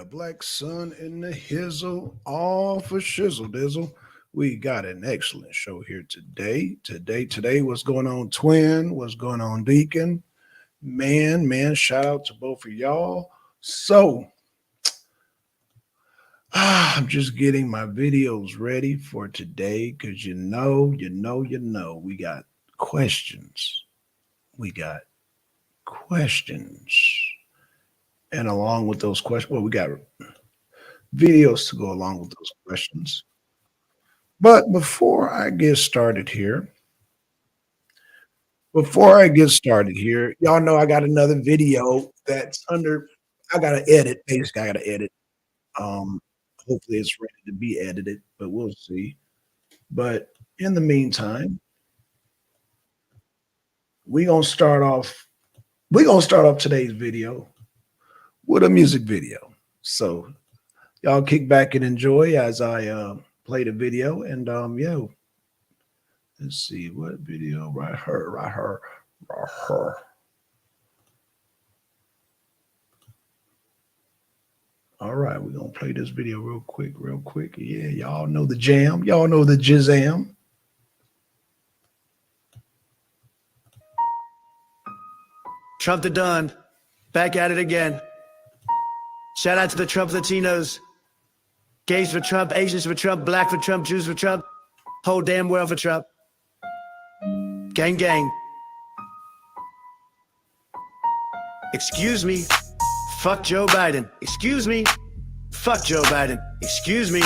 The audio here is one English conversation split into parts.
yeah, Black Sun in the Hizzle, all for shizzle dizzle. We got an excellent show here today. Today, what's going on, Twin? What's going on, Deacon? Man, shout out to both of y'all. So, I'm just getting my videos ready for today because we got questions. We got questions. And along with those questions, well, we got videos to go along with those questions. But before I get started here, y'all know I got another video that's under. I gotta edit. Basically, I gotta edit. Um, Hopefully it's ready to be edited, but we'll see. But in the meantime, we gonna start off. We gonna start off today's video with a music video. So y'all kick back and enjoy as I play the video. And yeah, let's see what video. Right here. All right, we're gonna play this video real quick. Yeah, y'all know the jam. Y'all know the jizam. Trump the Don, back at it again. Shout out to the Trump Latinos. Gays for Trump, Asians for Trump, black for Trump, Jews for Trump. Whole damn world for Trump. Gang, gang. Excuse me. Fuck Joe Biden. Excuse me. Fuck Joe Biden. Excuse me.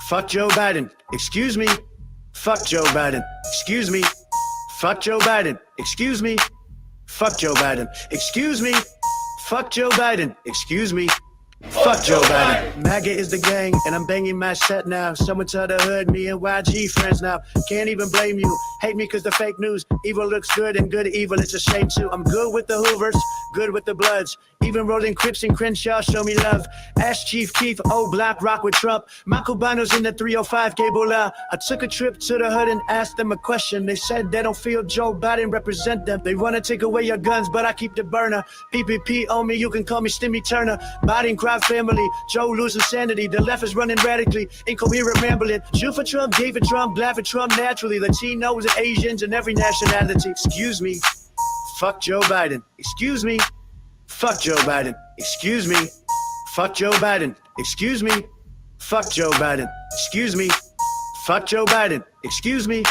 Fuck Joe Biden. Excuse me. Fuck Joe Biden. Excuse me. Fuck Joe Biden. Excuse me. Fuck Joe Biden. Excuse me. Fuck Joe Biden. Excuse me. Fuck Joe Biden. MAGA is the gang, and I'm banging my set now. Someone tell the hood, me and YG friends now. Can't even blame you. Hate me cause the fake news. Evil looks good and good evil, it's a shame too. I'm good with the Hoovers, good with the Bloods. Even rolling Crips and Crenshaw show me love. Ask Chief Keef, old Black Rock with Trump. Michael Bono's in the 305 cable. I took a trip to the hood and asked them a question. They said they don't feel Joe Biden represent them. They want to take away your guns, but I keep the burner. PPP on me, you can call me Stimmy Turner. Biden crowd family, Joe losing sanity. The left is running radically, incoherent rambling. Jew for Trump, gay for Trump, black for Trump naturally. Latinos and Asians and every nationality. Excuse me, fuck Joe Biden. Excuse me, fuck Joe Biden. Excuse me, fuck Joe Biden. Excuse me, fuck Joe Biden. Excuse me, fuck Joe Biden. Excuse me,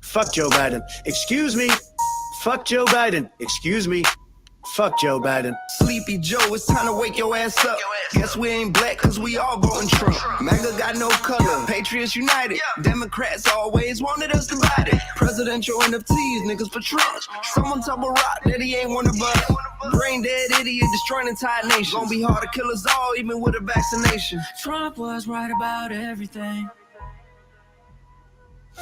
fuck Joe Biden. Excuse me, fuck Joe Biden. Excuse me, fuck Joe Biden. Sleepy Joe, it's time to wake your ass up. Guess we ain't black cause we all voting Trump. MAGA got no color, Patriots United. Democrats always wanted us divided. Presidential NFTs, niggas for Trump. Someone tell Barack that he ain't one of us. Brain dead idiot destroying entire nation. Gonna be hard to kill us all even with a vaccination. Trump was right about everything.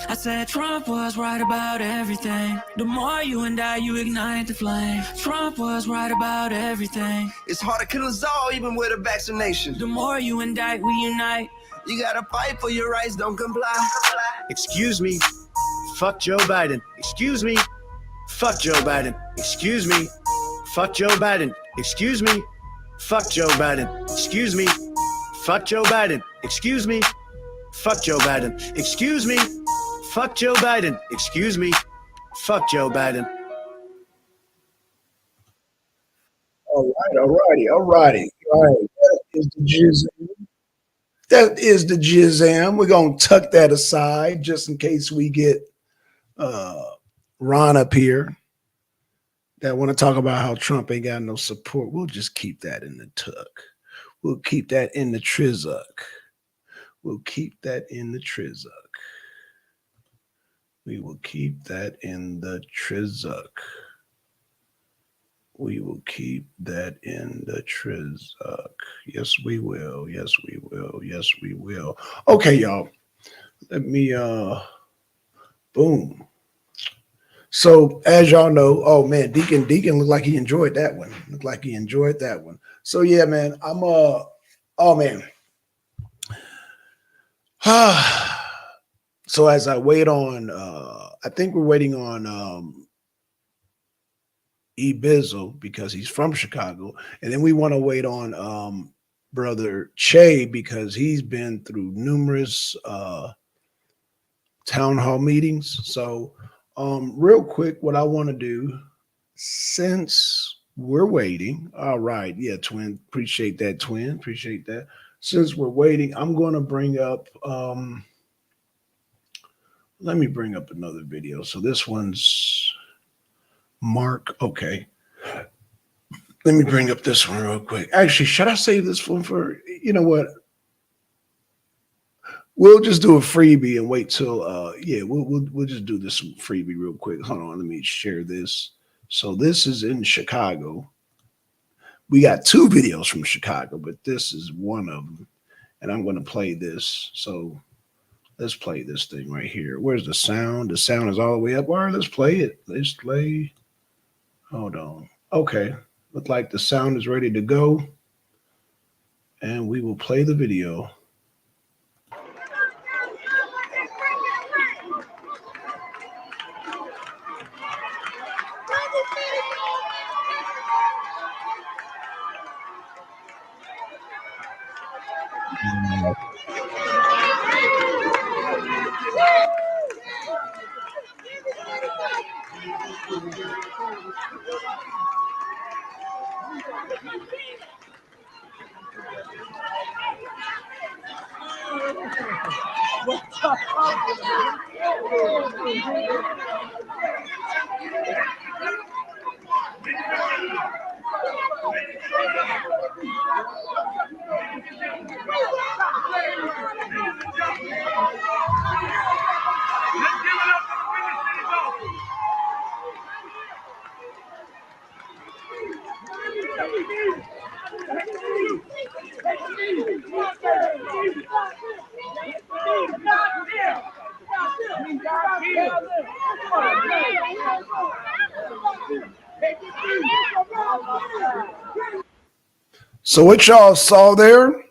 I said Trump was right about everything. The more you indict, you ignite the flame. Trump was right about everything. It's hard to kill us all even with a vaccination. The more you indict, we unite. You gotta fight for your rights, don't comply. Excuse me, fuck Joe Biden. Excuse me, fuck Joe Biden. Excuse me, fuck Joe Biden. Excuse me, fuck Joe Biden. Excuse me, fuck Joe Biden. Excuse me, fuck Joe Biden. Excuse me, fuck Joe Biden. Excuse me, fuck Joe Biden. All righty. All right, that is the jizam. That is the jizam. We're gonna tuck that aside just in case we get uh Ron up here that want to talk about how Trump ain't got no support. We'll just keep that in the tuck. We'll keep that in the Trizuck. We'll keep that in the Trizuck. We will keep that in the Trizuck. We will keep that in the Trizuck. Yes, we will. Yes, we will. Yes, we will. Okay, y'all. Let me boom. So as y'all know, oh man, Deacon looked like he enjoyed that one. Looked like he enjoyed that one. So yeah, man, I'm oh man. So as I wait on I think we're waiting on E Bizzle because he's from Chicago, and then we want to wait on brother Che, because he's been through numerous town hall meetings. So real quick, what I want to do, since we're waiting, all right, yeah, twin, appreciate that, twin, appreciate that. Since we're waiting, I'm going to bring up let me bring up another video. So this one's Mark. Okay. Let me bring up this one real quick. Actually, should I save this one for, you know what? We'll just do a freebie and wait till yeah, we'll just do this freebie real quick. Hold on, let me share this. So this is in Chicago. We got two videos from Chicago, but this is one of them. And I'm going to play this. So let's play this thing right here. Where's the sound? The sound is all the way up. All right, let's play it. Let's play. Hold on. Okay. Look like the sound is ready to go. And we will play the video. So what y'all saw there,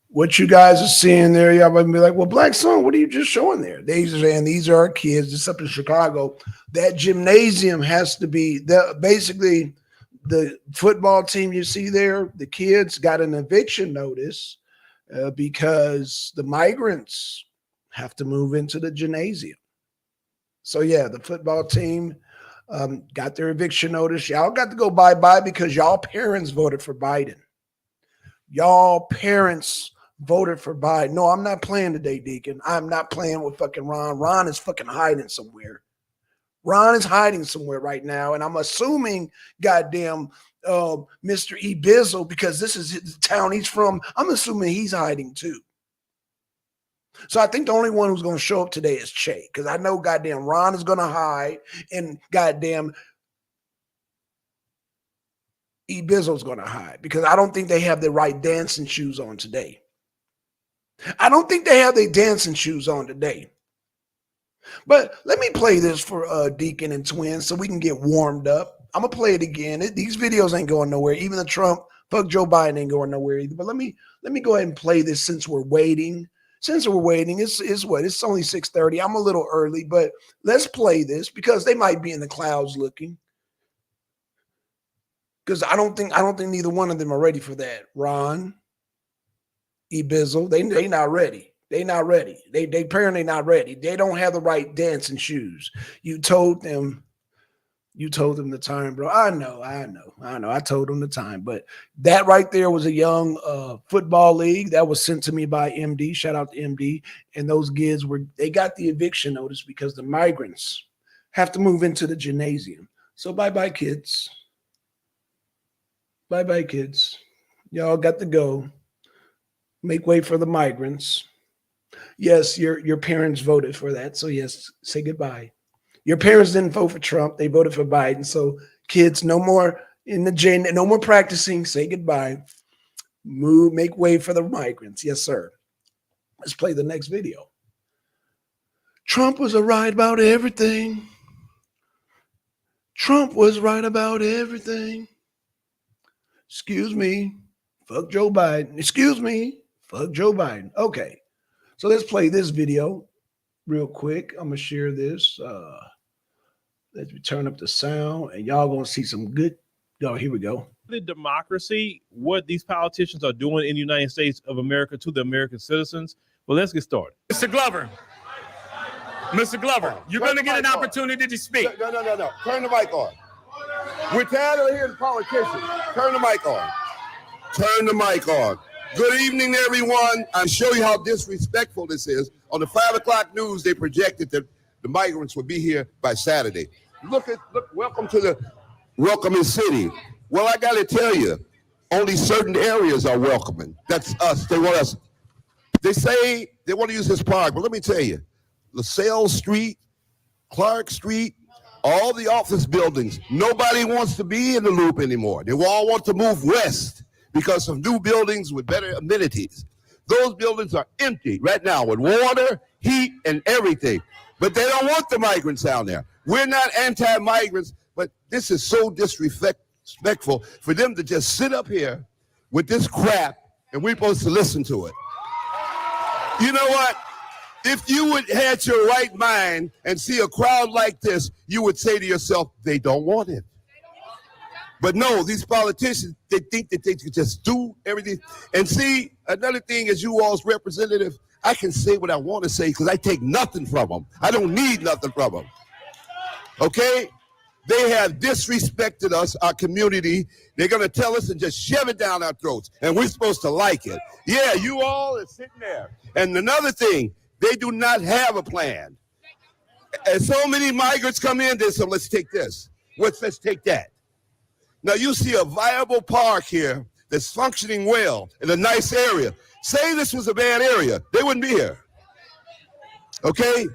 what you guys are seeing there, y'all might be like, well, Black Son, what are you just showing there? These are our kids. It's up in Chicago. That gymnasium has to be basically the football team you see there. The kids got an eviction notice because the migrants have to move into the gymnasium. So yeah, the football team got their eviction notice. Y'all got to go bye-bye because y'all parents voted for Biden. Y'all parents voted for Biden. No, I'm not playing today, Deacon. I'm not playing with fucking Ron. Ron is fucking hiding somewhere. Ron is hiding somewhere right now. And I'm assuming, goddamn, Mr. E. Bizzle, because this is the town he's from, I'm assuming he's hiding too. So I think the only one who's going to show up today is Che, because I know goddamn Ron is going to hide and goddamn E. Bizzle's going to hide, because I don't think they have the right dancing shoes on today. I don't think they have their dancing shoes on today. But let me play this for Deacon and Twin so we can get warmed up. I'm going to play it again. These videos ain't going nowhere. Even the Trump, fuck Joe Biden ain't going nowhere either. But let me go ahead and play this since we're waiting. Since we're waiting, it's what? It's only 6:30. I'm a little early, but let's play this because they might be in the clouds looking. Because I don't think neither one of them are ready for that. Ron, E. Bizzle, they not ready. They not ready. They apparently not ready. They don't have the right dancing shoes. You told them the time, bro. I know. I told them the time. But that right there was a young football league that was sent to me by MD. Shout out to MD. And those kids they got the eviction notice because the migrants have to move into the gymnasium. So bye-bye, kids. Bye-bye, kids. Y'all got to go. Make way for the migrants. Yes, your parents voted for that. So yes, say goodbye. Your parents didn't vote for Trump. They voted for Biden. So kids, no more in the jail, no more practicing. Say goodbye. Move, make way for the migrants. Yes, sir. Let's play the next video. Trump was right about everything. Trump was right about everything. Excuse me. Fuck Joe Biden. Excuse me. Fuck Joe Biden. Okay. So let's play this video real quick. I'm going to share this. Let's turn up the sound, and y'all going to see some good. Oh, here we go. democracy, what these politicians are doing in the United States of America to the American citizens? Well, let's get started. Mr. Glover, you're going to get an opportunity to speak. No. Turn the mic on. We're tired of hearing politicians. Turn the mic on. Turn the mic on. Good evening, everyone. I'll show you how disrespectful this is. On the 5 o'clock news, they projected that the migrants would be here by Saturday. Look, welcome to the welcoming city. Well, I got to tell you, only certain areas are welcoming. That's us. They want us. They say they want to use this park, but let me tell you, LaSalle Street, Clark Street, all the office buildings, nobody wants to be in the Loop anymore. They all want to move west because of new buildings with better amenities. Those buildings are empty right now with water, heat, and everything. But they don't want the migrants down there. We're not anti-migrants, but this is so disrespectful for them to just sit up here with this crap and we're supposed to listen to it. You know what? If you would had your right mind and see a crowd like this, you would say to yourself, they don't want it. But no, these politicians, they think that they could just do everything. And see, another thing is you all's representative, I can say what I want to say because I take nothing from them. I don't need nothing from them. Okay? They have disrespected us, our community. They're going to tell us and just shove it down our throats. And we're supposed to like it. Yeah, you all are sitting there. And another thing, they do not have a plan. And so many migrants come in, they say, let's take this. Let's take that. Now you see a viable park here that's functioning well in a nice area. Say this was a bad area, they wouldn't be here. Okay?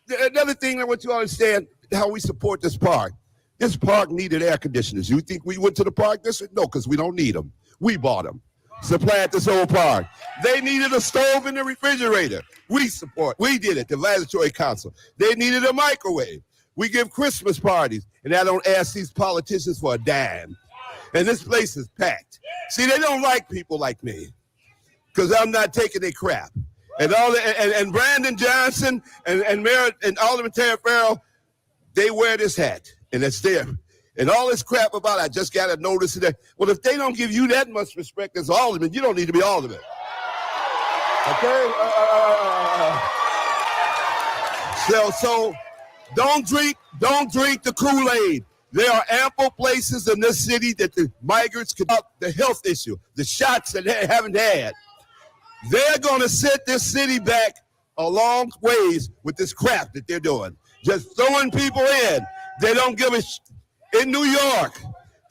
Another thing I want you to understand how we support this park. This park needed air conditioners. You think we went to the park district? No, because we don't need them. We bought them. Supplied this whole park. They needed a stove and a refrigerator. We did it, the Advisory Council. They needed a microwave. We give Christmas parties, and I don't ask these politicians for a dime. And this place is packed. See, they don't like people like me because I'm not taking their crap. And Brandon Johnson and Mayor and Alderman Terry Farrell, they wear this hat, and it's there. And all this crap about I just got to notice that. Well, if they don't give you that much respect as alderman, you don't need to be alderman. Okay? So don't drink the Kool-Aid. There are ample places in this city that the migrants could up the health issue, the shots that they haven't had. They're going to set this city back a long ways with this crap that they're doing. Just throwing people in. They don't give a In New York,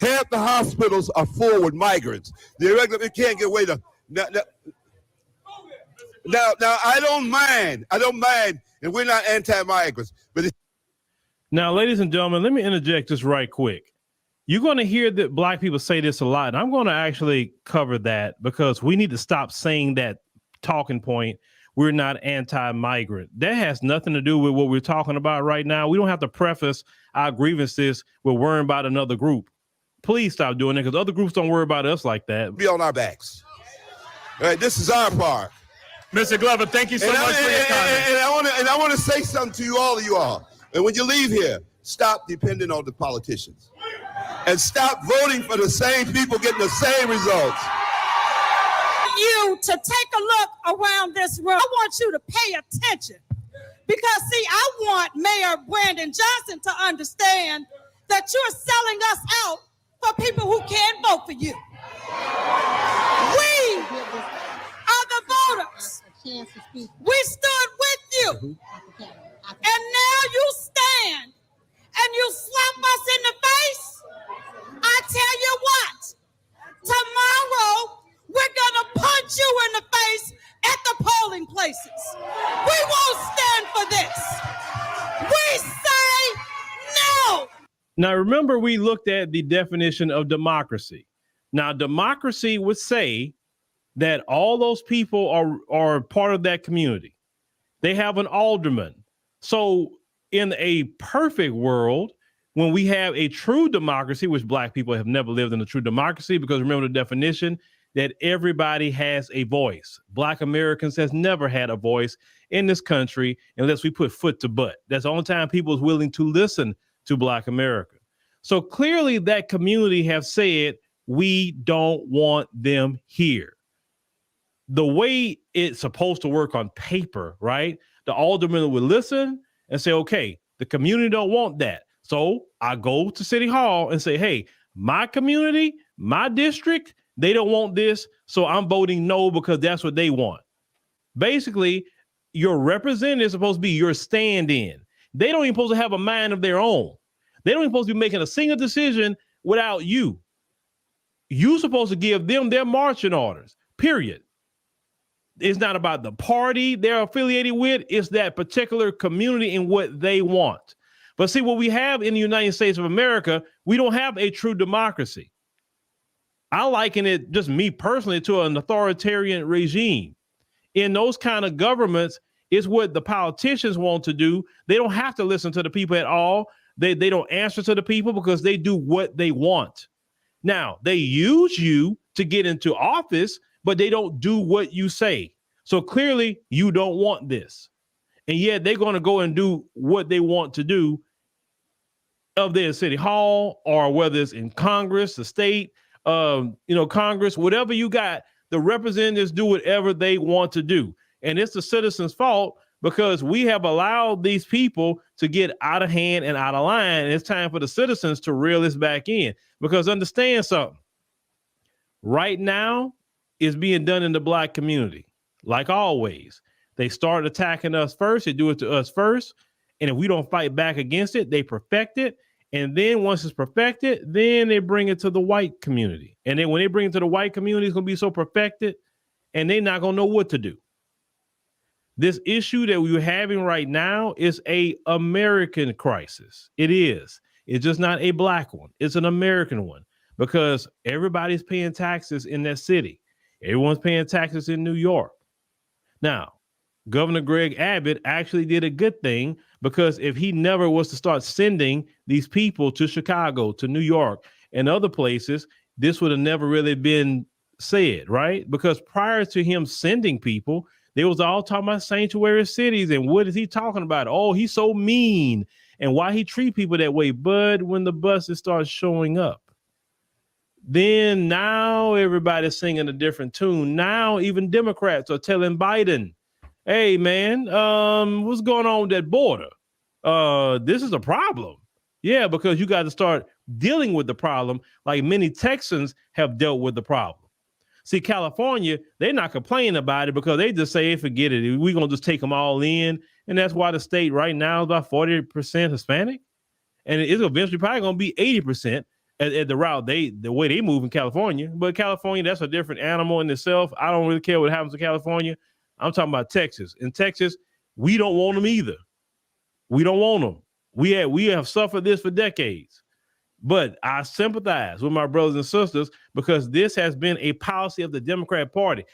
half the hospitals are full with migrants. They can't get away to. Now, I don't mind, and we're not anti-migrants. But now, ladies and gentlemen, let me interject just right quick. You're going to hear that black people say this a lot, and I'm going to actually cover that because we need to stop saying that talking point. We're not anti-migrant. That has nothing to do with what we're talking about right now. We don't have to preface our grievances with worrying about another group. Please stop doing it because other groups don't worry about us like that. Be on our backs. All right, this is our park. Mr. Glover, thank you so much for your comment. And I want to say something to you all. And when you leave here, stop depending on the politicians. And stop voting for the same people getting the same results. You to take a look around this room. I want you to pay attention because see, I want Mayor Brandon Johnson to understand that you're selling us out for people who can't vote for you. We are the voters. We stood with you. And now you stand and you slap us in the face. I tell you what, tomorrow we're going to punch you in the face at the polling places. We won't stand for this. We say no. Now, remember, we looked at the definition of democracy. Now, democracy would say that all those people are part of that community. They have an alderman. So in a perfect world, when we have a true democracy, which black people have never lived in a true democracy, because remember the definition, that everybody has a voice. Black Americans has never had a voice in this country unless we put foot to butt. That's the only time people is willing to listen to Black America. So clearly that community have said, We don't want them here. The way it's supposed to work on paper, right? The alderman would listen and say, okay, the community don't want that. So I go to City Hall and say, hey, my community, my district, they don't want this. So I'm voting no because that's what they want. Basically, your representative is supposed to be your stand-in. They don't even supposed to have a mind of their own. They don't even supposed to be making a single decision without you. You're supposed to give them their marching orders, period. It's not about the party they're affiliated with. It's that particular community and what they want. But see, what we have in the United States of America, we don't have a true democracy. I liken it, just me personally, to an authoritarian regime. In those kind of governments, it's what the politicians want to do. They don't have to listen to the people at all. They don't answer to the people because they do what they want. Now, they use you to get into office, but they don't do what you say. So clearly, you don't want this. And yet they're going to go and do what they want to do of their city hall, or whether it's in Congress, the state, Congress, whatever you got, the representatives do whatever they want to do. And it's the citizens' fault because we have allowed these people to get out of hand and out of line. And it's time for the citizens to reel this back in, because understand something. Right now, it's being done in the Black community. Like always, they start attacking us first. They do it to us first. And if we don't fight back against it, they perfect it. And then once it's perfected, then they bring it to the white community. And then when they bring it to the white community, it's going to be so perfected and they're not going to know what to do. This issue that we're having right now is a American crisis. It is. It's just not a Black one. It's an American one, because everybody's paying taxes in that city. Everyone's paying taxes in New York. Now, Governor Greg Abbott actually did a good thing, because if he never was to start sending these people to Chicago, to New York, and other places, this would have never really been said, right? Because prior to him sending people, they was all talking about sanctuary cities. And what is he talking about? Oh, he's so mean. And why he treat people that way. But when the buses start showing up, then now everybody's singing a different tune. Now even Democrats are telling Biden, hey, man, what's going on with that border? This is a problem. Yeah, because you got to start dealing with the problem like many Texans have dealt with the problem. See, California, they're not complaining about it because they just say, hey, forget it. We're going to just take them all in. And that's why the state right now is about 40% Hispanic. And it's eventually probably going to be 80% at the route the way they move in California. But California, that's a different animal in itself. I don't really care what happens to California. I'm talking about Texas. In Texas, we don't want them either. We don't want them. We have suffered this for decades. But I sympathize with my brothers and sisters, because this has been a policy of the Democrat Party.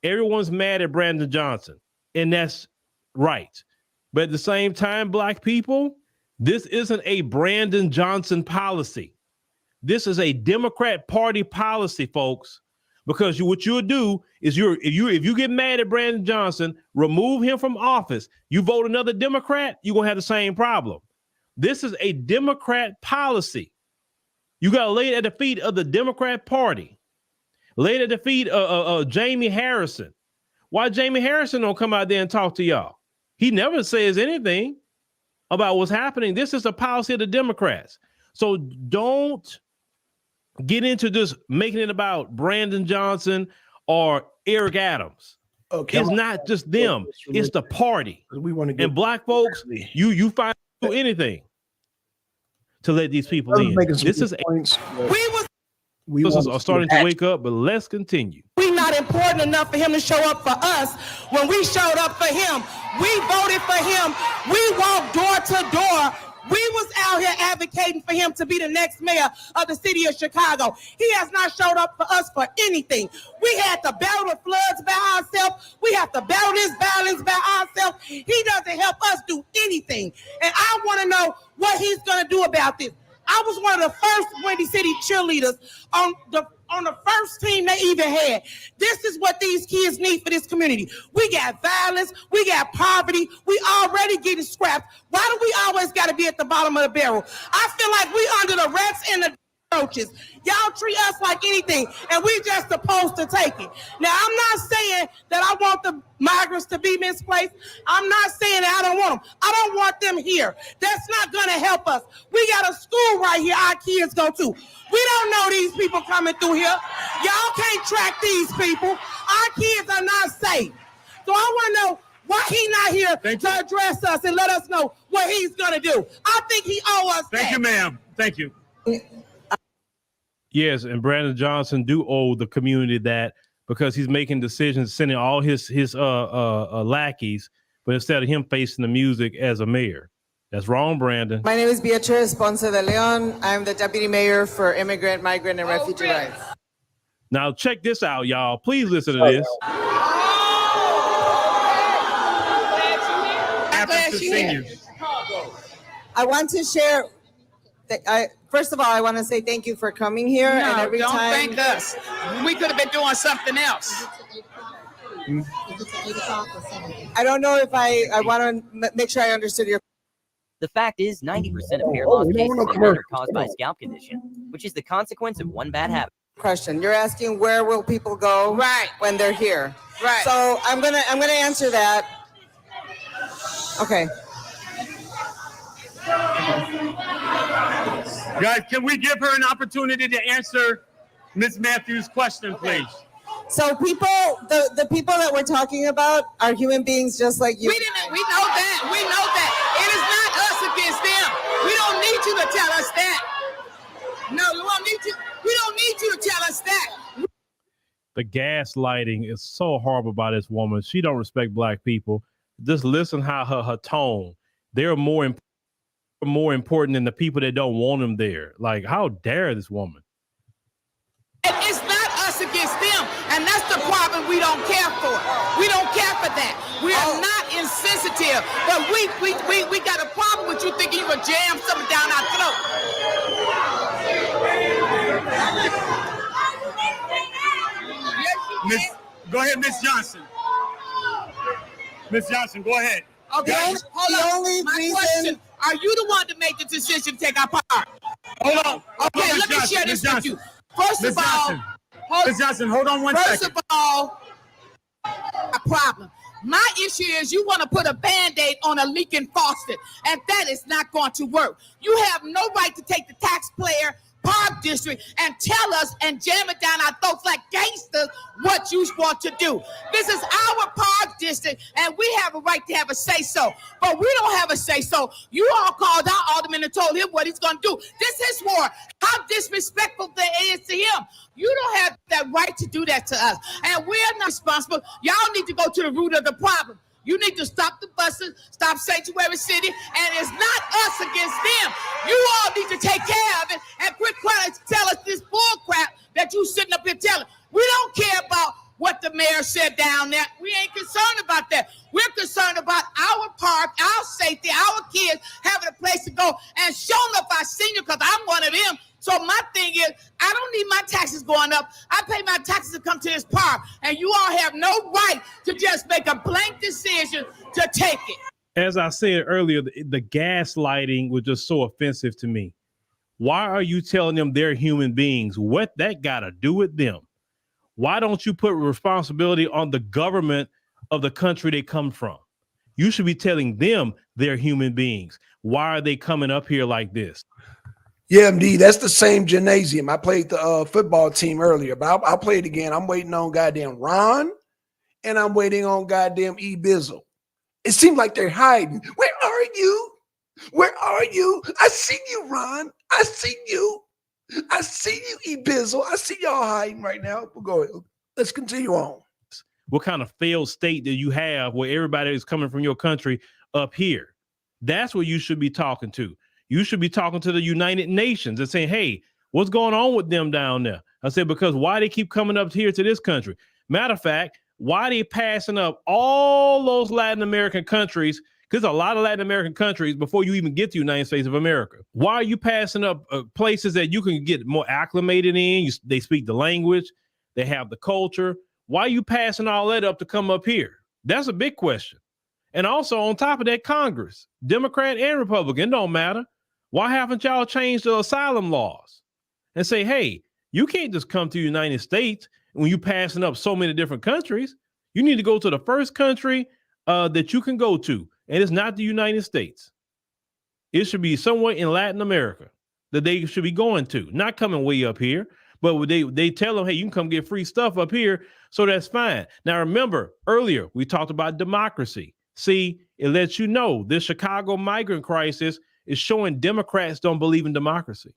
Everyone's mad at Brandon Johnson, and that's right. But at the same time, Black people, this isn't a Brandon Johnson policy. This is a Democrat Party policy, folks. Because what you'll do is if you get mad at Brandon Johnson, remove him from office, you vote another Democrat, you're going to have the same problem. This is a Democrat policy. You got to lay it at the feet of the Democrat Party. Lay it at the feet of Jamie Harrison. Why Jamie Harrison don't come out there and talk to y'all? He never says anything about what's happening. This is a policy of the Democrats. So don't get into just making it about Brandon Johnson or Eric Adams. Okay, it's not just them. It's the party. We want to get, and Black folks, you find anything to let these people in. This is we are starting to wake up, but let's continue. We not important enough for him to show up for us. When we showed up for him, we voted for him. We walked door to door. We was out here advocating for him to be the next mayor of the city of Chicago. He has not showed up for us for anything. We had to battle the floods by ourselves. We have to battle this violence by ourselves. He doesn't help us do anything. And I want to know what he's going to do about this. I was one of the first Windy City cheerleaders on the first team they even had. This is what these kids need for this community. We got violence. We got poverty. We already getting scrapped. Why do we always got to be at the bottom of the barrel? I feel like we under the rats and the roaches. Y'all treat us like anything, and we just supposed to take it. Now, I'm not saying that I want the migrants to be misplaced. I'm not saying that I don't want them. I don't want them here. That's not going to help us. We got a school right here our kids go to. We don't know these people coming through here. Y'all can't track these people. Our kids are not safe. So I want to know why he not here to address us and let us know what he's going to do. I think he owes us Thank that. you, ma'am. Thank you. Yes, and Brandon Johnson do owe the community that, because he's making decisions, sending all his lackeys, but instead of him facing the music as a mayor. That's wrong, Brandon. My name is Beatriz Ponce de Leon. I'm the deputy mayor for immigrant, migrant, and refugee rights. Now check this out, y'all. Please listen to this. Happens to seniors. I want to share. First of all, I want to say thank you for coming here. No, and every don't time, thank us. We could have been doing something else. I don't know if I want to make sure I understood your. The fact is, 90% of hair loss we don't cases want no in men are commercials. caused by scalp condition, which is the consequence of one bad habit. question. You're asking where will people go when they're here. Right. So I'm gonna answer that. Okay. Guys, can we give her an opportunity to answer Ms. Matthews' question, please? So people, the people that we're talking about are human beings just like you. We know that. We know that. It is not us against them. We don't need you to tell us that. No, we don't need you. We don't need you to tell us that. The gaslighting is so horrible by this woman. She don't respect black people. Just listen how her tone. They're more important than the people that don't want them there. Like, how dare this woman? It's not us against them, and that's the problem we don't care for. We don't care for that. We are not insensitive, but we got a problem with you thinking you can jam something down our throat. Go ahead, Miss Johnson. Miss Johnson, go ahead. Okay, hold on. My question, are you the one to make the decision to take our part? Hold on. Okay, let me share this with you. First of all, Miss Johnson, hold on one First second. of all, a problem. My issue is you want to put a Band-Aid on a leaking faucet, and that is not going to work. You have no right to take the taxpayer park district and tell us and jam it down our throats like gangsters what you want to do. This is our park district, and we have a right to have a say-so, but we don't have a say-so. You all called our alderman and told him what he's going to do. This is war. How disrespectful that is to him. You don't have that right to do that to us, and we're not responsible. Y'all need to go to the root of the problem. You need to stop the buses, stop Sanctuary City, and it's not us against them. You all need to take care of it and quit trying to tell us this bull crap that you sitting up here telling. We don't care about what the mayor said down there. We ain't concerned about that. We're concerned about our park, our safety, our kids having a place to go and showing up our senior, because I'm one of them. So my thing is, I don't need my taxes going up. I pay my taxes to come to this park, and you all have no right to just make a blank decision to take it. As I said earlier, the gaslighting was just so offensive to me. Why are you telling them they're human beings? What that got to do with them? Why don't you put responsibility on the government of the country they come from? You should be telling them they're human beings. Why are they coming up here like this? Yeah, MD, that's the same gymnasium. I played the football team earlier, but I'll play it again. I'm waiting on goddamn Ron, and I'm waiting on goddamn E. Bizzle. It seems like they're hiding. Where are you? Where are you? I see you, Ron. I see you. I see you, E. Bizzle. I see y'all hiding right now. We'll go ahead. Let's continue on. What kind of failed state do you have where everybody is coming from your country up here? That's what you should be talking to. You should be talking to the United Nations and saying, hey, what's going on with them down there? I said, because why they keep coming up here to this country? Matter of fact, why they passing up all those Latin American countries? Because a lot of Latin American countries before you even get to the United States of America. Why are you passing up places that you can get more acclimated in? They speak the language. They have the culture. Why are you passing all that up to come up here? That's a big question. And also on top of that, Congress, Democrat and Republican, it don't matter. Why haven't y'all changed the asylum laws? and say, hey, you can't just come to the United States when you're passing up so many different countries. You need to go to the first country that you can go to, and it's not the United States. It should be somewhere in Latin America that they should be going to, not coming way up here. But they tell them, hey, you can come get free stuff up here, so that's fine. Now, remember, earlier we talked about democracy. See, it lets you know this Chicago migrant crisis is showing Democrats don't believe in democracy.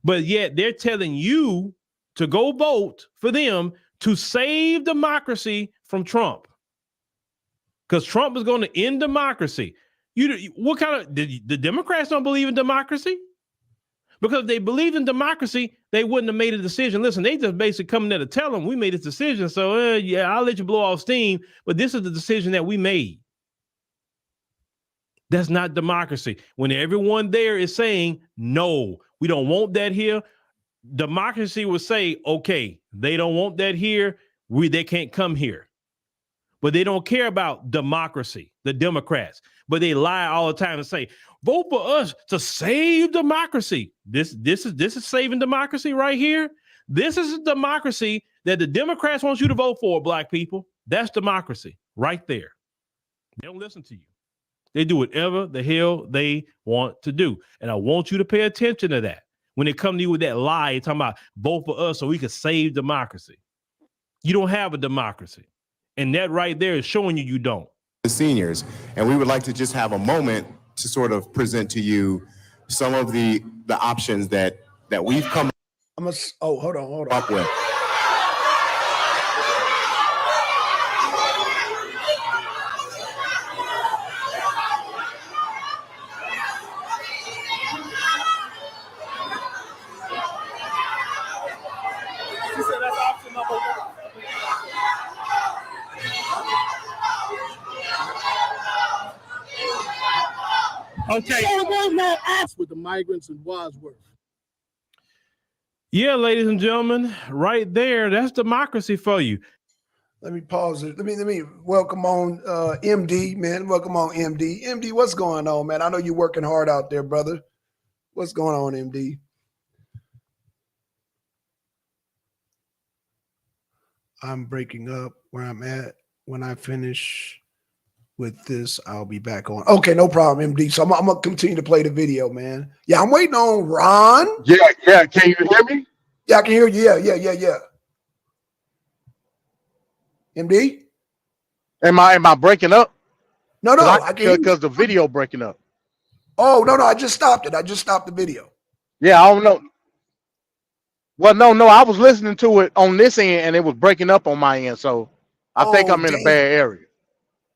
But yet they're telling you to go vote for them to save democracy from Trump. Because Trump is going to end democracy. What kind of, the Democrats don't believe in democracy? Because if they believed in democracy, they wouldn't have made a decision. Listen, they just basically come there to tell them we made this decision. So yeah, I'll let you blow off steam, but this is the decision that we made. That's not democracy. When everyone there is saying, no, we don't want that here, democracy would say, okay, they don't want that here. They can't come here. But they don't care about democracy, the Democrats. But they lie all the time and say, vote for us to save democracy. This is saving democracy right here. This is a democracy that the Democrats want you to vote for, black people. That's democracy right there. They don't listen to you. They do whatever the hell they want to do. And I want you to pay attention to that. When they come to you with that lie, talking about vote for us so we can save democracy. You don't have a democracy. And that right there is showing you don't. The seniors, and we would like to just have a moment to sort of present to you some of the options that we've come hold on. up with. Okay. With the migrants in Wadsworth. Yeah, ladies and gentlemen, right there, that's democracy for you. Let me pause it. Let me welcome on MD, man. Welcome on MD. MD, what's going on, man? I know you're working hard out there, brother. What's going on, MD? I'm breaking up where I'm at. When I finish with this, I'll be back on. Okay, no problem, MD. So I'm gonna continue to play the video, man. Yeah, I'm waiting on Ron. Yeah. Can you hear me? Yeah, I can hear you. Yeah. MD? Am I breaking up? No, I can hear because the video breaking up. Oh, no, I just stopped it. I just stopped the video. Yeah, I don't know. Well, no, I was listening to it on this end and it was breaking up on my end. So I think I'm in a bad area.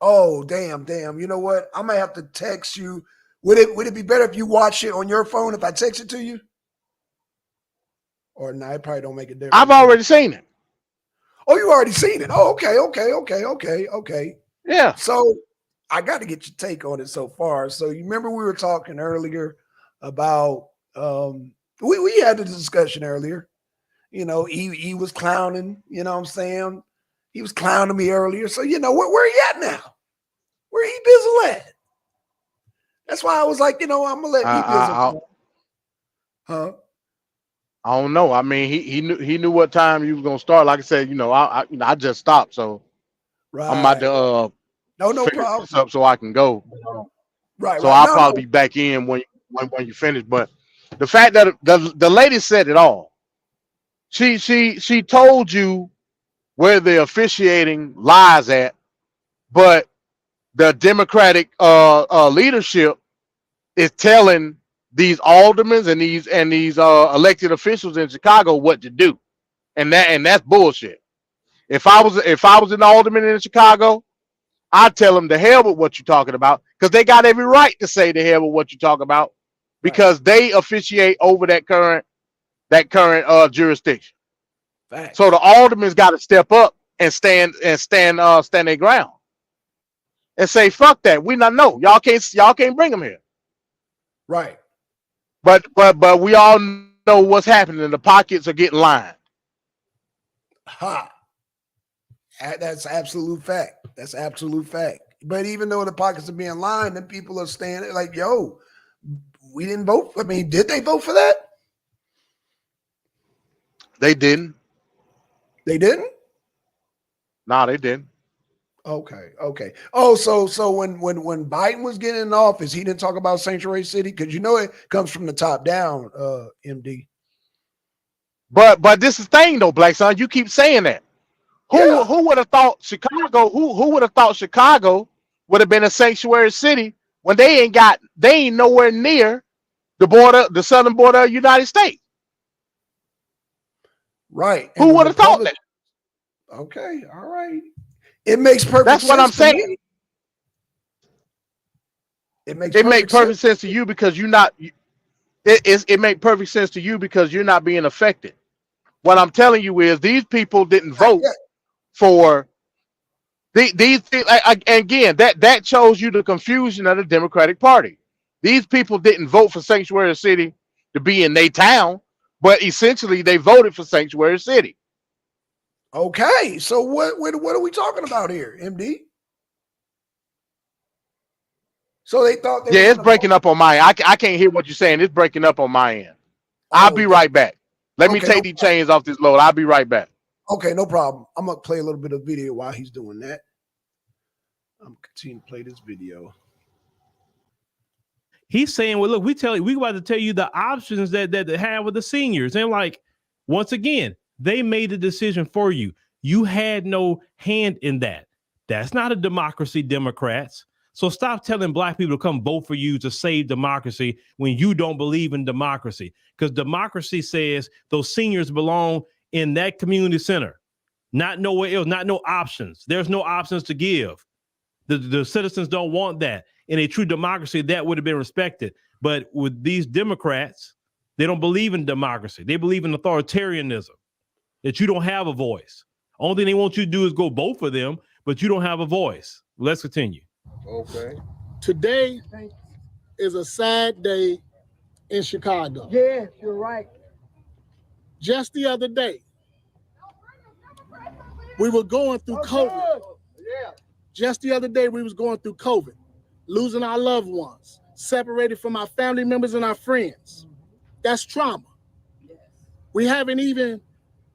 Oh, damn. You know what? I might have to text you. Would it be better if you watch it on your phone if I text it to you? Or no, it probably don't make a difference. I've already seen it. Oh, you already seen it. Oh, okay. Yeah. So I got to get your take on it so far. So you remember we were talking earlier about we had the discussion earlier. You know, he was clowning, you know what I'm saying? He was clowning me earlier. So, you know, where he at now? Where he Bizzle at? That's why I was like, you know, I'm going to let Bizzle. Huh? I don't know. I mean, he knew what time you was going to start. Like I said, you know, I just stopped. So right. I'm about to no problem. This up so I can go. Right. So I'll probably be back in when you finish. But the fact that the lady said it all. She told you where the officiating lies at, but the Democratic leadership is telling these aldermen and these elected officials in Chicago what to do, and that's bullshit. If I was an alderman in Chicago, I'd tell them to hell with what you're talking about, because they got every right to say to hell with what you talk about, because they officiate over that current jurisdiction. Fact. So the aldermen's got to step up and stand their ground and say, fuck that. Y'all can't bring them here. Right. But we all know what's happening. The pockets are getting lined. Ha. That's absolute fact. That's absolute fact. But even though the pockets are being lined, then people are standing like, yo, we didn't vote. I mean, did they vote for that? They didn't. They didn't? No, they didn't. Okay. Oh, so when Biden was getting in office, he didn't talk about Sanctuary City because you know it comes from the top down, MD. But this is the thing though, Black Son. You keep saying that. Who would have thought Chicago? Who would have thought Chicago would have been a sanctuary city when they ain't nowhere near the border, the southern border of the United States? Right. Who would have thought that? Okay, all right. It makes perfect sense. That's what I'm saying. Me. It makes perfect sense to you because you're not. It makes perfect sense to you because you're not being affected. What I'm telling you is these people didn't vote for these. Again, that shows you the confusion of the Democratic Party. These people didn't vote for Sanctuary City to be in their town, but essentially they voted for Sanctuary City. Okay, so what are we talking about here, MD? So they thought they it's breaking up on my end. I can't hear what you're saying. It's breaking up on my end. I'll be right back. Let me take these chains off this load. I'll be right back. Okay, no problem. I'm gonna play a little bit of video while he's doing that. I'm gonna continue to play this video. He's saying, well, look, we about to tell you the options that they have with the seniors. And like, once again, they made the decision for you. You had no hand in that. That's not a democracy, Democrats. So stop telling black people to come vote for you to save democracy when you don't believe in democracy. Because democracy says those seniors belong in that community center, not nowhere else, not no options. There's no options to give. The citizens don't want that. In a true democracy, that would have been respected. But with these Democrats, they don't believe in democracy. They believe in authoritarianism, that you don't have a voice. Only thing they want you to do is go vote for them, but you don't have a voice. Let's continue. Okay. Today is a sad day in Chicago. Yes, you're right. Just the other day, we were going through COVID. Just the other day, we was going through COVID, losing our loved ones, separated from our family members and our friends. That's trauma. We haven't even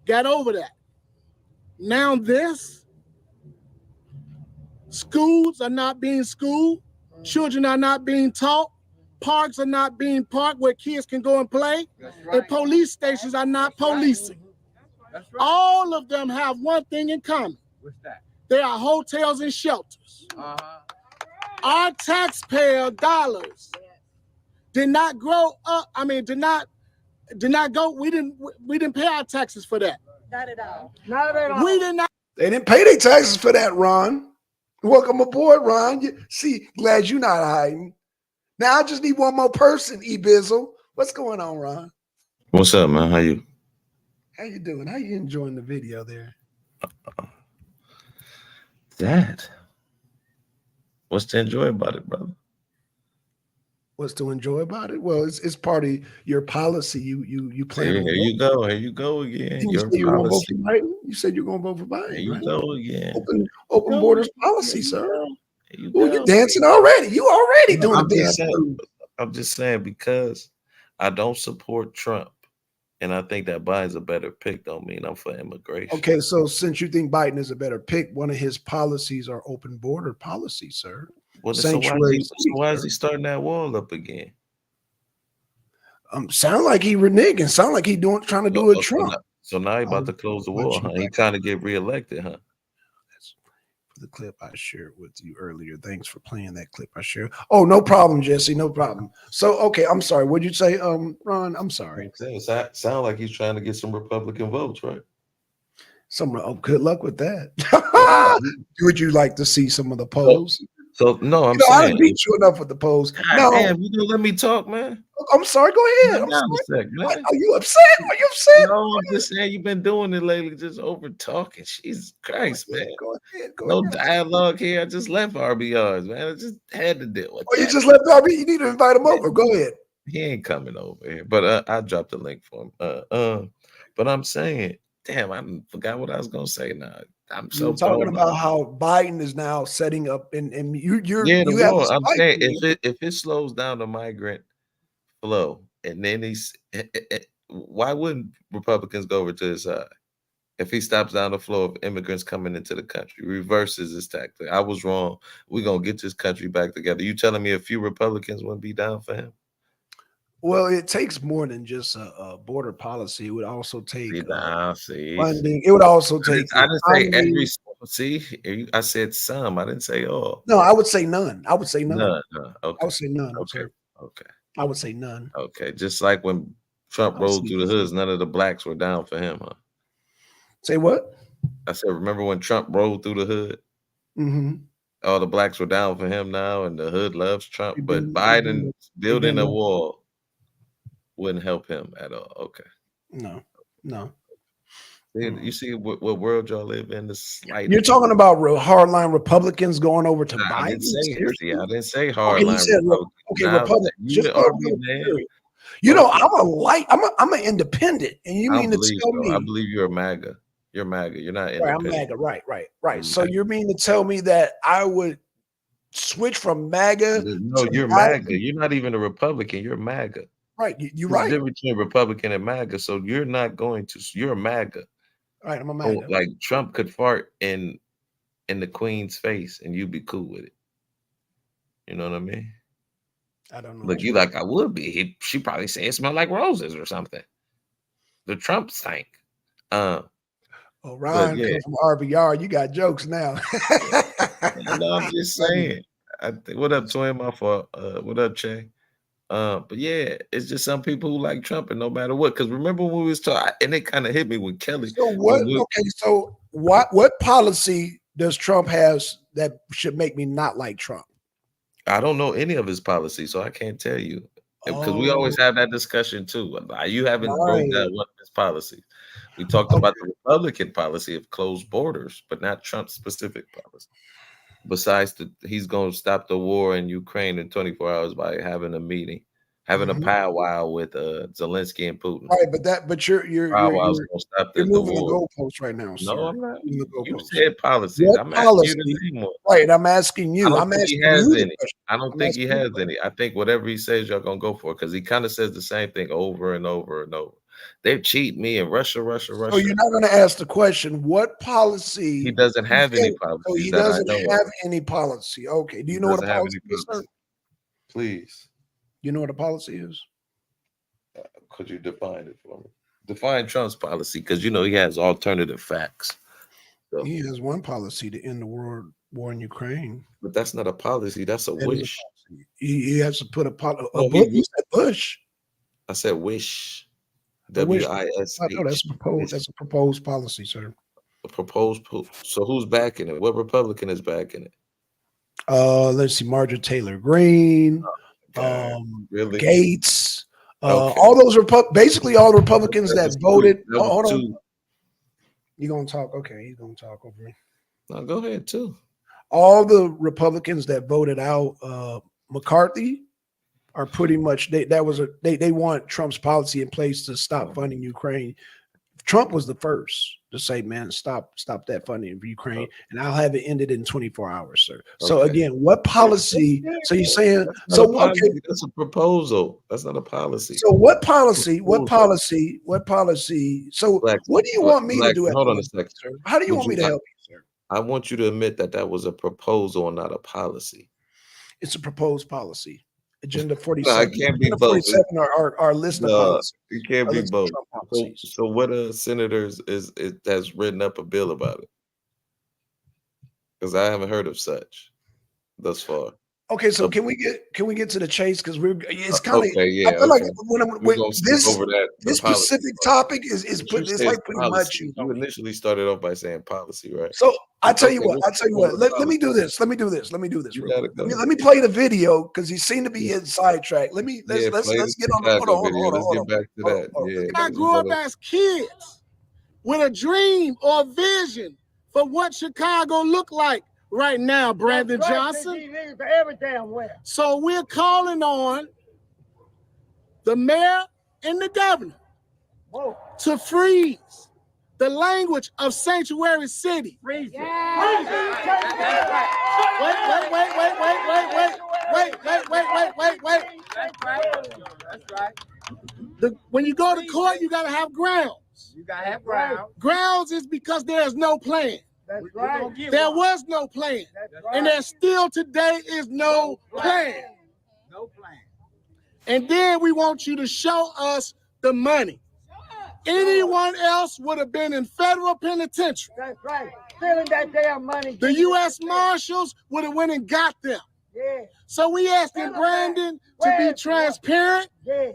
got over that. Now this, schools are not being schooled, children are not being taught, parks are not being parked where kids can go and play, and police stations are not policing. All of them have one thing in common. What's that? They are hotels and shelters. Our taxpayer dollars did not grow up. I mean, did not go. We didn't pay our taxes for that. Not at all. Not at all. We did not. They didn't pay their taxes for that, Ron. Welcome aboard, Ron. Glad you're not hiding. Now I just need one more person, E-Bizzle. What's going on, Ron? What's up, man? How you doing? How you enjoying the video there? What's to enjoy about it, brother? What's to enjoy about it? Well, it's part of your policy. You plan. Here you go. Here you go again. You said you're going to vote for Biden. You said you're going to vote for Biden. Here you go again. Open borders policy, sir. You're dancing already. You already doing the dance. I'm just saying because I don't support Trump, and I think that Biden's a better pick. Don't mean I'm for immigration. Okay, so since you think Biden is a better pick, one of his policies are open border policies, sir. Well, so why is he starting that wall up again? Sound like he reneging. Sound like he trying to do a Trump. So now he about to close the wall, huh? He trying to get reelected, huh? That's for the clip I shared with you earlier. Thanks for playing that clip I shared. Oh, no problem, Jesse. No problem. So, okay, I'm sorry. What'd you say, Ron? I'm sorry. Sound like he's trying to get some Republican votes, right? Good luck with that. Would you like to see some of the polls? So no, I'm saying I saying beat you enough with the polls. No, damn, you don't let me talk, man. I'm sorry. Go ahead. Are you upset? Are you upset? No, I'm just saying you've been doing it lately, just over talking. Jesus Christ, man. Go ahead. No dialogue here. I just left RBRs, man. I just had to deal with. You just left RB. You need to invite him over. Go ahead. He ain't coming over here, but I dropped the link for him. But I'm saying, damn, I forgot what I was gonna say now. I'm so talking about how Biden is now setting up, and you're I'm saying if it slows down the migrant flow, and then why wouldn't Republicans go over to his side? If he stops down the flow of immigrants coming into the country, reverses his tactic. I was wrong. We're going to get this country back together. You telling me a few Republicans wouldn't be down for him? Well, it takes more than just a border policy. It would also take See. funding. It would also take. I didn't say every. See, I said some. I didn't say all. No, I would say none. I would say none. None. Okay. I would say none. Okay. Sir. Okay. I would say none. Okay. Just like when Trump rolled through the hoods, none of the blacks were down for him, huh? Say what? I said, remember when Trump rolled through the hood? Mm-hmm. All the blacks were down for him now, and the hood loves Trump. But Biden building a wall wouldn't help him at all. Okay. No. You see what world y'all live in? You're talking about hardline Republicans going over to Biden? I didn't say Seriously? I didn't say Okay, hardline. you said Republicans. Just you know, I'm an independent, and you mean to tell me? I believe you're a MAGA. You're MAGA. You're not independent. Right, I'm MAGA. Right. So you mean to tell me that I would switch from MAGA? No, you're MAGA. You're not even a Republican. You're MAGA. Right. You're There's right. a difference between Republican and MAGA. So you're not going to. You're a MAGA. Right. I'm a MAGA. Like Trump could fart in the Queen's face, and you'd be cool with it. You know what I mean? I don't know. Look, you like I would be. She probably say it smelled like roses or something. The Trump stank. Oh, Ryan comes from RBR. You got jokes now. No, I'm just saying. What up, Twin? My fault. What up, Che? But yeah, it's just some people who like Trump, and no matter what. Because remember when we was talking, and it kind of hit me with Kelly. So what? Okay, so what policy does Trump has that should make me not like Trump? I don't know any of his policies, so I can't tell you. Because we always have that discussion too. You haven't broke down one of his policies. We talked about the Republican policy of closed borders, but not Trump's specific policy. Besides, he's going to stop the war in Ukraine in 24 hours by having a meeting, having a powwow with Zelensky and Putin. Right, but you're moving the goalposts right now. Sir. No, I'm not. You said policies. What I'm policy? asking you to name one. Right, I'm asking you. I don't I'm think asking he has you. any. I don't think he has any. I think whatever he says, y'all gonna go for it because he kind of says the same thing over and over and over. They cheat me in Russia. So you're not going to ask the question, what policy? He doesn't have any policy. So he doesn't have any policy. Okay. Do you know what a policy is, sir? Please. You know what a policy is? Could you define it for me? Define Trump's policy because, he has alternative facts. So. He has one policy to end the war in Ukraine. But that's not a policy. That's a wish. He has to put you said Bush. I said wish. WISH. No, that's a proposed policy, sir. A proposed. So who's backing it? What Republican is backing it? Let's see, Marjorie Taylor Greene, really? Gates, all those basically all the Republicans that voted. Hold on. You gonna talk? Okay, he's gonna talk over me. No, go ahead too. All the Republicans that voted out McCarthy are pretty much they want Trump's policy in place to stop funding Ukraine. Trump was the first to say, man, stop that funding for Ukraine, and I'll have it ended in 24 hours, sir. So again, what policy? So you're saying that's a proposal. That's not a policy. So what policy? What policy? So what do you want me to do? Hold on a second, sir. How do you want me to help you, sir? I want you to admit that was a proposal and not a policy. It's a proposed policy. Agenda 47. No, it can't be both. 47 our list of policies. It can't be both. So what senators has written up a bill about it? Because I haven't heard of such thus far. Okay, so can we get to the chase? Because it's kind of okay, yeah. I feel like when this policy specific topic is like pretty much you initially started off by saying policy, right? So I tell you what. Let me do this. Let me play the video because he seemed to be getting sidetracked. Let's get on. Hold on. Let's get back to that. Yeah. I grew up as kids with a dream or a vision for what Chicago looked like right now, Brandon Johnson. So we're calling on the mayor and the governor to freeze the language of Sanctuary City. Wait. When you go to court, you got to have grounds. You gotta have ground. Grounds is because there's no plan. That's right. There was no plan. And there still today is no plan. No plan. And then we want you to show us the money. Anyone else would have been in federal penitentiary. That's right. Stealing that damn money. The U.S. Marshals would have went and got them. Yeah. So we asking Brandon to be transparent. Yeah.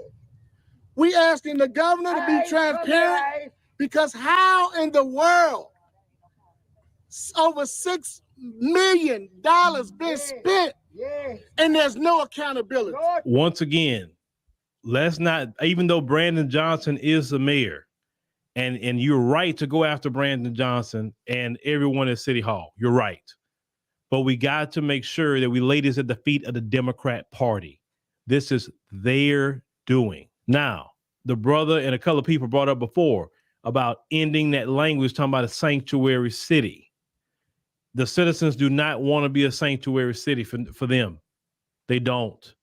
We asking the governor to be transparent, because how in the world over $6 million been spent and there's no accountability? Once again, let's not, even though Brandon Johnson is the mayor, and you're right to go after Brandon Johnson and everyone at City Hall. You're right. But we got to make sure that we lay this at the feet of the Democrat Party. This is their doing. Now, the brother and a couple of people brought up before about ending that language, talking about a sanctuary city. The citizens do not want to be a sanctuary city for them. They don't.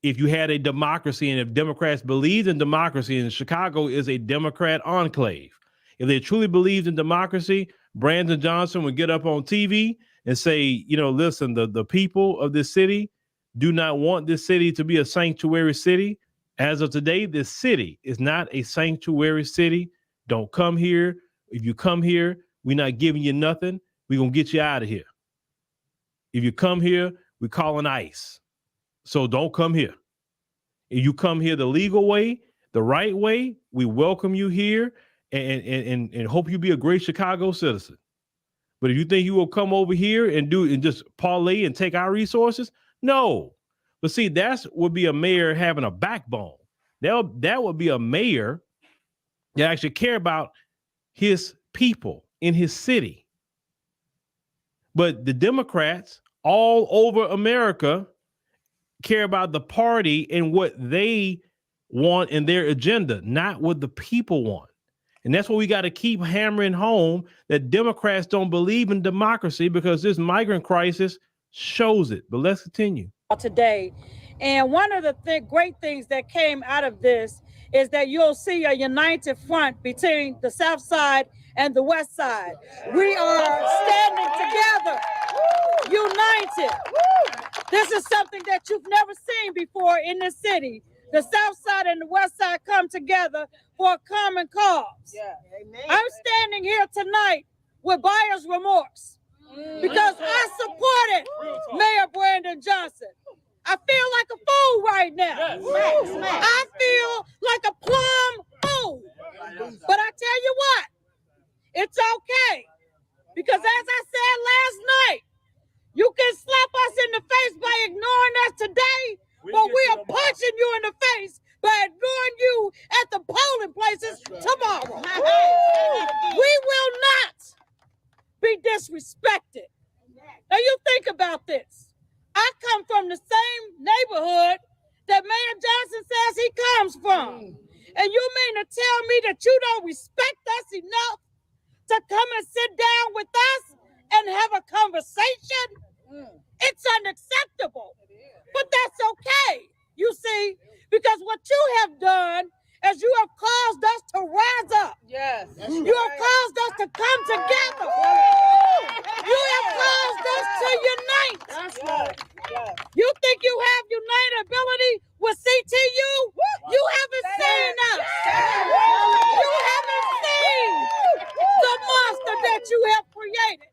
If you had a democracy, and if Democrats believed in democracy, and Chicago is a Democrat enclave, if they truly believed in democracy, Brandon Johnson would get up on TV and say, you know, listen, the people of this city do not want this city to be a sanctuary city. As of today, this city is not a sanctuary city. Don't come here. If you come here, we're not giving you nothing. We're going to get you out of here. If you come here, we're calling ICE. So don't come here. If you come here the legal way, the right way, we welcome you here and hope you be a great Chicago citizen. But if you think you will come over here and just parlay and take our resources, no. But see, that would be a mayor having a backbone. That would be a mayor that actually care about his people in his city. But the Democrats all over America care about the party and what they want in their agenda, not what the people want. And that's what we got to keep hammering home, that Democrats don't believe in democracy, because this migrant crisis shows it. But let's continue. Today. And one of the great things that came out of this is that you'll see a united front between the South Side and the West Side. We are standing together, united. This is something that you've never seen before in this city. The South Side and the West Side come together for a common cause. Yeah. I'm standing here tonight with buyer's remorse because I supported Mayor Brandon Johnson. I feel like a fool right now. I feel like a plum fool. But I tell you what, it's okay. Because as I said last night, you can slap us in the face by ignoring us today, but we are punching you in the face by ignoring you at the polling places tomorrow. We will not be disrespected. Now you think about this. I come from the same neighborhood that Mayor Johnson says he comes from. And you mean to tell me that you don't respect us enough to come and sit down with us and have a conversation? It's unacceptable. But that's okay, you see, because what you have done is you have caused us to rise up. Yes. You have caused us to come together. You have caused us to unite. That's right. You think you have unitability with CTU? You haven't seen us. You haven't seen the monster that you have created.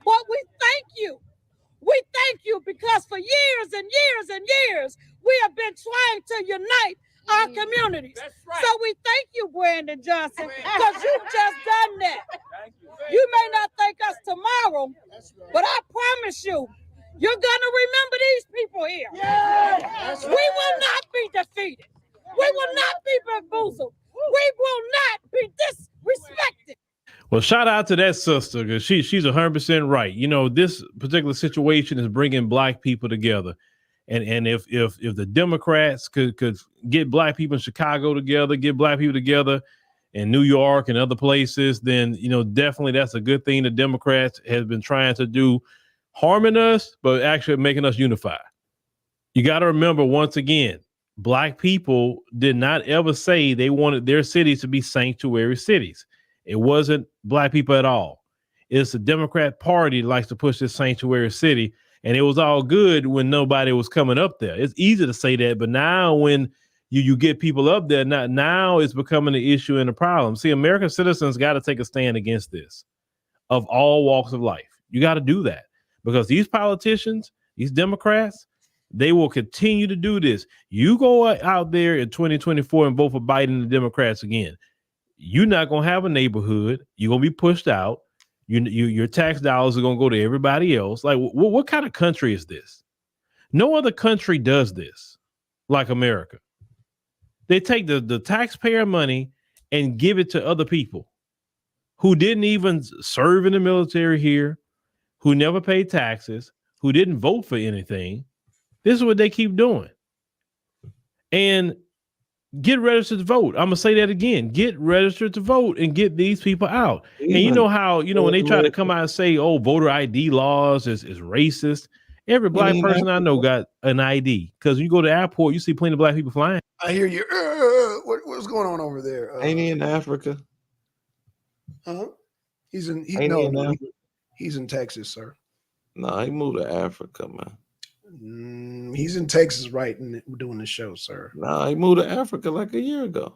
But we thank you. We thank you because for years and years and years, we have been trying to unite our communities. Right. So we thank you, Brandon Johnson, because you've just done that. You may not thank us tomorrow, but I promise you, you're going to remember these people here. We will not be defeated. We will not be bamboozled. We will not be disrespected. Well, shout out to that sister, because she's 100% right. You know, this particular situation is bringing Black people together. And if the Democrats could get Black people in Chicago together, get Black people together in New York and other places, then, you know, definitely that's a good thing the Democrats have been trying to do, harming us, but actually making us unify. You got to remember, once again, Black people did not ever say they wanted their cities to be sanctuary cities. It wasn't Black people at all. It's the Democrat Party that likes to push this sanctuary city, and it was all good when nobody was coming up there. It's easy to say that, but now when you get people up there, now it's becoming an issue and a problem. See, American citizens got to take a stand against this of all walks of life. You got to do that because these politicians, these Democrats, they will continue to do this. You go out there in 2024 and vote for Biden and the Democrats again. You're not going to have a neighborhood. You're going to be pushed out. Your tax dollars are going to go to everybody else. Like, what kind of country is this? No other country does this like America. They take the taxpayer money and give it to other people who didn't even serve in the military here, who never paid taxes, who didn't vote for anything. This is what they keep doing. And get registered to vote. I'm gonna say that again. Get registered to vote and get these people out. And you know how, when they try to come out and say, oh, voter ID laws is racist. Every Black person I know got an ID because you go to the airport, you see plenty of Black people flying. I hear you. What's going on over there? Ain't he in Africa? Huh? He's in Texas, sir. No, he moved to Africa, man. He's in Texas, right, and doing the show, sir. No, he moved to Africa like a year ago.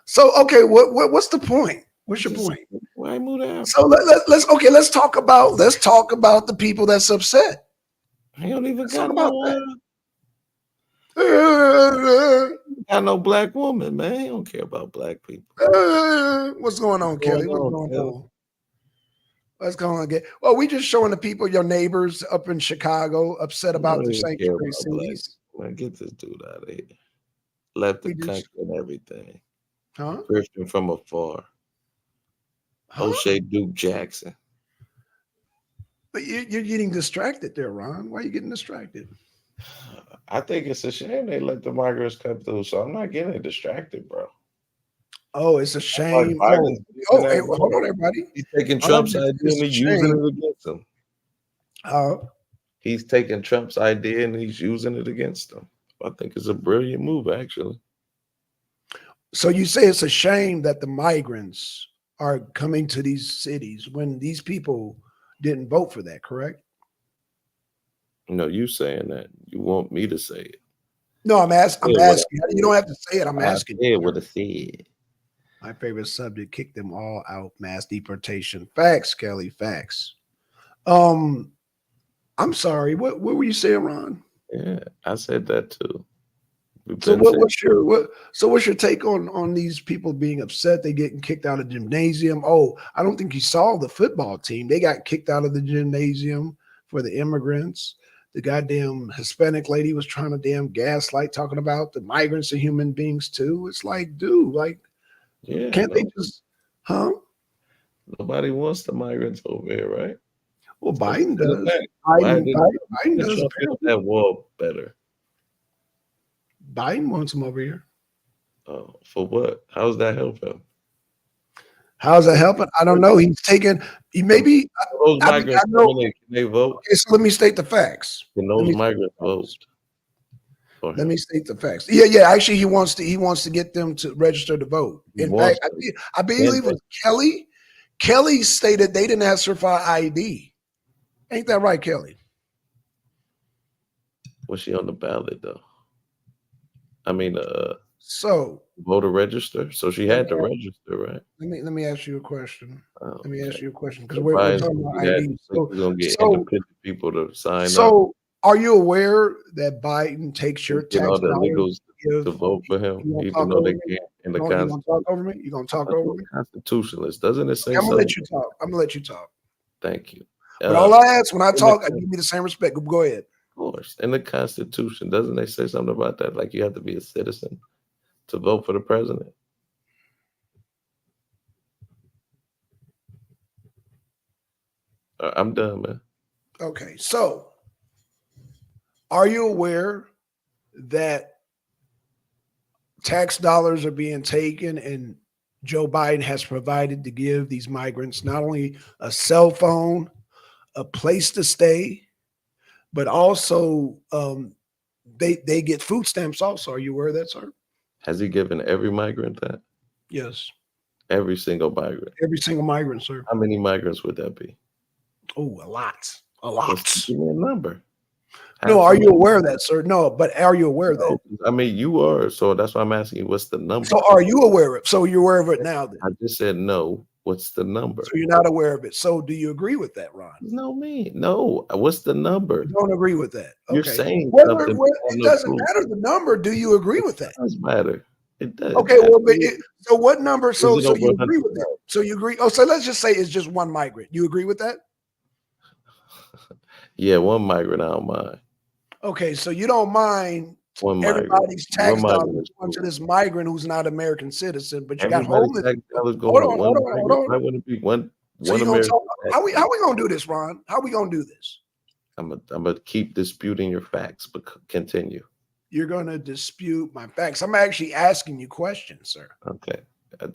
So, okay, what's the point? What's your point? Why he moved to Africa? So let's talk about the people that's upset. He don't even got got no Black woman, man. He don't care about Black people. What's going on, Kelly? What's going on? What's going on? Well, we just showing the people, your neighbors up in Chicago, upset about the sanctuary cities. Man, get this dude out of here. Left the country and everything. Huh? Christian from afar. O'Shea Duke Jackson. But you're getting distracted there, Ron. Why are you getting distracted? I think it's a shame they let the migrants come through, so I'm not getting distracted, bro. Oh, it's a shame. Hey, hold on, everybody. He's taking Trump's idea and he's using it against him. He's taking Trump's idea and he's using it against them. I think it's a brilliant move, actually. So you say it's a shame that the migrants are coming to these cities when these people didn't vote for that, correct? No, you saying that. You want me to say it. No, I'm asking. You don't have to say it. I'm asking. Yeah, what I said. My favorite subject, kick them all out, mass deportation. Facts, Kelly, facts. I'm sorry. What were you saying, Ron? Yeah, I said that too. So what's your take on these people being upset? They getting kicked out of the gymnasium. Oh, I don't think you saw the football team. They got kicked out of the gymnasium for the immigrants. The goddamn Hispanic lady was trying to damn gaslight, talking about the migrants are human beings too. It's like, dude, like, yeah, can't they just, huh? Nobody wants the migrants over here, right? Well, Biden does. Biden does. That wall better. Biden wants them over here. Oh, for what? How's that help him? How's that helping? I don't know. He's taking. He maybe. Those migrants can they vote? Okay, so let me state the facts. Can those migrants vote? Let me state the facts. Yeah. Actually, he wants to get them to register to vote. In fact, I believe it was Kelly. Kelly stated they didn't ask her for ID. Ain't that right, Kelly? Was she on the ballot though? I mean, so voter register. So she had to register, right? Let me ask you a question. Let me ask you a question because So we're talking about ID. we're gonna get independent people to sign up. So, are you aware that Biden takes your tax all the dollars illegals to vote for him, even though they can't in the You gonna talk over me? You gonna talk over me? Constitutionalist, doesn't it say? I'm gonna let you talk. I'm gonna let you talk. Thank you. But all I ask when I talk, I give me the same respect. Go ahead. Of course. In the Constitution, doesn't they say something about that? Like you have to be a citizen to vote for the president. I'm done, man. Okay, so are you aware that tax dollars are being taken and Joe Biden has provided to give these migrants not only a cell phone, a place to stay, but also they get food stamps also. Are you aware of that, sir? Has he given every migrant that? Yes. Every single migrant. Every single migrant, sir. How many migrants would that be? Oh, a lot. A lot. Give me a number. No, are you aware of that, sir? No, but are you aware of that? I mean, you are. So that's why I'm asking you, what's the number? So are you aware of it? So you're aware of it now then? I just said no. What's the number? So you're not aware of it. So do you agree with that, Ron? No, me. No. What's the number? You don't agree with that. Okay. You're saying something. It doesn't matter the number. Do you agree with that? It does matter. It does. Okay, well, so what number? So Is it you over agree with that? So you agree? Oh, so let's just say it's just one migrant. You agree with that? Yeah, one migrant, I don't mind. Okay, so you don't mind everybody's tax dollars going to this migrant who's not American citizen, but you got homeless. Hold on. Why wouldn't it be one So you American? how we gonna do this, Ron? How we gonna do this? I'm gonna keep disputing your facts, but continue. You're gonna dispute my facts. I'm actually asking you questions, sir. Okay.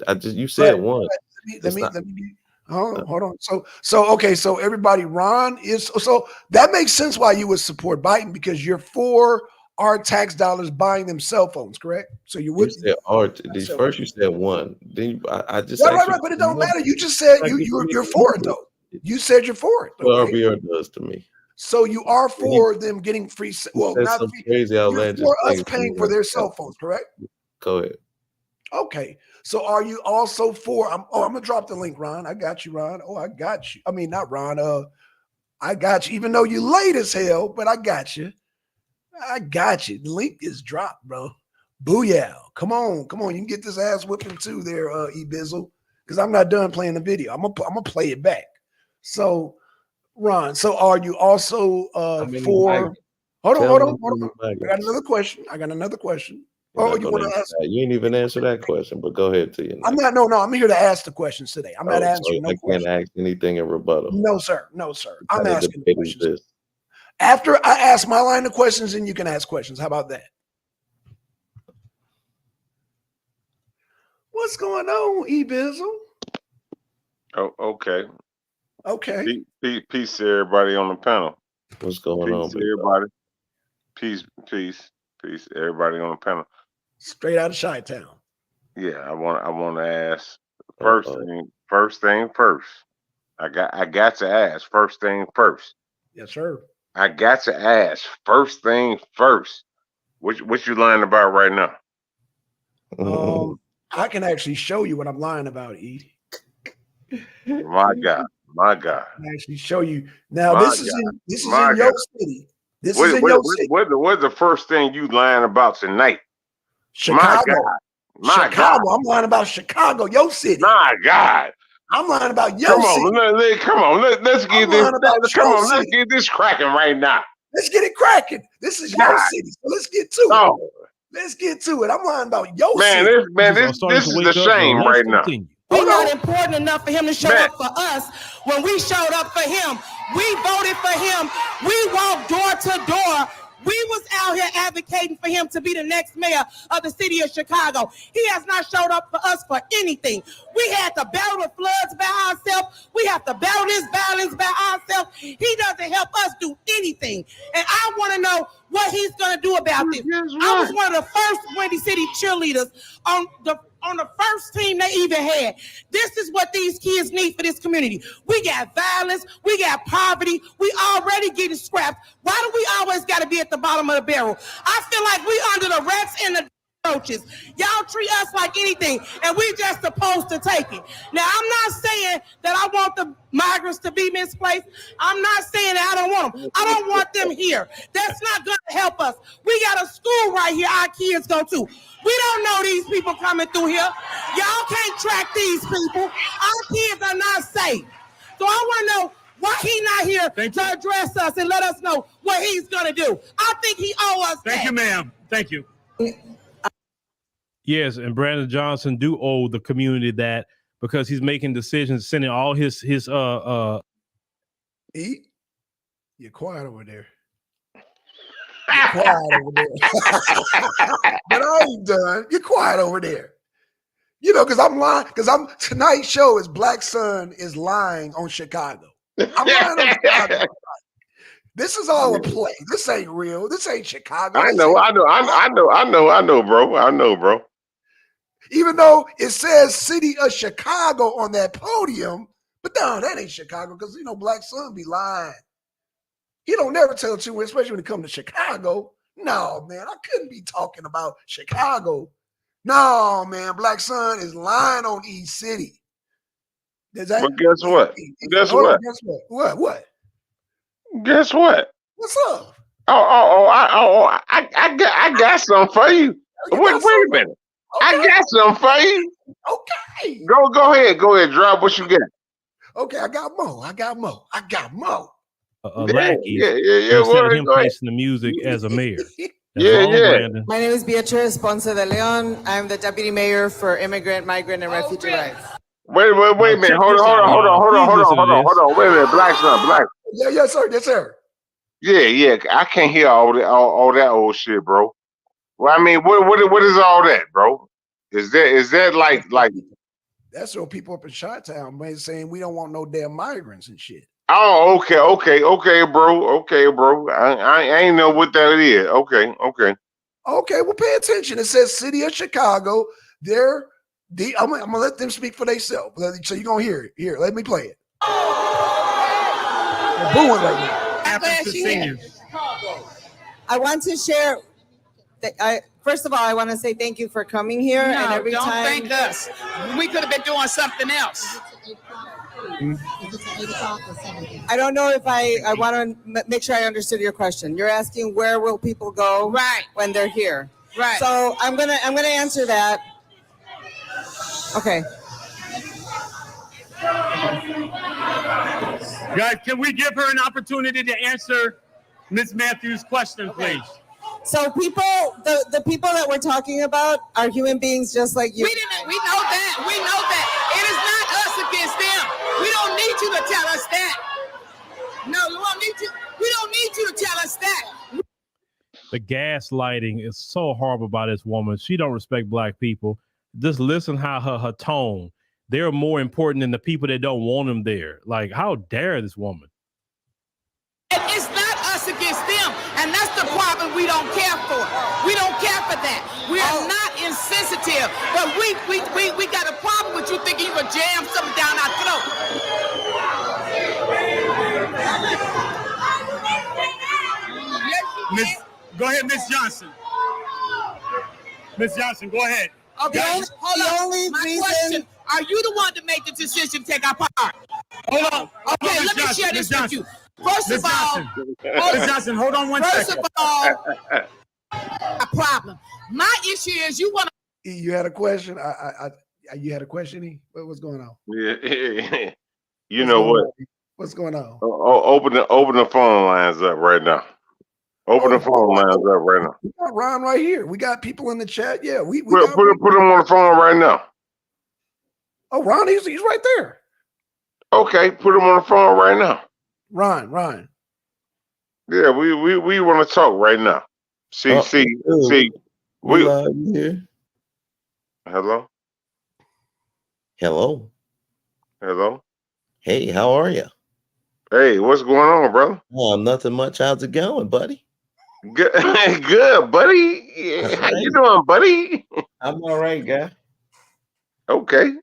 I just you said one. Let me hold on. So everybody, Ron is so that makes sense why you would support Biden, because you're for our tax dollars buying them cell phones, correct? So you would said first you said one. Then I just right, but it don't matter. You just said you're for it though. You said you're for it. Well, RBR does to me. So you are for them getting free. Well, not free. Crazy outlandish for us paying for their cell phones, correct? Go ahead. Okay. So are you also for? I'm gonna drop the link, Ron. I got you, Ron. Oh, I got you. I mean, not Ron. I got you. Even though you late as hell, but I got you. I got you. The link is dropped, bro. Booyah! Come on. You can get this ass whipping too, there, E-Bizzle, because I'm not done playing the video. I'm gonna play it back. So, Ron. So are you also for? Hold on. I got another question. Oh, you want to ask? You didn't even answer that question, but go ahead to you. I'm not. No. I'm here to ask the questions today. I'm not answering no questions. I can't ask anything in rebuttal. No, sir. I'm asking the questions. After I ask my line of questions, and you can ask questions. How about that? What's going on, E-Bizzle? Oh, okay. Okay. Peace to everybody on the panel. What's going on, everybody? Peace, everybody on the panel. Straight out of Chi-Town. Yeah, I want to ask first thing first. I got to ask first thing first. Yes, sir. I got to ask first thing first. What you lying about right now? I can actually show you what I'm lying about, E. My God. I can actually show you. Now this is in your city. This is in your city. What's the first thing you lying about tonight? Chicago. My God. I'm lying about Chicago, your city. My God. I'm lying about your city. Come on. Let's get this. Let's get this cracking right now. Let's get it cracking. This is your city. So let's get to it. Let's get to it. I'm lying about your city. This is a shame right now. We're not important enough for him to show up for us. When we showed up for him, we voted for him. We walked door to door. We was out here advocating for him to be the next mayor of the city of Chicago. He has not showed up for us for anything. We had to battle the floods by ourselves. We have to battle this violence by ourselves. He doesn't help us do anything. And I want to know what he's going to do about this. I was one of the first Windy City cheerleaders on the first team they even had. This is what these kids need for this community. We got violence. We got poverty. We already getting scrapped. Why do we always got to be at the bottom of the barrel? I feel like we under the rats and the roaches. Y'all treat us like anything, and we just supposed to take it. Now, I'm not saying that I want the migrants to be misplaced. I'm not saying that I don't want them. I don't want them here. That's not going to help us. We got a school right here our kids go to. We don't know these people coming through here. Y'all can't track these people. Our kids are not safe. So I want to know why he's not here to address us and let us know what he's going to do. I think he owes us Thank you, ma'am. Thank you. Yes, and Brandon Johnson do owe the community that, because he's making decisions, sending all his E, you're quiet over there. You're quiet over there. But I ain't done. You're quiet over there. You know, because I'm lying. Because tonight's show is Black Sun is lying on Chicago. I'm lying on Chicago. This is all a play. This ain't real. This ain't Chicago. I This know, ain't- I know, bro. I know, bro. Even though it says City of Chicago on that podium, but no, that ain't Chicago because you know Black Sun be lying. He don't never tell the truth, especially when it comes to Chicago. No, man, I couldn't be talking about Chicago. No, man, Black Sun is lying on East City. Does that? But guess what? Guess Hold what? on, guess what? What? Guess what? What's up? I got something for you. Wait a minute. I got something for you. Okay. Go ahead. Drop what you got. Okay, I got Mo. A lackey yeah. instead of him Go ahead. placing the music as a mayor. That's Yeah, wrong, yeah. Brandon. My name is Beatriz Ponce de Leon. I'm the deputy mayor for immigrant, migrant, and refugee rights. Wait a minute. check Hold this out, y'all. Please listen to this. on. Wait a minute. Black Sun. Yeah, yes, sir. Yes, sir. Yeah. I can't hear all that old shit, bro. Well, I mean, what is all that, bro? Is that like That's what people up in Chi-Town, man, saying we don't want no damn migrants and shit. oh, okay, bro. I ain't know what that is. Okay. Okay, well, pay attention. It says City of Chicago. I'm gonna let them speak for themselves. So you're gonna hear it. Here, let me play it. They're booing right now. Happens to seniors. I want to share. First of all, I want to say thank you for coming here. No, and every don't time, thank us. We could have been doing something else. I don't know if I want to make sure I understood your question. You're asking where will people go when they're here? Right. So I'm gonna answer that. Okay. Guys, can we give her an opportunity to answer Ms. Matthews' question, please? So people, the people that we're talking about are human beings just like you. We know that. We know that. It is not us against them. We don't need you to tell us that. No, we don't need you to tell us that. The gaslighting is so horrible by this woman. She don't respect black people. Just listen how her tone. They're more important than the people that don't want them there. Like, how dare this woman? It's not us against them, and that's the problem we don't care for. We don't care for that. We are not insensitive, but we got a problem with you thinking you can jam something down our throat. Go ahead, Miss Johnson. Miss Johnson, go ahead. Okay, hold on. My question, are you the one to make the decision to take our part? Hold on. Okay, let me share this with you. First of all, Miss Johnson, hold on one first second. of all, a problem. My issue is you want to. You had a question? You had a question, E? What's going on? Yeah. You know what? What's going on? Open the phone lines up right now. Open the phone lines up right now. We got Ron right here. We got people in the chat. Yeah, we Put got him on the phone right now. Oh, Ron, he's right there. Okay, put him on the phone right now. Ron. Yeah, we want to talk right now. See. We here. Hello. Hello. Hey, how are you? Hey, what's going on, brother? Oh, nothing much. How's it going, buddy? Good, good, buddy. Yeah, how you doing, buddy? I'm all right, guy. Okay.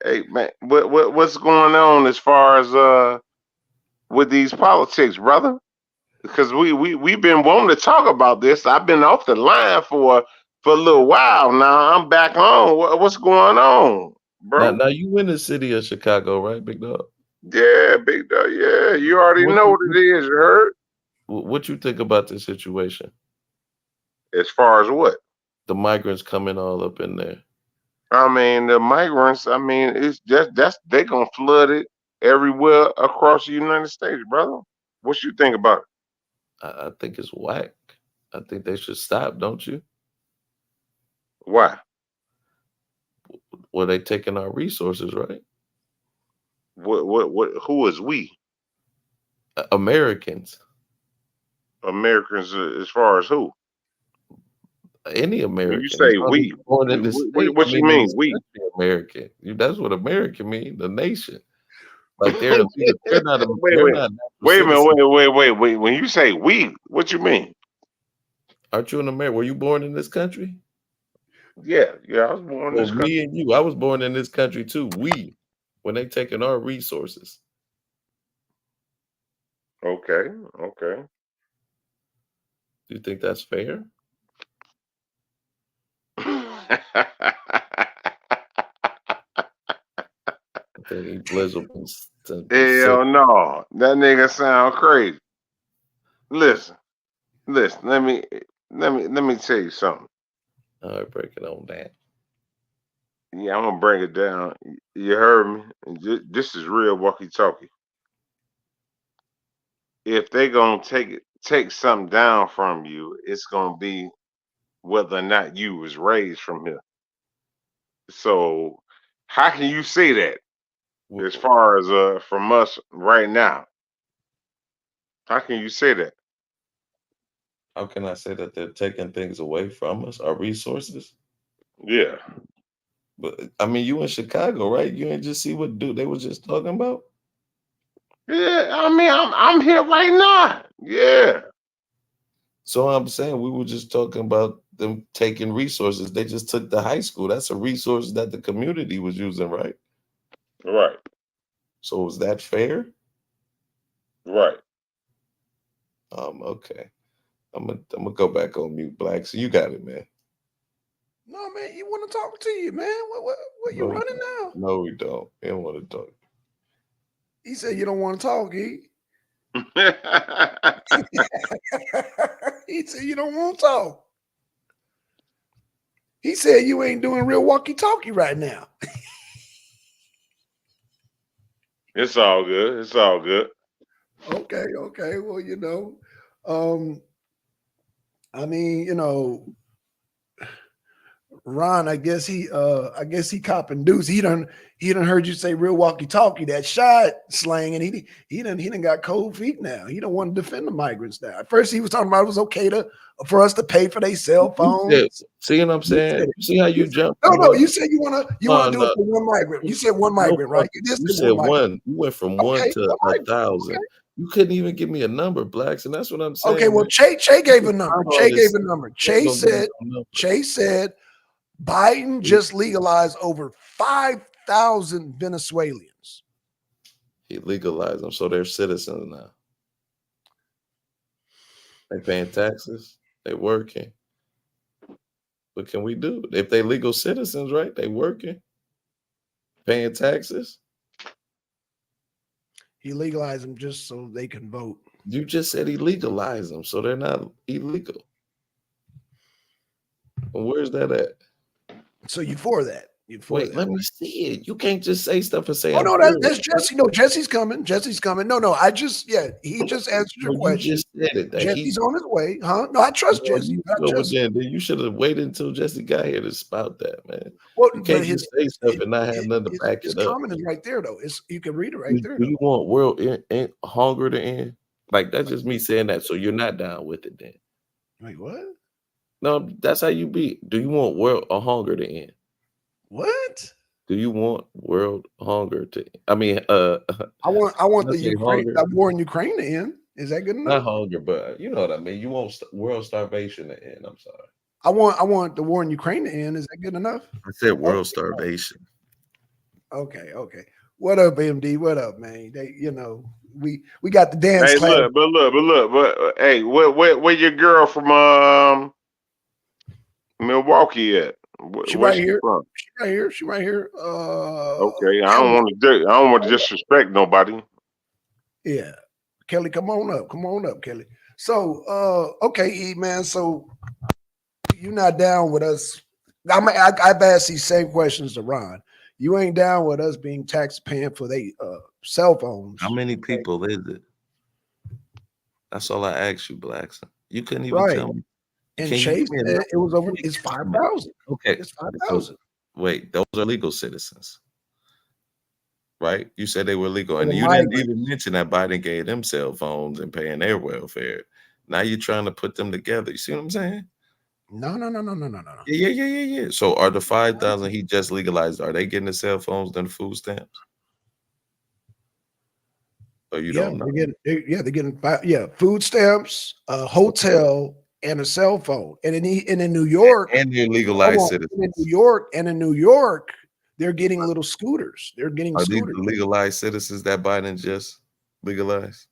Hey, man, what's going on as far as with these politics, brother? Because we've been wanting to talk about this. I've been off the line for a little while now. I'm back on. What's going on, bro? Now you in the city of Chicago, right, big dog? Yeah, big dog. Yeah, you already know what it is. You heard? What you think about the situation? As far as what? The migrants coming all up in there. I mean, the migrants. I mean, it's just they gonna flood it everywhere across the United States, brother. What you think about it? I think it's whack. I think they should stop, don't you? Why? Well, they taking our resources, right? What? Who is we? Americans. Americans, as far as who? Any American. When you say we, what you mean we? American. That's what American mean. The nation. Like they're not. wait, They're wait, not. wait a minute, wait. When you say we, what you mean? Aren't you an American? Were you born in this country? Yeah, I was born in Well, this me country. and you. I was born in this country too. We, when they taking our resources. Okay. Do you think that's fair? I think he blizzard. Hell no, that nigga sound crazy. Listen. Let me tell you something. All right, break it on that. Yeah, I'm gonna bring it down. You heard me. This is real walkie-talkie. If they gonna take something down from you, it's gonna be whether or not you was raised from here. So how can you say that as far as from us right now? How can you say that? How can I say that they're taking things away from us, our resources? Yeah. But I mean, you in Chicago, right? You ain't just see what dude they was just talking about? Yeah, I mean, I'm here right now. Yeah. So I'm saying we were just talking about them taking resources. They just took the high school. That's a resource that the community was using, right? Right. So is that fair? Right. Okay. I'm gonna go back on mute, Black. So you got it, man. No, man, you want to talk to you, man. What you running now? No, we don't. We don't want to talk. He said you don't want to talk, he. He said you don't want to talk. He said you ain't doing real walkie-talkie right now. It's all good. It's all good. Okay. Well, I mean, Ron, I guess he copping deuce. He done heard you say real walkie-talkie, that shot slang, and he done got cold feet now. He don't want to defend the migrants now. At first he was talking about it was okay for us to pay for their cell phones. See what I'm saying? You see how you jump? No, you said you wanna do it for one migrant. You said one migrant, right? You said one. You went from one to 1,000. Okay. You couldn't even give me a number, Blacks, and that's what I'm saying. Okay, well, Che gave a number. Che said Biden just legalized over 5,000 Venezuelans. He legalized them, so they're citizens now. They paying taxes. They working. What can we do? If they legal citizens, right? They working, paying taxes. He legalized them just so they can vote. You just said he legalized them, so they're not illegal. And where's that at? So you for that? Wait, let me see it. You can't just say stuff and say. Oh no, that's Jesse. No, Jesse's coming. No. He just answered your question. You just said it. Jesse's on his way, huh? No, I trust Jesse. Then you should have waited until Jesse got here to spout that, man. Well, you can't just say stuff and not have nothing to back it up. His comment is right there, though. You can read it right there. Do you want world hunger to end? Like that's just me saying that. So you're not down with it, then? Wait, what? No, that's how you be. Do you want world hunger to end? What? Do you want world hunger to? I mean, I want the war in Ukraine to end. Is that good enough? Not hunger, but you know what I mean. You want world starvation to end. I'm sorry. I want the war in Ukraine to end. Is that good enough? I said world starvation. Okay. What up, MD? What up, man? We got the dance. Hey, class. but hey, where your girl from Milwaukee at? She right here. She right here. Okay, I don't want to disrespect nobody. Yeah, Kelly, come on up, Kelly. So, okay, E man. So you're not down with us? I've asked these same questions to Ron. You ain't down with us being tax-paying for their cell phones? How many people is it? That's all I asked you, Blackson. You couldn't even tell me. And Chase said it was over. It's 5,000. Okay, it's 5,000. Wait, those are legal citizens, right? You said they were legal, and you didn't even mention that Biden gave them cell phones and paying their welfare. Now you're trying to put them together. You see what I'm saying? No. Yeah. So are the 5,000 he just legalized? Are they getting the cell phones and the food stamps? Or you Yeah, don't know? they're getting food stamps, a hotel, and a cell phone. And in New York, And you're hold legalized on, citizens. in New York, they're getting little scooters. They're getting Are these scooters. the legalized citizens that Biden just legalized?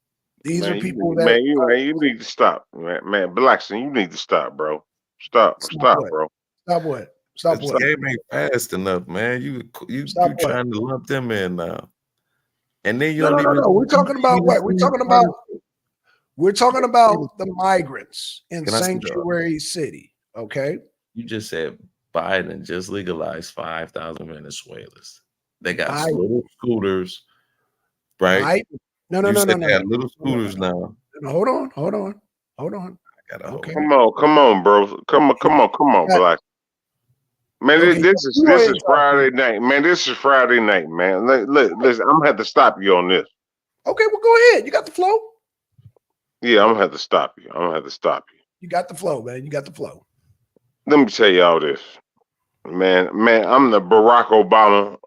These Man, are you people need- that man, you need to stop, man. Blackson, you need to stop, bro. Stop, what? bro. Stop what? Stop This what? game ain't fast enough, man. You Stop what? trying to lump them in now, and then you No, don't no, no, even. no. We're talking about what? We're talking about the migrants in Can I see the- Sanctuary City. Okay. You just said Biden just legalized 5,000 Venezuelans. They got Biden. little scooters, right? No, no, You no, said no, they no. got little scooters now. Hold on. I gotta Okay. Come on, bro. Come on, Black. Man, Okay, this is go ahead, Friday night, man. This is Friday night, man. Listen, I'm gonna have to stop you on this. Okay, well, go ahead. You got the flow. Yeah, I'm gonna have to stop you. You got the flow, man. You got the flow. Let me tell y'all this, man. I'm the Barack Obama.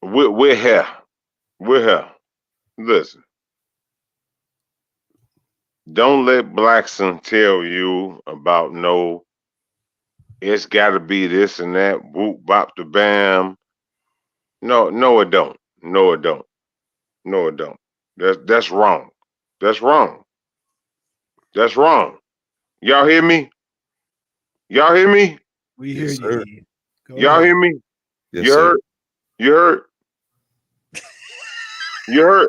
We're here. Listen, don't let Blackson tell you about no. It's got to be this and that. Whoop, bop, the bam. No, it don't. No, it don't. That's wrong. That's wrong. Y'all hear me? We hear Yes, you. sir. E. Go Y'all ahead. hear me? Yes, You sir. heard? You heard?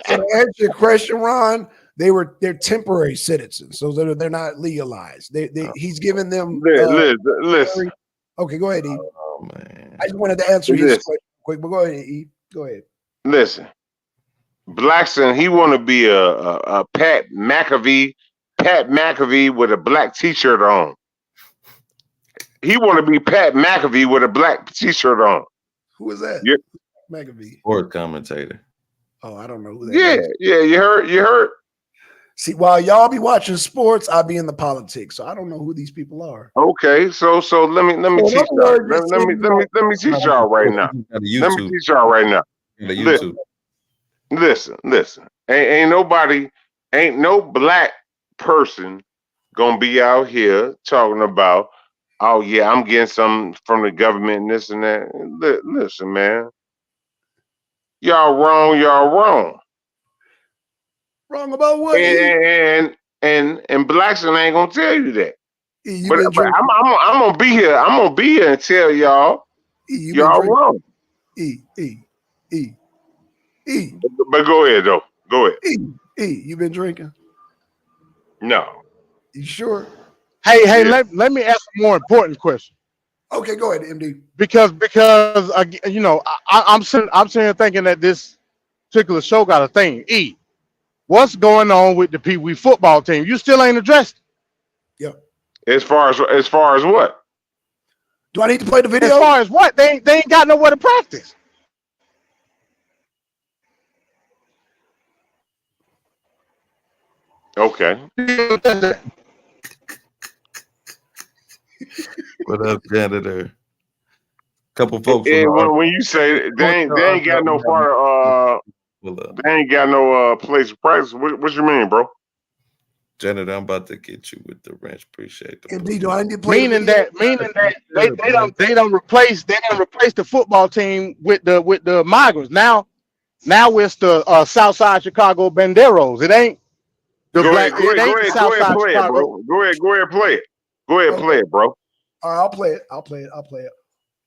So to answer your question, Ron, they're temporary citizens, so they're not legalized. He's giving them. Listen. Okay, go ahead, E. Oh man. I just wanted to answer his Listen. question quick, but go ahead, E. Go ahead. Listen. Blackson, he want to be a Pat McAfee with a black T-shirt on. He want to be Pat McAfee with a black T-shirt on. Who is that? Yeah. McAfee. Sport commentator. Oh, I don't know who that is. Yeah. You heard. See, while y'all be watching sports, I'll be in the politics, so I don't know who these people are. Okay, so let me So in teach other y'all. words, Let me teach y'all right now. Got a Let me YouTube. teach y'all right now. Got a YouTube. Listen. Ain't no black person gonna be out here talking about, oh yeah, I'm getting some from the government and this and that. Listen, man. Y'all wrong. Wrong about what? And Blackson ain't gonna tell you that. You But I'm gonna be here. I'm gonna be here and tell y'all y'all wrong. E. But go ahead though. Go ahead. E. You been drinking? No. You sure? Hey, Yeah. let me ask a more important question. Okay, go ahead, MD. Because I'm sitting here thinking that this particular show got a thing. E, what's going on with the Pee Wee football team? You still ain't addressed it. Yep. As far as what? Do I need to play the video? As far as what? They ain't got nowhere to practice. Okay. What up, janitor? Couple folks. And when you say they ain't got no part they ain't got no place of practice, what you mean, bro? Janitor, I'm about to get you with the wrench. Appreciate the MD, do I need to play Meaning that they don't replace the football team with the migrants. Now it's the Southside Chicago Banderos. It ain't the Go black. ahead, It ain't the play Southside it, Chicago. bro. Go ahead, play it. Go ahead, play it, bro. All right, I'll play it.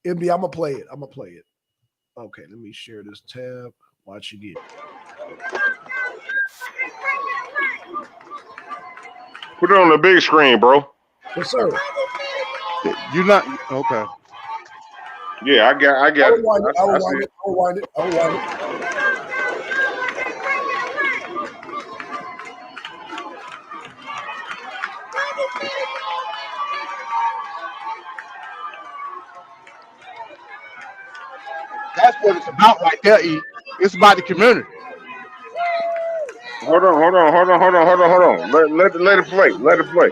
MD, I'm gonna play it. Okay, let me share this tab. Watch you get. Put it on the big screen, bro. Yes, sir. You not okay? Yeah, I got it. I'll wind it. That's what it's about right there, E. It's about the community. Hold on. Let it play. Let it play.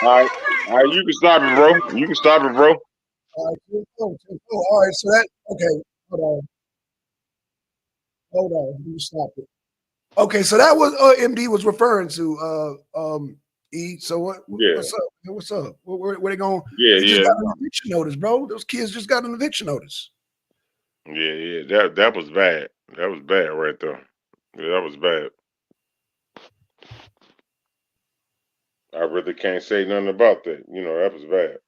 All right, you can stop it, bro. You can stop it, bro. All right, so that okay. Hold on. You stop it. Okay, so that was MD was referring to E. So what's up? What's up? Where they going? Yeah, They just yeah. got an eviction notice, bro. Those kids just got an eviction notice. Yeah. That was bad. That was bad right there. Yeah, that was bad. I really can't say nothing about that. You know, that was bad.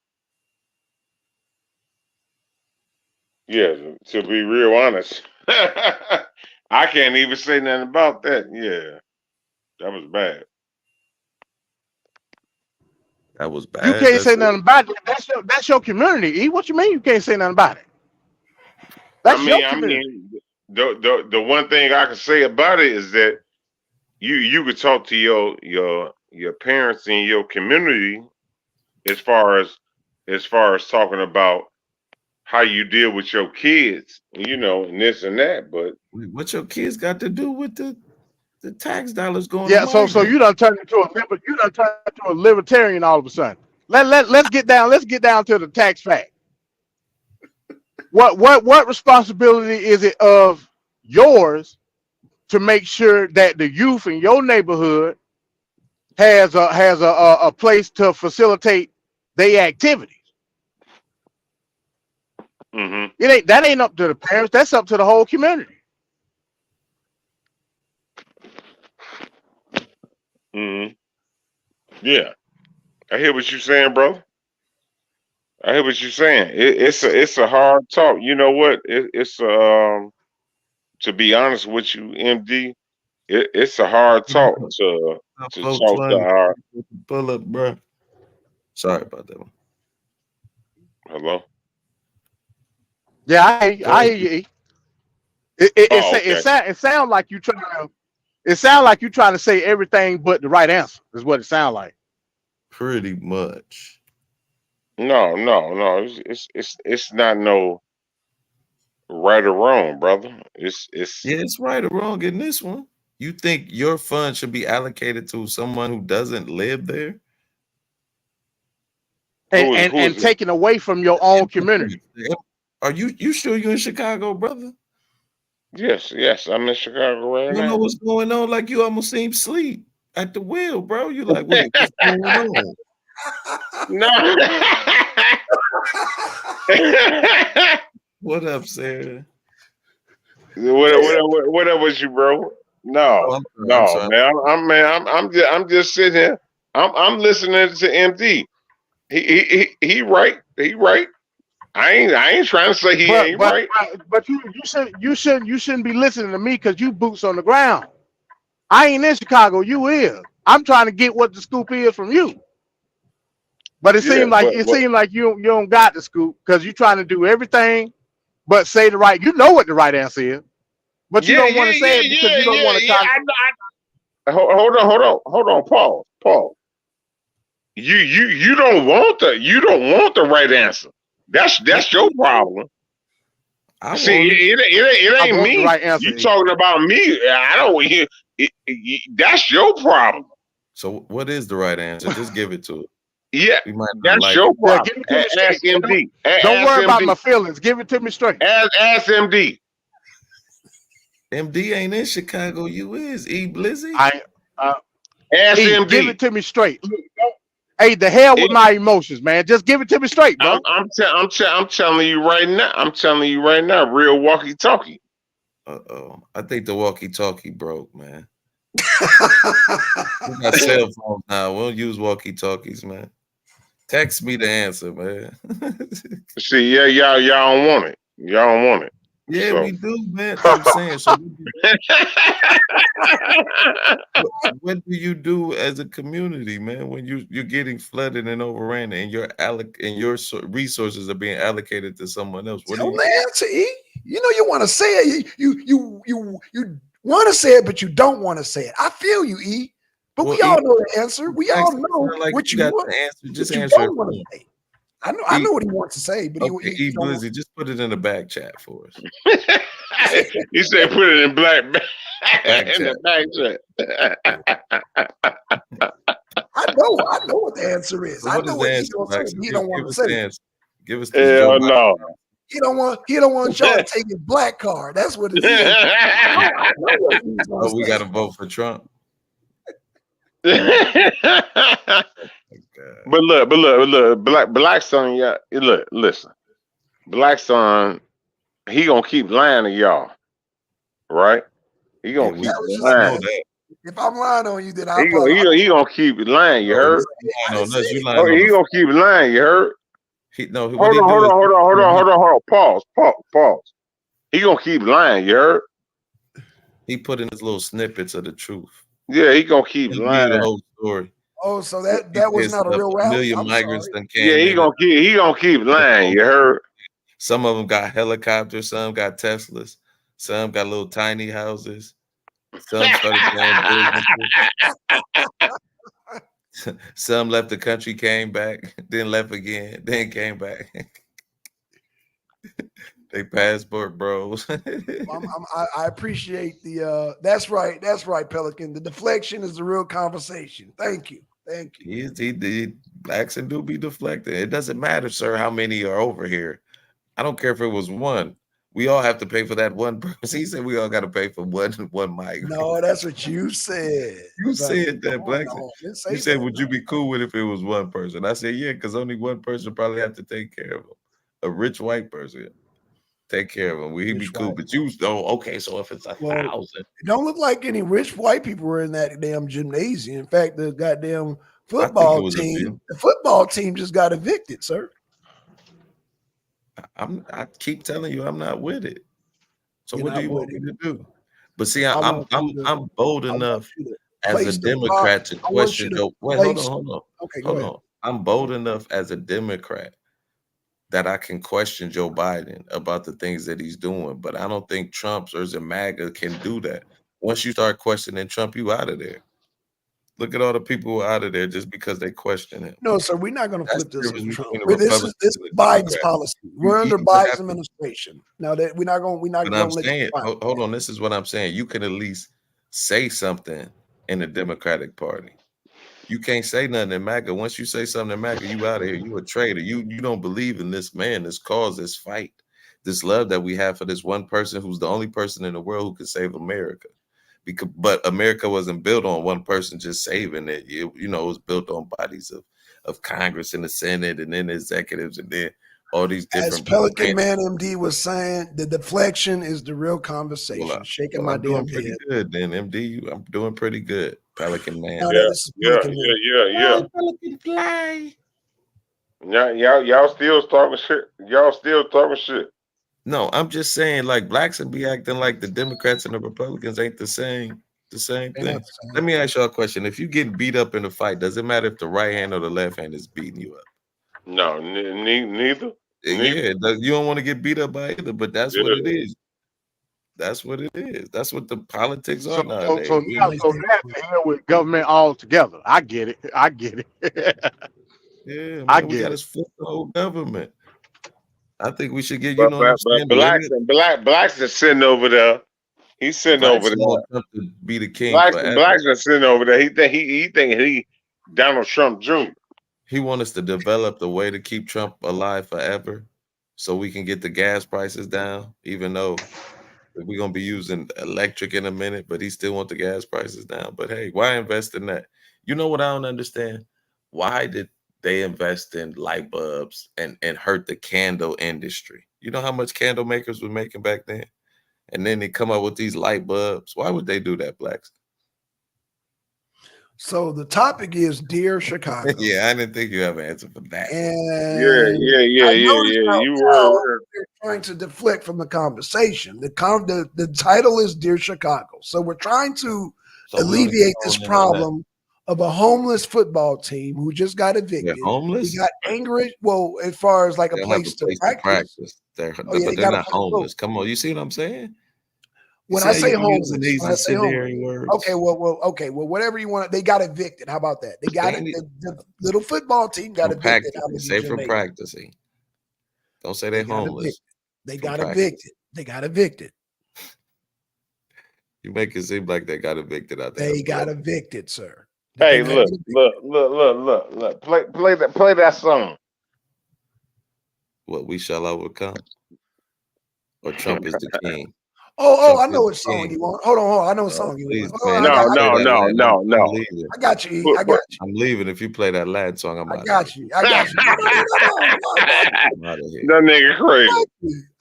Yeah, to be real honest, I can't even say nothing about that. Yeah, that was bad. That was bad. You can't say nothing about it. That's your community. E, what you mean you can't say nothing about it? That's your community. The one thing I can say about it is that you could talk to your parents in your community as far as talking about how you deal with your kids, you know, and this and that. But what your kids got to do with the tax dollars going? Yeah, so you done turned into a libertarian all of a sudden. Let's get down to the tax fact. What responsibility is it of yours to make sure that the youth in your neighborhood has a place to facilitate their activities? Mm-hmm. That ain't up to the parents. That's up to the whole community. Mm-hmm. Yeah, I hear what you're saying, bro. I hear what you're saying. It's a hard talk. You know what? It's to be honest with you, MD, it's a hard talk to talk to our. Pull up, bro. Sorry about that one. Hello. Yeah, I hear you. It sounds like you trying to. It sounds like you're trying to say everything but the right answer. Is what it sounds like. Pretty much. No. It's not no right or wrong, brother. It's right or wrong in this one. You think your fund should be allocated to someone who doesn't live there? And taken away from your own community. Are you sure you're in Chicago, brother? Yes, I'm in Chicago right You now. don't know what's going on? Like you almost seem sleep at the wheel, bro. You like, wait, what's going on? No. What up, Sarah? What up with you, bro? No, man. I'm just sitting here. I'm listening to MD. He right. He right. I ain't trying to say he ain't right. But you shouldn't be listening to me because you boots on the ground. I ain't in Chicago. You is. I'm trying to get what the scoop is from you. But it seems like you don't got the scoop because you're trying to do everything but say the right. You know what the right answer is, but you don't want to say it because you don't want to. Hold on, Paul. You don't want the right answer. That's your problem. See, it ain't me. Right answer, you talking about me? I don't hear. That's your problem. So what is the right answer? Just give it to it. Yeah, we might not that's like your it. problem. Yeah, ask MD. Don't worry about my feelings. Give it to me straight. Ask MD. MD ain't in Chicago. You is E Blizzy. Ask MD. Give it to me straight. Hey, the hell with my emotions, man. Just give it to me straight, bro. I'm telling you right now. I'm telling you right now. Real walkie-talkie. I think the walkie-talkie broke, man. We got cell phones now. We don't use walkie-talkies, man. Text me the answer, man. See, yeah, y'all don't want it. Y'all don't want it. Yeah, So. we do, man. I'm saying. So what do you do as a community, man, when you're getting flooded and overran and your resources are being allocated to someone else? What do Tell you the answer, E. You know you want to say it. You want to say it, but you don't want to say it. I feel you, E. But Well, we all E, know the answer. We all know like what you you got want. the answer. Just what you answer don't it want for to him. say. I know what he wants to say, but Okay, he don't Blizzy, just put it in the back chat for us. He said put it in black in chat. the back chat. I know what the answer is. So I what know is what the he answer, gonna say. Blackson? He Give don't want to us say. the answer. Give us the Hell no. He don't want y'all to take his black card. That's what it is. I know what he's gonna Oh, we say. got to vote for Trump. But look, Black Son, yeah, look, listen. Black Son, he gonna keep lying to y'all, right? He gonna keep lying. If I'm lying on you, then I He gonna keep lying. You heard? Lying on us. You Oh, lying on he the gonna keep lying. You heard? what he do is Hold on. Pause. He gonna keep lying. You heard? he put in his little snippets of the truth. Yeah, he gonna keep He'll lying. give you the whole story. Oh, so that was not a real A route. million I'm migrants sorry. done came Yeah, he gonna keep lying. You heard? Some of them got helicopters, some got Teslas, some got little tiny houses, some started their own businesses. Some left the country, came back, then left again, then came back. They passport bros. I appreciate the. That's right, Pelican. The deflection is the real conversation. Thank you. He did. Blacks and do be deflected. It doesn't matter, sir, how many are over here. I don't care if it was one. We all have to pay for that one person. He said we all got to pay for one migrant. No, that's what you said. You said that, Black. You said, that. would you be cool with if it was one person? I said, yeah, because only one person probably have to take care of him. A rich white person. Take care of him. He'd be cool. But you, okay, so if it's 1,000. It don't look like any rich white people were in that damn gymnasium. In fact, the goddamn football team just got evicted, sir. I keep telling you, I'm not with it. So You're what do not you want with me to do? But see, I'm bold enough as a place the Democrat to I want question you to Joe. Wait, place- hold on. Okay, go Hold ahead. on. I'm bold enough as a Democrat that I can question Joe Biden about the things that he's doing. But I don't think Trump's or MAGA can do that. Once you start questioning Trump, you out of there. Look at all the people who are out of there just because they question him. No, sir, we're not going to That's flip this the on difference Trump. between a This is Republican and a Biden's Democrat. policy. We're under You Biden's have to- administration. Now that we're not going But to I'm let saying, you find hold on, this is what I'm saying. You can at least say something in the Democratic Party. You can't say nothing in MAGA. Once you say something in MAGA, you out of here. You a traitor. You don't believe in this man, this cause, this fight, this love that we have for this one person who's the only person in the world who can save America. But America wasn't built on one person just saving it. It was built on bodies of Congress and the Senate and then the executives and then all these different. As Pelican Man MD was saying, the deflection is the real conversation. Shaking my I'm damn doing pretty head. good then, MD. I'm doing pretty good, Pelican Man. No, this is Pelican Man. Yeah. Pelican fly. Y'all still talking shit. Y'all still talking shit. No, I'm just saying, like, blacks and be acting like the Democrats and the Republicans ain't the same thing. Let me ask y'all a question. If you get beat up in a fight, does it matter if the right hand or the left hand is beating you up? No, neither. Yeah, you don't want to get beat up by either, but that's what it is. That's what it is. That's what the politics are nowadays. So now to hell with government altogether. I get it. Yeah, man, I we get got to it. flip the whole government. I think we should get But blacks are sitting over there. He's sitting over there. Trump to be the king Blacks forever. are sitting over there. He think he Donald Trump Jr. He wants us to develop the way to keep Trump alive forever, so we can get the gas prices down. Even though we're gonna be using electric in a minute, but he still want the gas prices down. But hey, why invest in that? You know what I don't understand? Why did they invest in light bulbs and hurt the candle industry? You know how much candle makers were making back then? And then they come up with these light bulbs. Why would they do that, blacks? So the topic is Dear Chicago. Yeah, I didn't think you have an answer for that. And Yeah. You were. they're trying to deflect from the conversation. The title is Dear Chicago. So we're trying to alleviate this problem of a homeless football team who just got evicted. They're homeless? We got angry. Well, as far as like a They don't have place to practice. They're, Oh, yeah, but they they're got a not place to go. homeless. Come on, you see what I'm saying? When See I how say you homeless, using these when I say incendiary homeless, words? okay, well, whatever you want. They got evicted. How about that? They got it. The little football team got From evicted. practicing. Say from practicing. Don't say they're homeless. They From got practice. evicted. They got evicted. You make it seem like they got evicted out there. They got evicted, sir. Hey, They got look. Play that song. What, we shall overcome? Or Trump is the king? Oh, I Trump know is what the song king. you want. Hold on. I know what song you Please, want. man, Hold on, if you play that Latin, I'm leaving. I got you. I got you. I'm leaving. If you play that Latin song, I'm out of got you. I got you. I'm out of here. That nigga crazy.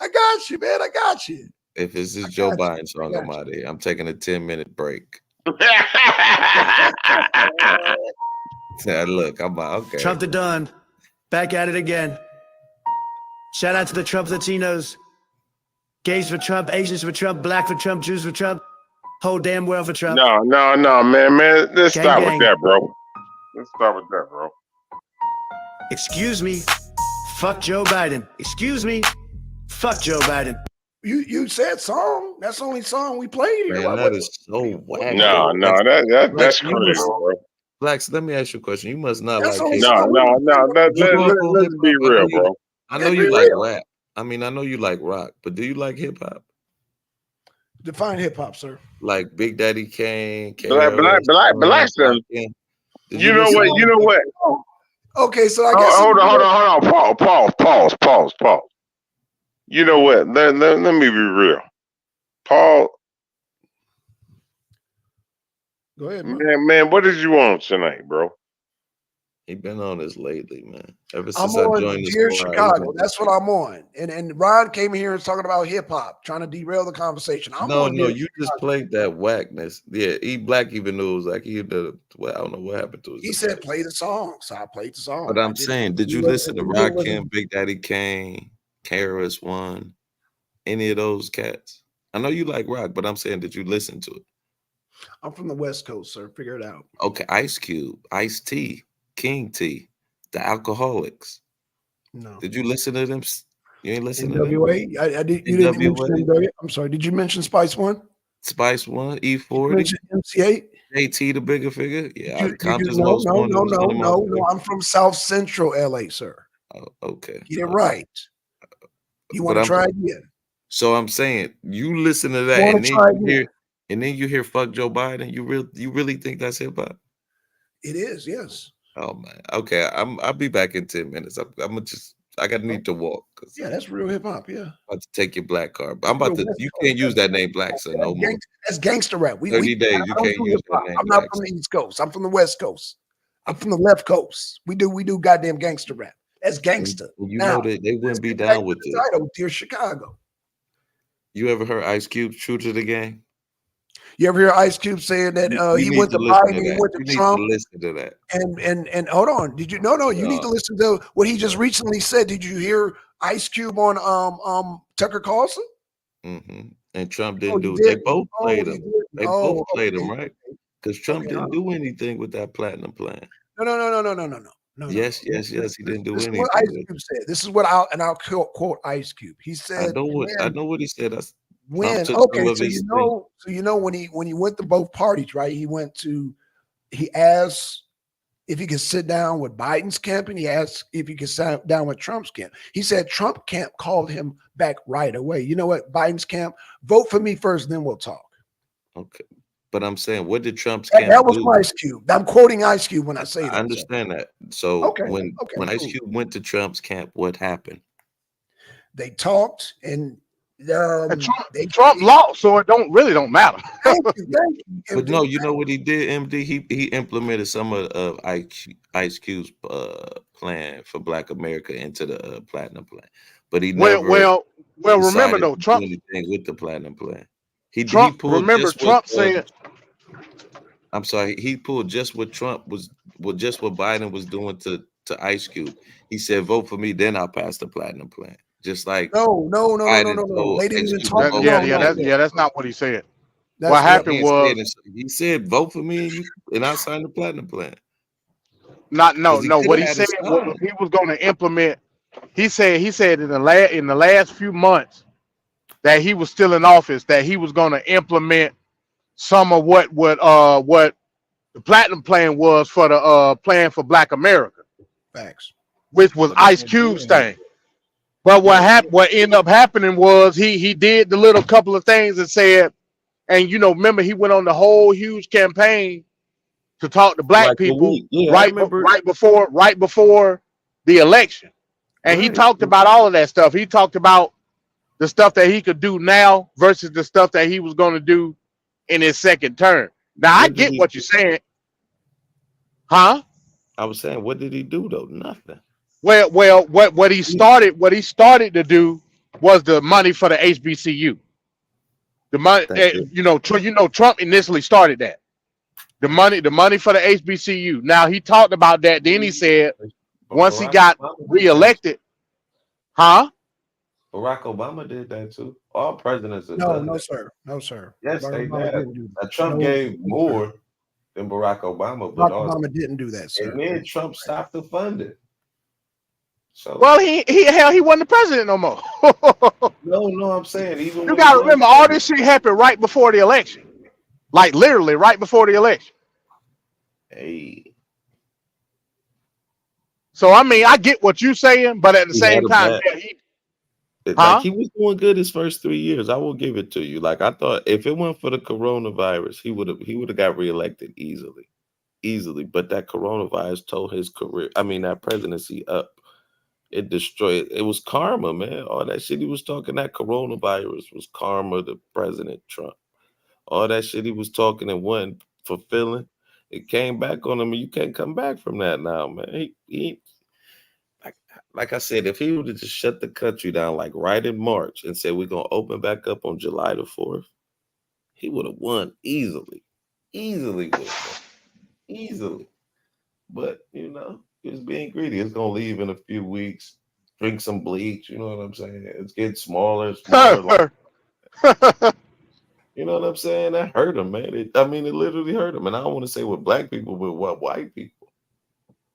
I got you, man. I got you. If it's this Joe Biden song, I'm out of here. I'm taking a 10-minute break. Yeah, look, I'm out. Okay. Trump the Don, back at it again. Shout out to the Trump Latinos. Gays for Trump, Asians for Trump, black for Trump, Jews for Trump, whole damn world for Trump. No, man. Let's Gang, start gang. with that, bro. Let's start with that, bro. Excuse me, fuck Joe Biden. Excuse me, fuck Joe Biden. You said song. That's the only song we played here. Man, that is so whack. No, that's crazy, bro. Blacks, let me ask you a question. You must not That's like only hip-hop. No. Let's be real, bro. I know you like rap. I mean, I know you like rock, but do you like hip hop? Define hip hop, sir. Like Big Daddy Kane, Black son. You know what? Okay, so I guess hold on. Pause. You know what? Let me be real. Paul. Go ahead, man. What did you want tonight, bro? He been on this lately, man. Ever I'm since I on joined Dear this squad, Chicago. That's what I'm on. And Ron came in here and talking about hip hop, trying to derail the conversation. No, Dear you just played that whackness. Yeah, Black even knew it was like he did. Well, I don't know what happened to us. He said play the song, so I played the song. But I'm saying, did you listen to Rakim, Big Daddy Kane, KRS One, any of those cats? I know you like rock, but I'm saying, did you listen to it? I'm from the West Coast, sir. Figure it out. Okay, Ice Cube, Ice-T, King T, the Alcoholics. No. Did you listen to them? You ain't listen to them? NWA. I did. You didn't mention NWA. I'm sorry. Did you mention Spice One? Spice One, Did you E40, mention MC8? JT, the bigger figure. Yeah, No. I'm from South Central LA, sir. Oh, okay. Get it right. You want But to try again? So I'm saying you listen to that, Wanna and try then you hear "fuck Joe Biden." You really think that's hip hop? It is, yes. Oh man. Okay, I'll be back in 10 minutes. I need to walk. Yeah, that's real hip hop. Yeah. I'm about to take your black card. I'm about to. You can't use that name Black Son no more. That's gangster rap. 30 days. You can't use that name. I'm not from the East Coast. I'm from the West Coast. I'm from the left coast. We do goddamn gangster rap. That's gangster. You know that they wouldn't be down with it. Title, Dear Chicago. You ever heard Ice Cube True to the Game? You ever hear Ice Cube saying that he went to Biden, he went to Trump? You need to listen to that. And hold on. Did you you need to listen to what he just recently said. Did you hear Ice Cube on Tucker Carlson? Mm-hmm. And Trump didn't do it. They both played him. They both played him, right? Because Trump didn't do anything with that platinum plan. No. Yes, he didn't do This anything. is what Ice Cube said. This is what I'll quote Ice Cube. He said, I know what he said. When so you know when he went to both parties, right? He asked if he could sit down with Biden's camp, and he asked if he could sit down with Trump's camp. He said Trump camp called him back right away. You know what? Biden's camp, vote for me first, then we'll talk. Okay. But I'm saying, what did Trump's camp that was do? Ice Cube. I'm quoting Ice Cube when I say that. I understand that. So when Ice cool. Cube went to Trump's camp, what happened? They talked and Trump lost, so it don't matter. Thank you. But no, you know what he did, MD? He implemented some of Ice Cube's plan for Black America into the platinum plan. But he never remember though, Trump anything with the platinum plan. Trump said I'm sorry. He pulled just what Trump was, just what Biden was doing to Ice Cube. He said, "Vote for me, then I'll pass the platinum plan." Just like No. Biden They told didn't Ice even Cube talk. to vote Yeah, for yeah, him. that's not what he said. That's What He happened didn't say it was in- He said, "Vote for me, and I'll sign the platinum plan." no. Because he could What have he had said it was signed. he was going to implement. He said in the last few months that he was still in office that he was going to implement some of what the platinum plan was for the plan for Black America, Facts. which was Ice Cube's thing. But what ended up happening was he did the little couple of things and said, and remember he went on the whole huge campaign to talk to Black Like a people week. Yeah, I remember. right before the election, and he Right. talked about all of that stuff. He talked about the stuff that he could do now versus the stuff that he was going to do in his second term. Now I What did get he what do? you're saying, huh? I was saying, what did he do though? Nothing. Well, what he started to do was the money for the HBCU. The money, Thank you. Trump initially started that. The money for the HBCU. Now he talked about that. Then he said once he Barack got Obama did that. reelected, huh? Barack Obama did that too. All presidents have No, done no, that. sir. No, sir. Yes, Barack they Obama did. didn't do Now, that. Trump No, gave no, sir. more than Barack Obama, Barack but also, Obama didn't do that, sir. and then Trump stopped the funding. So Well, he wasn't the president no more. no, I'm saying even You when got he to was remember all this shit happened right before the election, like literally right before the election. hey, So I mean, I get what you're saying, but at the he had same a time, bad. yeah, Like he was doing good his first 3 years. I will give it to you. Like I thought, if it weren't for the coronavirus, he would have got reelected easily. But that coronavirus tore his career. I mean, that presidency up. It destroyed. It was karma, man. All that shit he was talking. That coronavirus was karma to President Trump. All that shit he was talking and wasn't fulfilling. It came back on him, and you can't come back from that now, man. He like I said, if he would have just shut the country down like right in March and said we're gonna open back up on July the 4th, he would have won easily. Easily. But he was being greedy. It's gonna leave in a few weeks. Drink some bleach, you know what I'm saying? It's getting smaller. You know what I'm saying? That hurt him, man. It literally hurt him. And I don't want to say with black people, but what white people.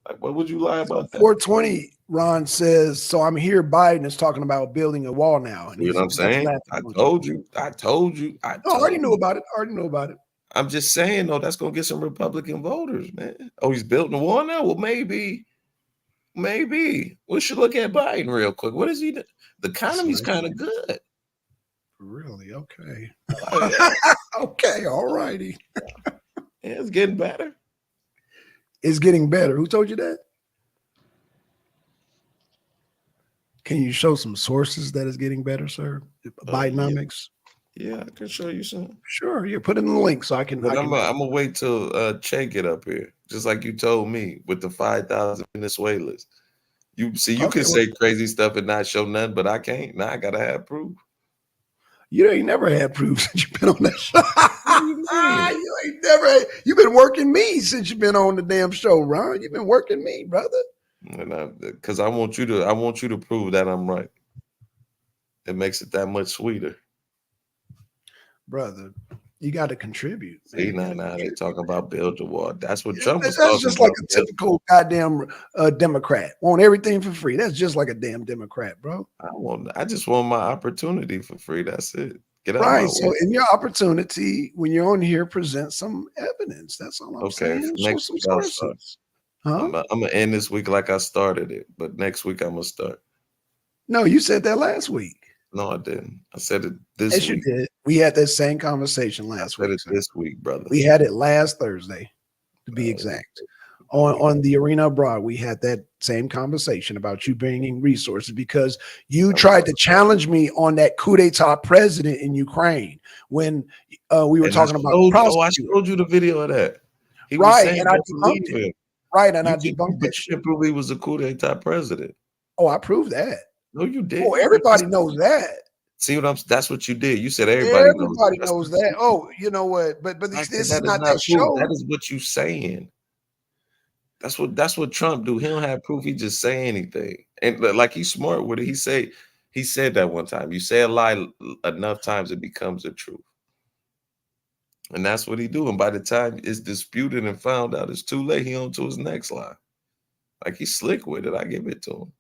Like, what would you lie about that? 420, Ron says, so I'm here. Biden is talking about building a wall now. And You know what I'm saying? I told you. I already knew about it. I'm just saying, though, that's going to get some Republican voters, man. Oh, he's building a wall now? Well, maybe. We should look at Biden real quick. What is he doing? The economy's kind of good. Really? Okay. Okay. All righty. Yeah, it's getting better. It's getting better. Who told you that? Can you show some sources that it's getting better, sir? Bidenomics. Yeah, I can show you some. Sure. Yeah, put it in the link so I can. But I'm gonna wait till Che get up here, just like you told me with the 5,000 Venezuelans. You can say crazy stuff and not show nothing, but I can't. Now I gotta have proof. You ain't never had proof since you've been on that show. You ain't never. You've been working me since you've been on the damn show, Ron. You've been working me, brother. Because I want you to prove that I'm right. It makes it that much sweeter, brother. You got to contribute. See, now they talking about build the wall. That's what Trump was That's talking just about. like a typical goddamn Democrat. Want everything for free. That's just like a damn Democrat, bro. I just want my opportunity for free. That's it. Get out of Right. my So way. in your opportunity, when you're on here, present some evidence. That's all I'm Okay, saying. next Show week some I'll sources. start. Huh? I'm gonna end this week like I started it, but next week I'm gonna start. No, you said that last week. No, I didn't. I said it this Yes, week. you did. We had that same conversation last I said week. it this week, brother. We had it last Thursday, to be exact. On the Arena Abroad, we had that same conversation about you bringing resources because you tried to challenge me on that coup d'etat president in Ukraine when we were And talking I about showed, prosecuting. I showed you the video of that. He was Right, saying and I don't believe debunked it. him. Right, and I You debunked that. shit prove he was a coup d'etat president. Oh, I proved that. No, you did. Oh, everybody knows that. See what I'm? That's what you did. You said everybody knows. Everybody knows that. Oh, you know what? But this is not that proof. show. That is what you saying. That's what Trump do. He don't have proof. He just say anything, and like he's smart with it. He said that one time. You say a lie enough times, it becomes a truth, and that's what he do. And by the time it's disputed and found out, it's too late. He on to his next lie. Like he's slick with it. I give it to him.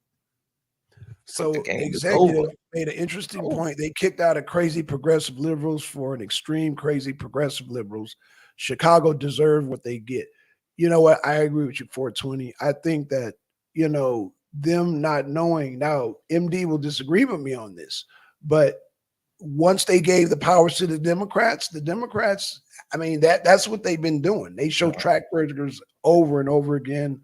So executive made an interesting point. They kicked out a crazy progressive liberals for an extreme crazy progressive liberals. Chicago deserved what they get. You know what? I agree with you, 420. I think that, you know, them not knowing, now MD will disagree with me on this, but once they gave the powers to the Democrats, I mean, that's what they've been doing. They show track records over and over again,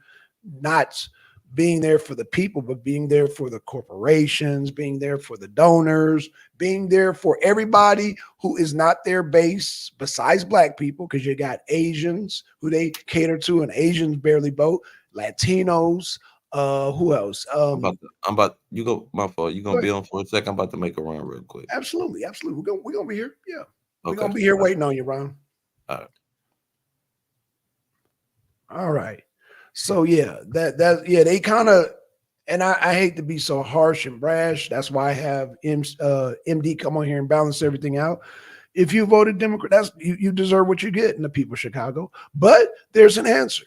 not being there for the people, but being there for the corporations, being there for the donors, being there for everybody who is not their base besides black people, because you got Asians who they cater to, and Asians barely vote, Latinos, who else? I'm about you go, my fault. You're gonna be on for a second. I'm about to make a run real quick. Absolutely. We're gonna be here. Yeah. We're Okay. gonna be here waiting on you, Ron. All right. All right. So yeah, they kind of, and I hate to be so harsh and brash. That's why I have MD come on here and balance everything out. If you voted Democrat, you deserve what you get in the people of Chicago. But there's an answer.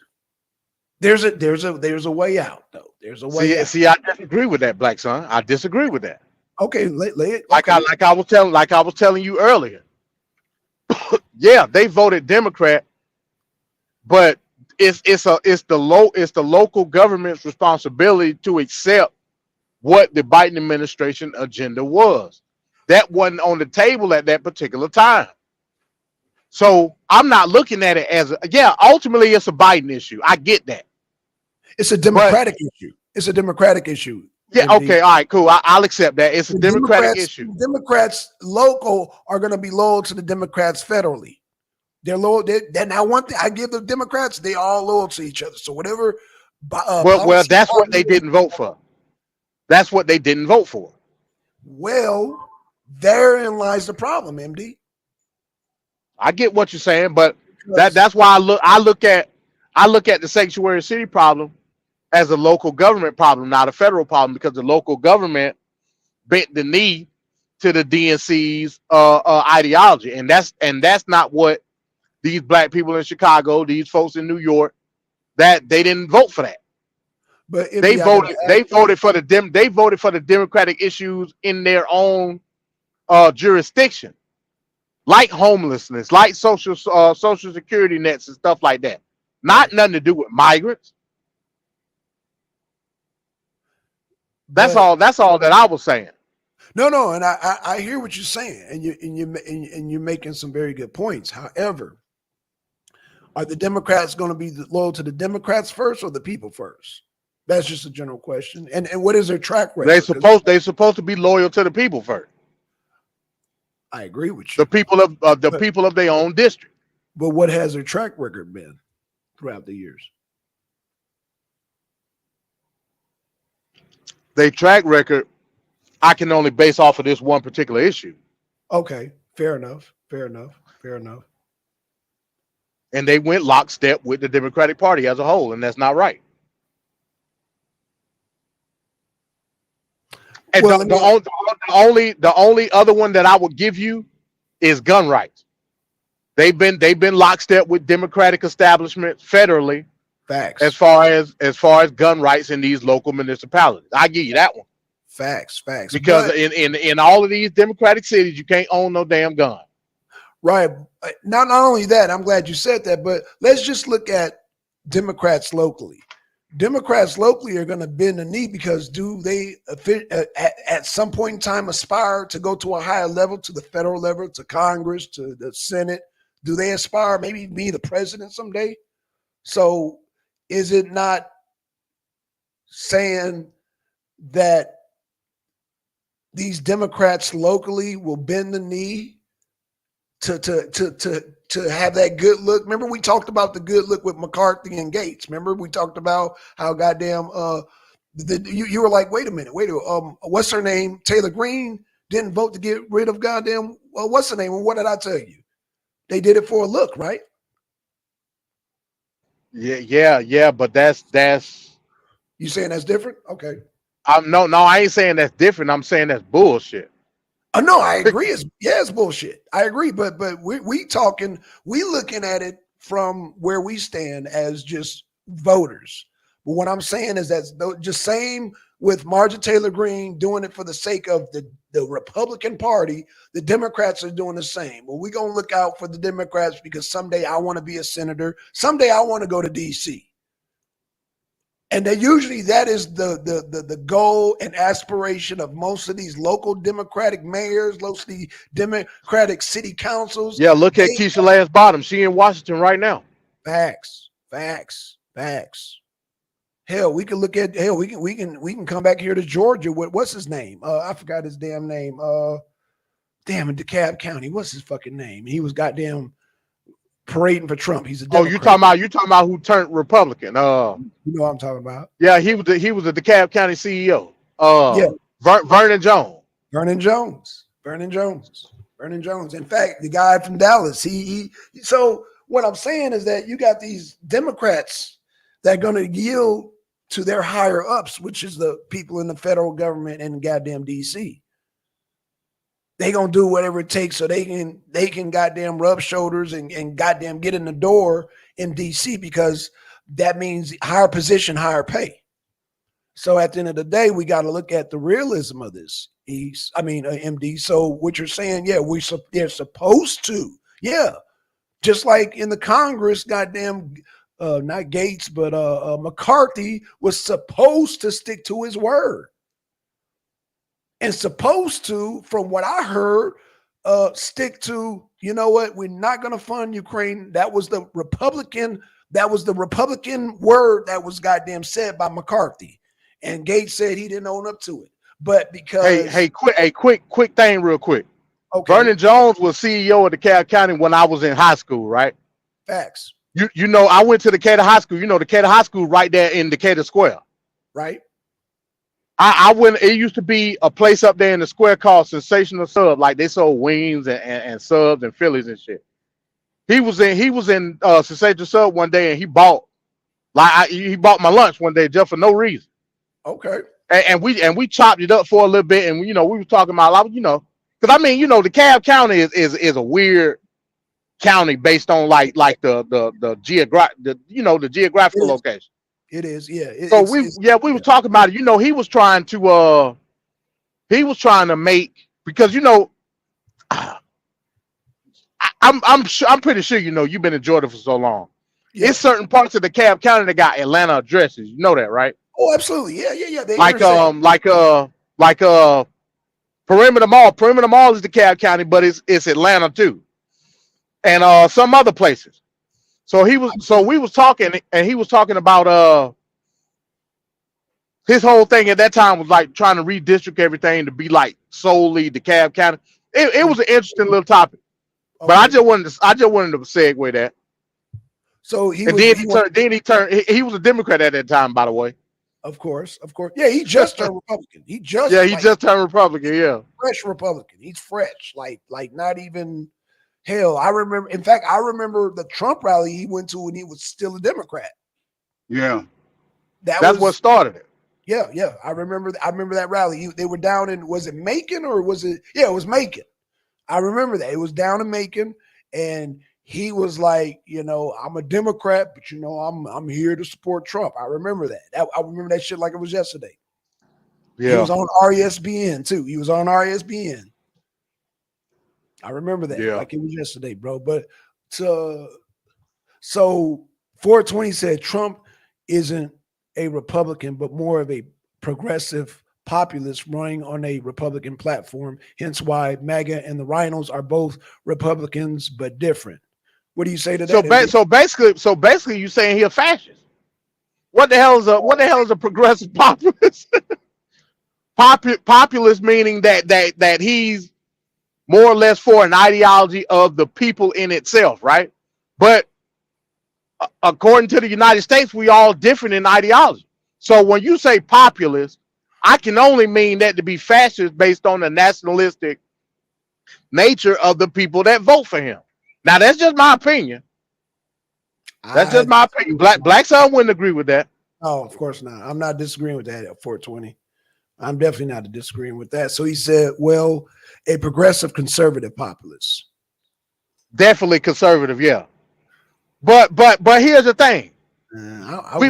There's a way out though. There's a way out. See, I disagree with that, Black Son. I disagree with that. Okay, lay it. Like I was telling you earlier. Yeah, they voted Democrat, but it's the local government's responsibility to accept what the Biden administration agenda was. That wasn't on the table at that particular time. So I'm not looking at it as ultimately it's a Biden issue. I get that. It's a Democratic issue. It's a Democratic issue. Yeah, okay, all right, cool. I'll accept that. It's a Democratic issue. Democrats local are going to be loyal to the Democrats federally. They're loyal. Now, one thing I give the Democrats, they all loyal to each other. So whatever. Well, that's what they didn't vote for. That's what they didn't vote for. Well, therein lies the problem, MD. I get what you're saying, but that's why I look at the sanctuary city problem as a local government problem, not a federal problem, because the local government bent the knee to the DNC's ideology, and that's not what these black people in Chicago, these folks in New York, that they didn't vote for that. But they voted for the Democratic issues in their own jurisdiction, like homelessness, like social security nets and stuff like that. Nothing to do with migrants. That's all that I was saying. No, and I hear what you're saying, and you're making some very good points. However, are the Democrats going to be loyal to the Democrats first or the people first? That's just a general question. And what is their track record? They're supposed to be loyal to the people first. I agree with you. The people of their own district. But what has their track record been throughout the years? Their track record, I can only base off of this one particular issue. Okay, fair enough. And they went lockstep with the Democratic Party as a whole, and that's not right. And Well, the only other one that I would give you is gun rights. They've been lockstep with Democratic establishments federally. Facts. As far as gun rights in these local municipalities, I give you that one. Facts. Because in all of these Democratic cities, you can't own no damn gun. Right. Not only that, I'm glad you said that, but let's just look at Democrats locally. Democrats locally are going to bend the knee because do they at some point in time aspire to go to a higher level, to the federal level, to Congress, to the Senate? Do they aspire maybe be the president someday? So is it not saying that these Democrats locally will bend the knee to have that good look? Remember we talked about the good look with McCarthy and Gates. Remember we talked about how goddamn you were like, wait a minute, what's her name? Taylor Greene didn't vote to get rid of goddamn, well, what's the name? Well, what did I tell you? They did it for a look, right? Yeah, but that's you saying that's different? Okay. No, I ain't saying that's different. I'm saying that's bullshit. No, I agree. It's bullshit. I agree, but we looking at it from where we stand as just voters. But what I'm saying is that just same with Marjorie Taylor Greene doing it for the sake of the Republican Party, the Democrats are doing the same. Well, we're gonna look out for the Democrats because someday I want to be a senator. Someday I want to go to DC. And usually that is the goal and aspiration of most of these local Democratic mayors, most of the Democratic city councils. Yeah, look at Keisha Lance Bottom. She in Washington right now. Facts. Hell, we can look at we can come back here to Georgia with what's his name? I forgot his damn name. Damn, in DeKalb County. What's his fucking name? He was goddamn parading for Trump. He's a Democrat. You talking about who turned Republican? You know what I'm talking about? Yeah, he was the DeKalb County CEO. Yeah, Vernon Jones. Vernon Jones. In fact, the guy from Dallas. He. So what I'm saying is that you got these Democrats that are going to yield to their higher ups, which is the people in the federal government and goddamn DC. They gonna do whatever it takes so they can goddamn rub shoulders and goddamn get in the door in DC, because that means higher position, higher pay. So at the end of the day, we got to look at the realism of this. MD. So what you're saying, yeah, they're supposed to, yeah, just like in the Congress, goddamn, not Gates, but McCarthy was supposed to stick to his word. And supposed to, from what I heard, stick to, you know what, we're not going to fund Ukraine. That was the Republican word that was goddamn said by McCarthy. And Gates said he didn't own up to it. But because quick thing real quick. Okay. Vernon Jones was CEO of DeKalb County when I was in high school, right? Facts. You know, I went to Decatur High School. You know, Decatur High School right there in Decatur Square. Right. I went. It used to be a place up there in the square called Sensational Sub. Like they sold wings and subs and Phillies and shit. He was in Sensational Sub one day and he bought my lunch one day just for no reason. Okay. And we chopped it up for a little bit, and we were talking about, because DeKalb County is a weird county based on like the geographical location. It is, yeah. We were talking about it. He was trying to make, because I'm pretty sure you've been in Georgia for so long. Yeah. It's certain parts of DeKalb County that got Atlanta addresses. You know that, right? Oh, absolutely. Yeah. They like Perimeter Mall. Perimeter Mall is DeKalb County, but it's Atlanta too, and some other places. So we was talking, and he was talking about his whole thing at that time was like trying to redistrict everything to be like solely DeKalb County. It was an interesting little topic, but I just wanted to segue that. So he was a Democrat at that time, by the way. Of course. Yeah, he just turned Republican. He just turned Republican. Yeah, fresh Republican. He's fresh, like not even. Hell, I remember. In fact, I remember the Trump rally he went to when he was still a Democrat. Yeah, that's what started it. Yeah. I remember that rally. They were down in, was it Macon or was it? Yeah, it was Macon. I remember that. It was down in Macon, and he was like, I'm a Democrat, but I'm here to support Trump. I remember that. I remember that shit like it was yesterday. Yeah. He was on RESBN too. He was on RESBN. I remember that like it was yesterday, bro. But so 420 said Trump isn't a Republican, but more of a progressive populist running on a Republican platform. Hence why MAGA and the Rhinos are both Republicans, but different. What do you say to that? So basically, you're saying he's a fascist. What the hell is a progressive populist? Populist meaning that he's more or less for an ideology of the people in itself, right? But according to the United States, we all different in ideology. So when you say populist, I can only mean that to be fascist based on the nationalistic nature of the people that vote for him. Now that's just my opinion. That's just my opinion. Black Sun wouldn't agree with that. Oh, of course not. I'm not disagreeing with that at 420. I'm definitely not disagreeing with that. So he said, well, a progressive conservative populist. Definitely conservative, yeah. But here's the thing.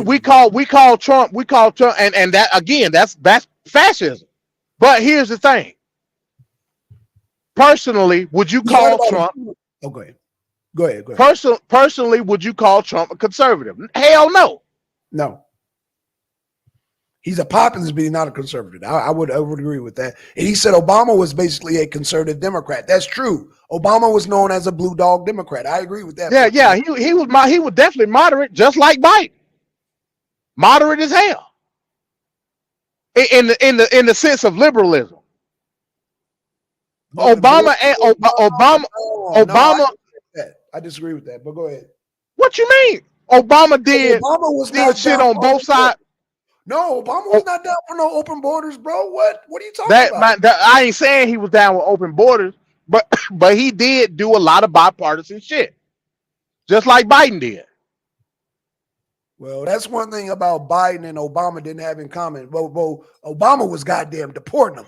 We call Trump, and that again, that's fascism. But here's the thing. Personally, would you call Trump? Oh, go ahead. Go ahead. Personally, would you call Trump a conservative? Hell no. No. He's a populist, but he's not a conservative. I would agree with that. And he said Obama was basically a conservative Democrat. That's true. Obama was known as a blue dog Democrat. I agree with that. Yeah. He was definitely moderate, just like Biden. Moderate as hell. In the sense of liberalism. Obama. I disagree with that, but go ahead. What you mean? Obama did shit on both sides. No, Obama was not down for no open borders, bro. What are you talking about? I ain't saying he was down with open borders, but he did do a lot of bipartisan shit, just like Biden did. Well, that's one thing about Biden and Obama didn't have in common. Well, Obama was goddamn deporting them.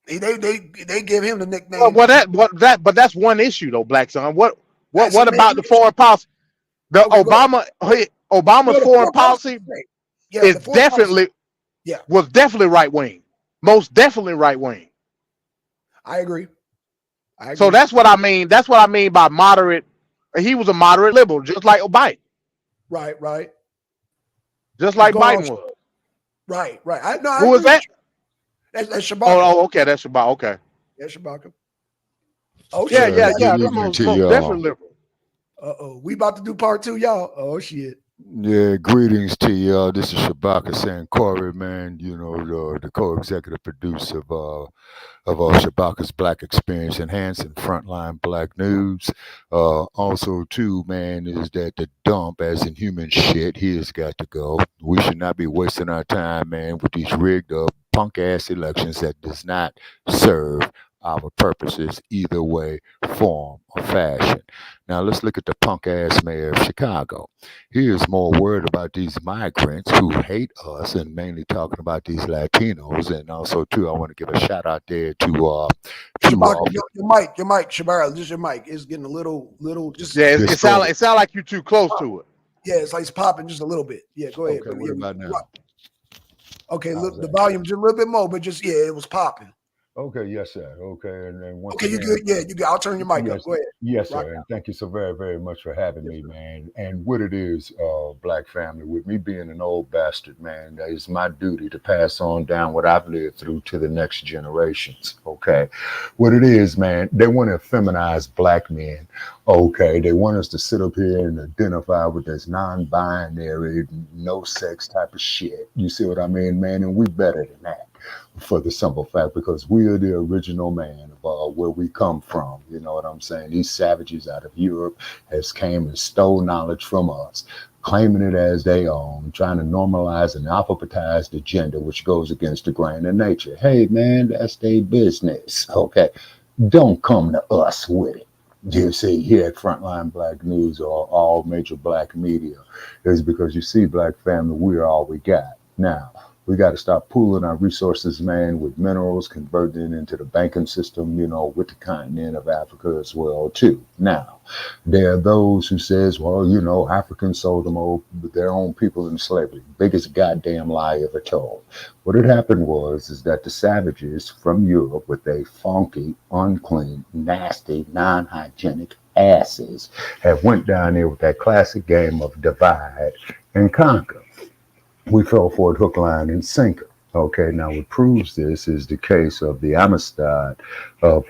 They give him the nickname. But that's one issue though, Black Son. What about the foreign policy? Obama's foreign policy is was definitely right wing, most definitely right wing. I agree. So that's what I mean. That's what I mean by moderate. He was a moderate liberal, just like Biden. Right. Just like Biden was. Right. Who was that? That's Shabaka. Oh, okay, that's Shabaka. Okay. That's Shabaka. Oh yeah. Definitely liberal. We about to do part 2, y'all. Oh shit. Yeah, greetings to y'all. This is Shabaka saying Corey, man, you know, the co-executive producer of Shabaka's Black Experience Enhancing Frontline Black News. Also, too, man, is that the dump, as in human shit, he has got to go. We should not be wasting our time, man, with these rigged up punk-ass elections that does not serve our purposes either way, form, or fashion. Now let's look at the punk-ass mayor of Chicago. He is more worried about these migrants who hate us, and mainly talking about these Latinos. And also, too, I want to give a shout out there to Shabaka, your mic, Shabara, just your mic is getting a little. Just it sound like you're too close to it. Yeah, it's like it's popping just a little bit. Yeah, go ahead. Okay, what about now? Okay, look, the volume just a little bit more, but just it was popping. Okay, yes, sir. Okay, and then once you good? Yeah, you good. I'll turn your mic up. Go ahead. Yes, sir. And thank you so very, very much for having me, man. And what it is, Black family, with me being an old bastard, man, that is my duty to pass on down what I've lived through to the next generations. Okay, what it is, man, they want to feminize Black men. Okay, they want us to sit up here and identify with this non-binary, no sex type of shit. You see what I mean, man? And we better than that. For the simple fact, because we are the original man of where we come from. You know what I'm saying? These savages out of Europe has came and stole knowledge from us, claiming it as their own, trying to normalize an alphabetized agenda, which goes against the grain of nature. Hey, man, that's their business. Okay, don't come to us with it. You see, here at Frontline Black News or all major Black media, is because you see, Black family, we're all we got. Now, we got to stop pooling our resources, man, with minerals, converting it into the banking system, you know, with the continent of Africa as well, too. Now, there are those who says, well, you know, Africans sold them their own people in slavery. Biggest goddamn lie ever told. What had happened is that the savages from Europe with their funky, unclean, nasty, non-hygienic asses have went down there with that classic game of divide and conquer. We fell for it hook, line, and sinker. Okay, now what proves this is the case of the Amistad of,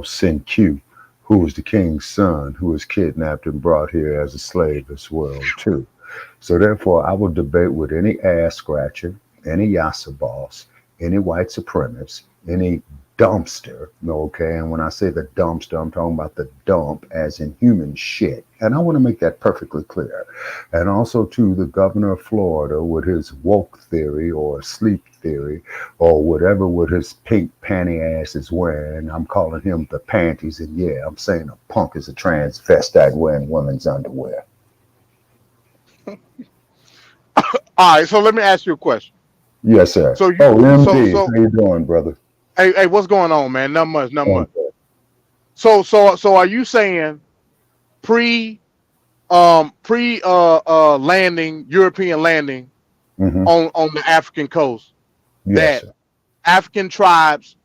Sin-Q, who was the king's son, who was kidnapped and brought here as a slave as well, too. So therefore, I will debate with any ass scratcher, any Yassa boss, any white supremacist, any dumpster, okay? And when I say the dumpster, I'm talking about the dump as in human shit. And I want to make that perfectly clear. And also, to the governor of Florida with his woke theory or sleep theory or whatever with his pink panty ass is wearing, I'm calling him the panties. And yeah, I'm saying a punk is a transvestite wearing women's underwear. All right, so let me ask you a question. Yes, sir. So you, MD, so how you doing, brother? hey, what's going on, man? Not much. So are you saying landing, European landing on the African coast, Yes, that sir. African tribes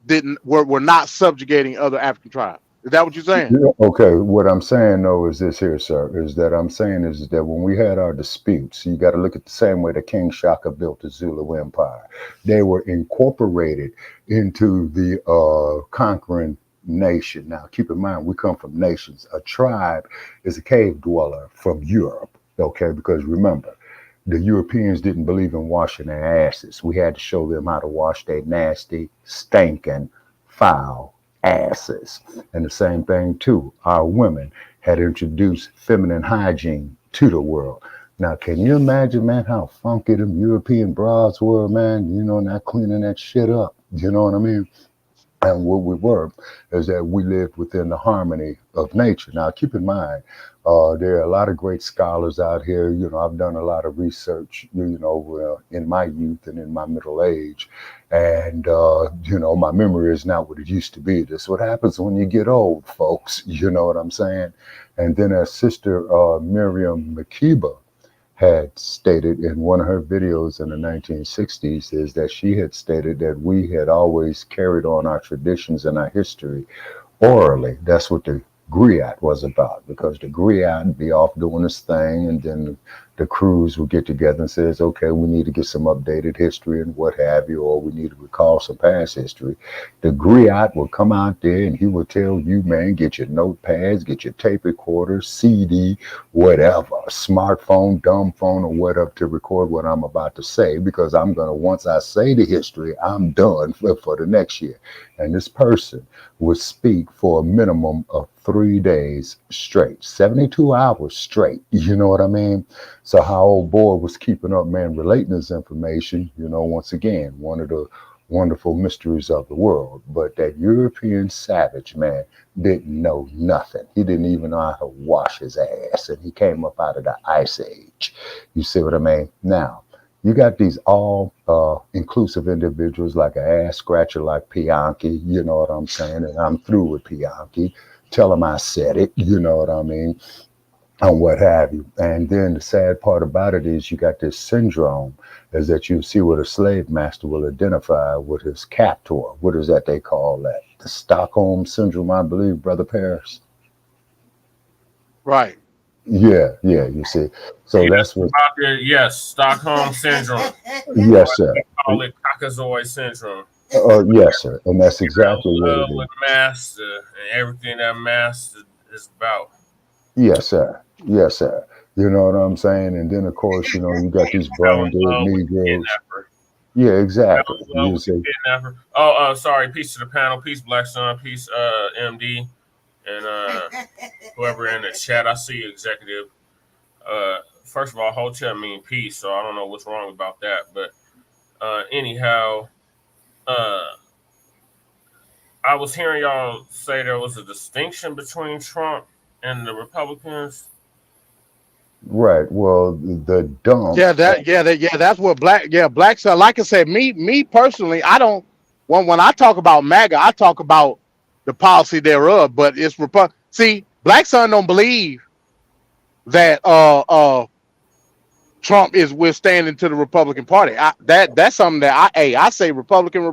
were not subjugating other African tribes? Is that what you're saying? Yeah, okay, what I'm saying though is this here, sir, is that I'm saying is that when we had our disputes, you got to look at the same way that King Shaka built the Zulu Empire. They were incorporated into the conquering nation. Now, keep in mind, we come from nations. A tribe is a cave dweller from Europe, okay? Because remember, the Europeans didn't believe in washing their asses. We had to show them how to wash their nasty, stinking, foul asses. And the same thing too, our women had introduced feminine hygiene to the world. Now, can you imagine, man, how funky them European bras were, man? You know, not cleaning that shit up. You know what I mean? And what we were is that we lived within the harmony of nature. Now, keep in mind, there are a lot of great scholars out here. You know, I've done a lot of research, in my youth and in my middle age. And, my memory is not what it used to be. That's what happens when you get old, folks. You know what I'm saying? And then our sister, Miriam Makeba, had stated in one of her videos in the 1960s is that she had stated that we had always carried on our traditions and our history orally. That's what the griot was about, because the griot would be off doing his thing, and then the crews would get together and says, okay, we need to get some updated history and what have you, or we need to recall some past history. The griot will come out there and he will tell you, man, get your notepads, get your tape recorder, CD, whatever, smartphone, dumb phone, or whatever, to record what I'm about to say, because I'm going to, once I say the history, I'm done for the next year. And this person would speak for a minimum of 3 days straight, 72 hours straight. You know what I mean? So how old boy was keeping up, man, relating this information, once again, one of the wonderful mysteries of the world. But that European savage, man, didn't know nothing. He didn't even know how to wash his ass, and he came up out of the Ice Age. You see what I mean? Now, you got these all inclusive individuals like an ass scratcher like Bianchi, you know what I'm saying? And I'm through with Bianchi. Tell him I said it, you know what I mean? And what have you. And then the sad part about it is you got this syndrome, is that you see what a slave master will identify with his captor. What is that they call that? The Stockholm Syndrome, I believe, Brother Paris. Right. Yeah, you see. So that's what. Yes, Stockholm Syndrome. Yes, sir. They call it Caucasoid Syndrome. Yes, sir. And that's exactly what it is. With master and everything that master is about. Yes, sir. Yes, sir. You know what I'm saying? And then, of course, you got these brain dead Negroes. Yeah, exactly. You see. Oh, sorry. Peace to the panel. Peace, Black Sun. Peace, MD. And whoever in the chat. I see you, executive. First of all, Hotep mean peace, so I don't know what's wrong about that. But anyhow, I was hearing y'all say there was a distinction between Trump and the Republicans. Right. Well, the dump. That's what Black Sun. Like I said, me personally, I don't. When I talk about MAGA, I talk about the policy thereof. But it's See, Black Sun don't believe that Trump is withstanding to the Republican Party. That's something that I say Republican.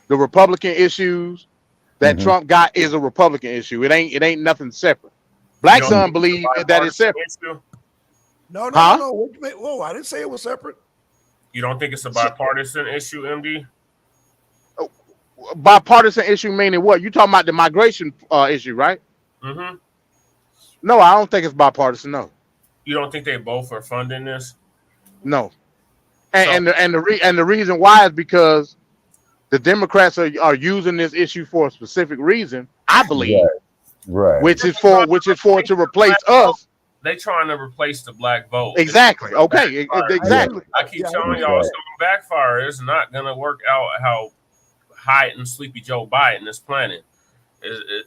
The Republican issues that Trump got is a Republican issue. It ain't nothing separate. Black Sun believe that it's separate. No. Whoa, I didn't say it was separate. You don't think it's a bipartisan issue, MD? Bipartisan issue meaning what? You talking about the migration issue, right? Mm-hmm. No, I don't think it's bipartisan. No. You don't think they both are funding this? No. And the reason why is because the Democrats are using this issue for a specific reason, I believe, Right. which is for to replace us. They trying to replace the black vote. Exactly. Okay. Exactly. I keep telling y'all it's gonna backfire. It's not gonna work out how high and sleepy Joe Biden is planning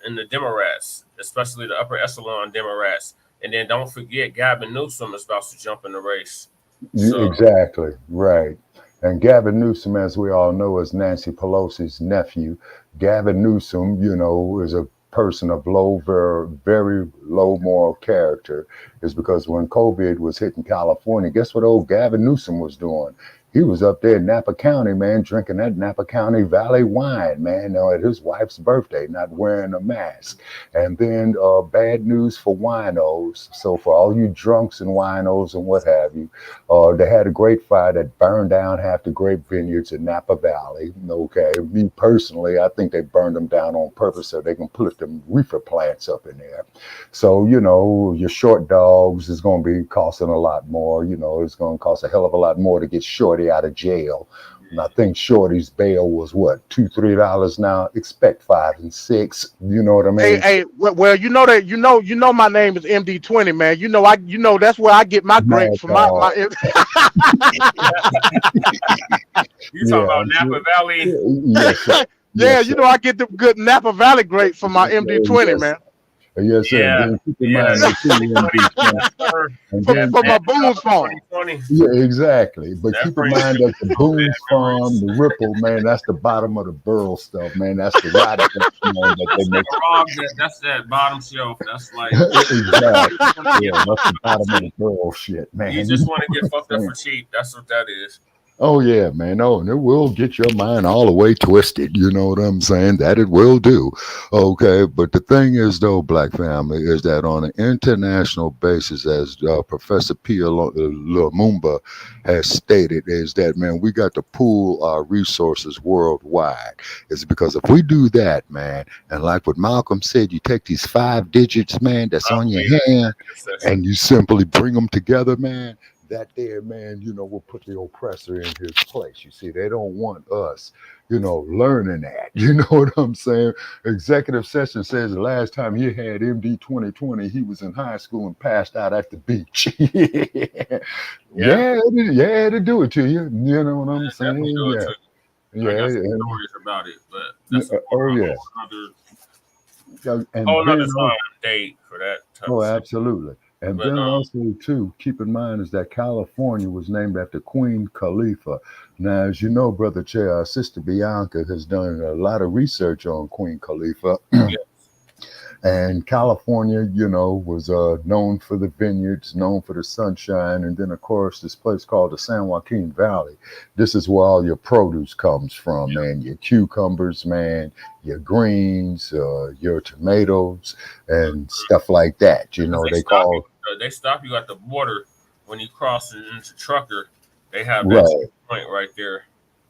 in the Democrats, especially the upper echelon Democrats. And then don't forget Gavin Newsom is about to jump in the race. So, Exactly. Right. And Gavin Newsom, as we all know, is Nancy Pelosi's nephew. Gavin Newsom, you know, is a person of very low moral character. Is because when COVID was hitting California, guess what old Gavin Newsom was doing? He was up there in Napa County, man, drinking that Napa County Valley wine, man, at his wife's birthday, not wearing a mask. And then bad news for winos. So for all you drunks and winos and what have you, they had a great fire that burned down half the grape vineyards in Napa Valley. Okay, me personally, I think they burned them down on purpose so they can put them reefer plants up in there. So, you know, your short dogs is going to be costing a lot more. You know, it's going to cost a hell of a lot more to get Shorty out of jail. And I think Shorty's bail was what, $2-3 now. Expect $5 and $6. You know what I mean? Hey, well, you know that you know my name is MD20, man. You know that's where I get my grapes from. My you talking about Napa Valley? Yes, yeah, you know I get the good Napa Valley grapes from my MD20, man. Yes, sir. Yeah. Then keep in mind For my Boone's Farm. Yeah, exactly. But That keep in brings mind that the Boone's Farm, the Ripple, man, that's the bottom of the barrel stuff, man. That's the rotten stuff, that they make. That's that bottom shelf. That's like Exactly. Yeah, that's the bottom of the barrel shit, man. you just want to get fucked up for cheap. That's what that is. Oh yeah, man. Oh, and it will get your mind all the way twisted. You know what I'm saying? That it will do. Okay, but the thing is, though, Black family, is that on an international basis, as Professor Pierre Lumumba has stated, is that, man, we got to pool our resources worldwide. It's because if we do that, man, and like what Malcolm said, you take these 5 digits, man, that's on your hand, and you simply bring them together, man. That there, man, you know, will put the oppressor in his place. You see, they don't want us, you know, learning that. You know what I'm saying? Executive session says the last time he had MD 2020, he was in high school and passed out at the beach. Yeah, to do it to you. You know what I'm saying? I got some stories about it, but that's another date for that. Oh, absolutely. And But, then also, too, keep in mind is that California was named after Queen Khalifa. Now, as you know, Brother Chair, our sister Bianca has done a lot of research on Queen Khalifa. And California, you know, was known for the vineyards, known for the sunshine. And then, of course, this place called the San Joaquin Valley. This is where all your produce comes from, man. Your cucumbers, man, your greens, your tomatoes, and stuff like that. You know, they stop you at the border when you cross into Trucker. They have that point right there.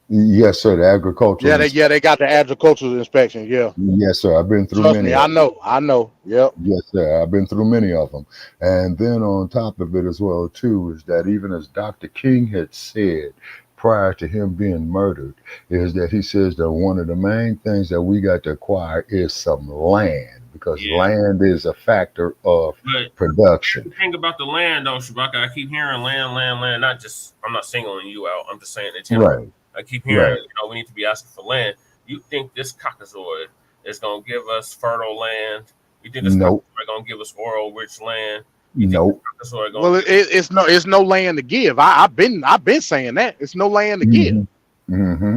Yes, sir. The agricultural. They got the agricultural inspection. Yeah. Yes, sir. I've been through Trust many. me, I know. Yep. Yes, sir. I've been through many of them. And then on top of it as well, too, is that even as Dr. King had said prior to him being murdered, is that he says that one of the main things that we got to acquire is some land, because land is a factor of production. The thing about the land, though, Shabaka, I keep hearing land. Not just, I'm not singling you out. I'm just saying in general. Right. I keep hearing, you know, we need to be asking for land. You think this Caucasoid is going to give us fertile land? You think this Caucasoid is going to give us oil-rich land? Nope. Well, it's no land to give. I've been saying that it's no land to give.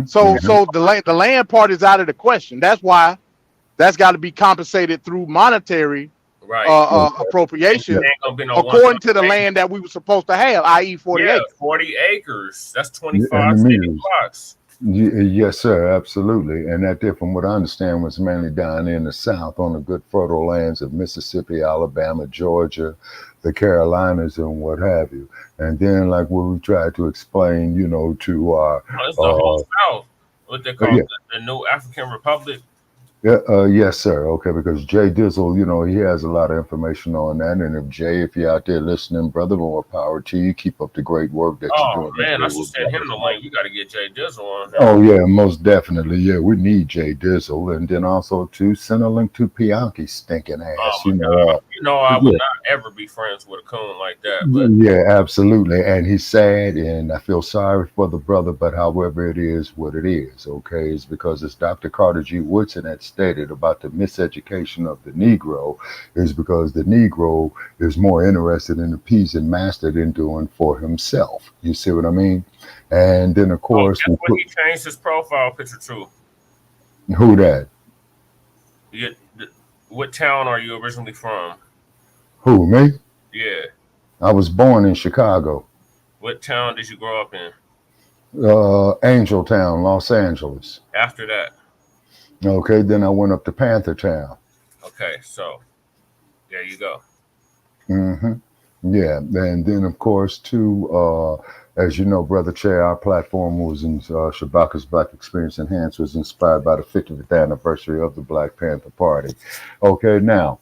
So the land part is out of the question. That's why that's got to be compensated through monetary appropriation according to the land that we were supposed to have, i.e. 40 acres. 40 acres. That's 25 city blocks. Yes, sir, absolutely. And that there, from what I understand, was mainly down in the South on the good fertile lands of Mississippi, Alabama, Georgia, the Carolinas, and what have you. And then, like what we tried to explain, you know, to our It's the whole South. What they call the New African Republic. Yeah, yes, sir. Okay, because Jay Dizzle, he has a lot of information on that. And if Jay, if you're out there listening, brother, more power to you. Keep up the great work that you're Oh doing up man, I there should with send him brothers, the man. link. We got to get Jay Dizzle on here. Oh yeah, most definitely. Yeah, we need Jay Dizzle, and then also to send a link to Bianchi's stinking ass. Oh my God, I would Yeah. not ever be friends with a coon like that. But Yeah, absolutely. And he's sad, and I feel sorry for the brother, but however it is what it is, okay? It's because it's Dr. Carter G. Woodson that stated about the miseducation of the Negro is because the Negro is more interested in appeasing master than doing for himself. You see what I mean? And then, of course, guess what? He changed his profile picture to. who that? What town are you originally from? Who, me? Yeah. I was born in Chicago, What town did you grow up in? Angel Town, Los Angeles. After that. Okay, then I went up to Panther Town. Okay, so there you go. Yeah, and then of course too, as you know, Brother Che, our platform was in Shabaka's Black Experience Enhanced was inspired by the 50th anniversary of the Black Panther Party. Okay, now,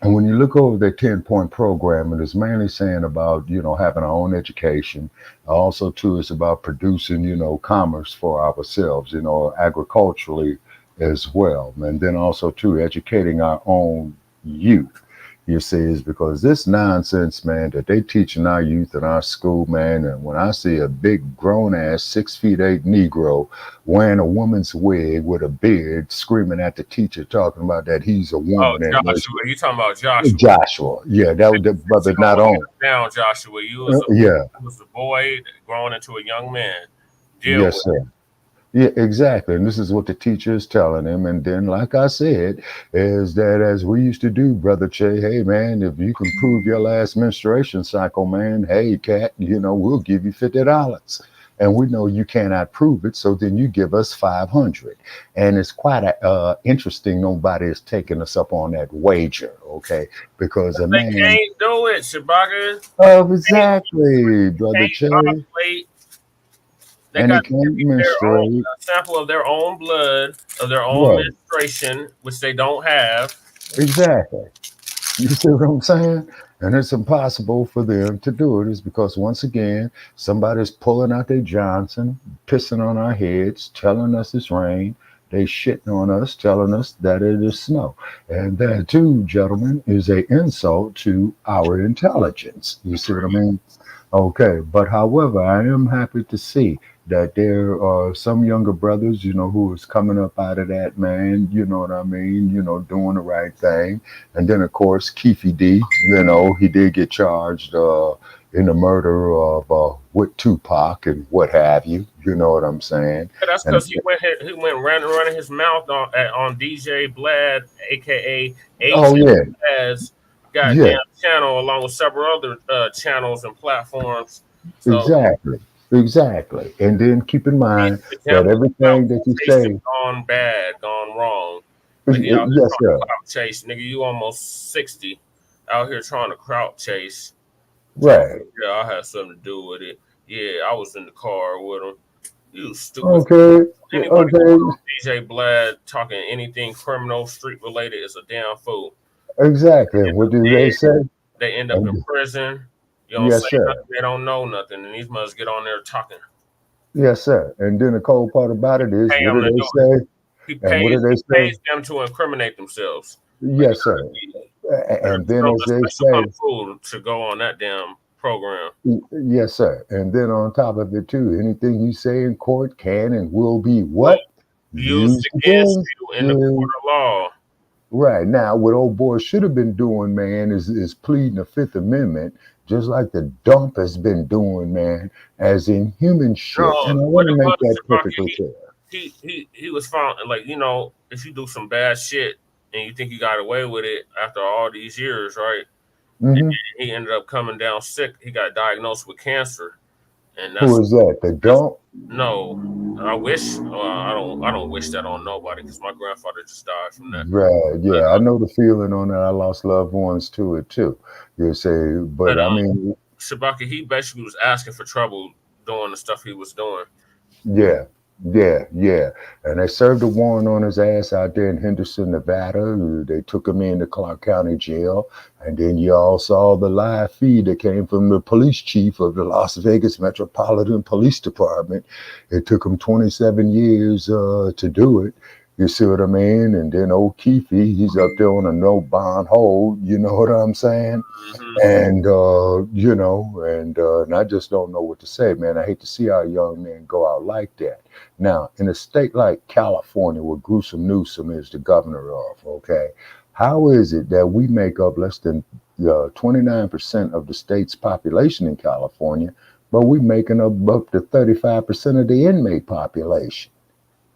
and when you look over their 10-point program, it is mainly saying about, having our own education. Also too, it's about producing, commerce for ourselves, agriculturally as well. And then also too, educating our own youth. You see, is because this nonsense, man, that they teaching our youth in our school, man. And when I see a big grown ass 6'8" Negro wearing a woman's wig with a beard, screaming at the teacher, talking about that he's a Oh, woman. Joshua, you talking about Joshua? Joshua, yeah, that was the brother not on. Down, Joshua. You was Yeah, you was a boy growing into a young man. Deal yes, with sir. Yeah, exactly. And this is what the teacher is telling him. And then, like I said, is that as we used to do, Brother Che, hey, man, if you can prove your last menstruation cycle, man, hey, cat, we'll give you $50. And we know you cannot prove it. So then you give us 500. And it's quite interesting. Nobody is taking us up on that wager. Okay. Because a They man. can't do it, Shabaka. Exactly, Brother Che. Ovulate. They And got he can't to give their own menstruate. sample of their own blood, of their own Right. menstruation, which they don't have. Exactly. You see what I'm saying? And it's impossible for them to do it is because once again, somebody's pulling out their Johnson, pissing on our heads, telling us it's rain. They shitting on us, telling us that it is snow. And that too, gentlemen, is an insult to our intelligence. You see what I mean? Okay, but however, I am happy to see that there are some younger brothers, who is coming up out of that, man, you know what I mean, doing the right thing. And then, of course, Keefe D, he did get charged in the murder of with Tupac and what have you, you know what I'm saying? Yeah, that's And because he went running his mouth on DJ Blad, aka oh, yeah. Blad's goddamn channel, along with several other channels and platforms. So Exactly. And then keep in mind that everything that you say, gone bad, gone wrong. Like, yes, sir. crowd chase, nigga. You almost 60, out here trying to crowd chase. Right. Yeah, I had something to do with it. Yeah, I was in the car with him. You stupid. Okay. Anybody Okay. DJ Blad talking anything criminal, street related is a damn fool. Exactly. What do they say? They end up in prison. You don't Yes, say sir. nothing, they don't know nothing, and these mothers get on there talking. Yes, sir. And then the cold part about it is, Pay what them do to they do say? it. He And what do they pays say? them to incriminate themselves. Yes, sir. And then as they say, Fool to go on that damn program. yes, sir. And then on top of it too, anything you say in court can and will be what? Used against you in the court of law. Right. Now, what old boy should have been doing, man, is pleading the Fifth Amendment, just like the dump has been doing, man, as in human shit. And I want to make that perfectly clear. He was found, like, if you do some bad shit and you think you got away with it after all these years, right? Mhm. And he ended up coming down sick. He got diagnosed with cancer. And that's Who is that? The dump? no. I wish I don't wish that on nobody because my grandfather just died from that. Right. Yeah, I know the feeling on that. I lost loved ones to it too. You say, but I mean, Shabaka, he basically was asking for trouble doing the stuff he was doing. yeah. Yeah. And they served a warrant on his ass out there in Henderson, Nevada. They took him into Clark County Jail. And then you all saw the live feed that came from the police chief of the Las Vegas Metropolitan Police Department. It took him 27 years to do it. You see what I mean? And then old Keefe, he's up there on a no bond hold. You know what I'm saying? And, and I just don't know what to say, man. I hate to see our young men go out like that. Now, in a state like California, where Gruesome Newsom is the governor of, okay, how is it that we make up less than 29% of the state's population in California, but we making up to 35% of the inmate population?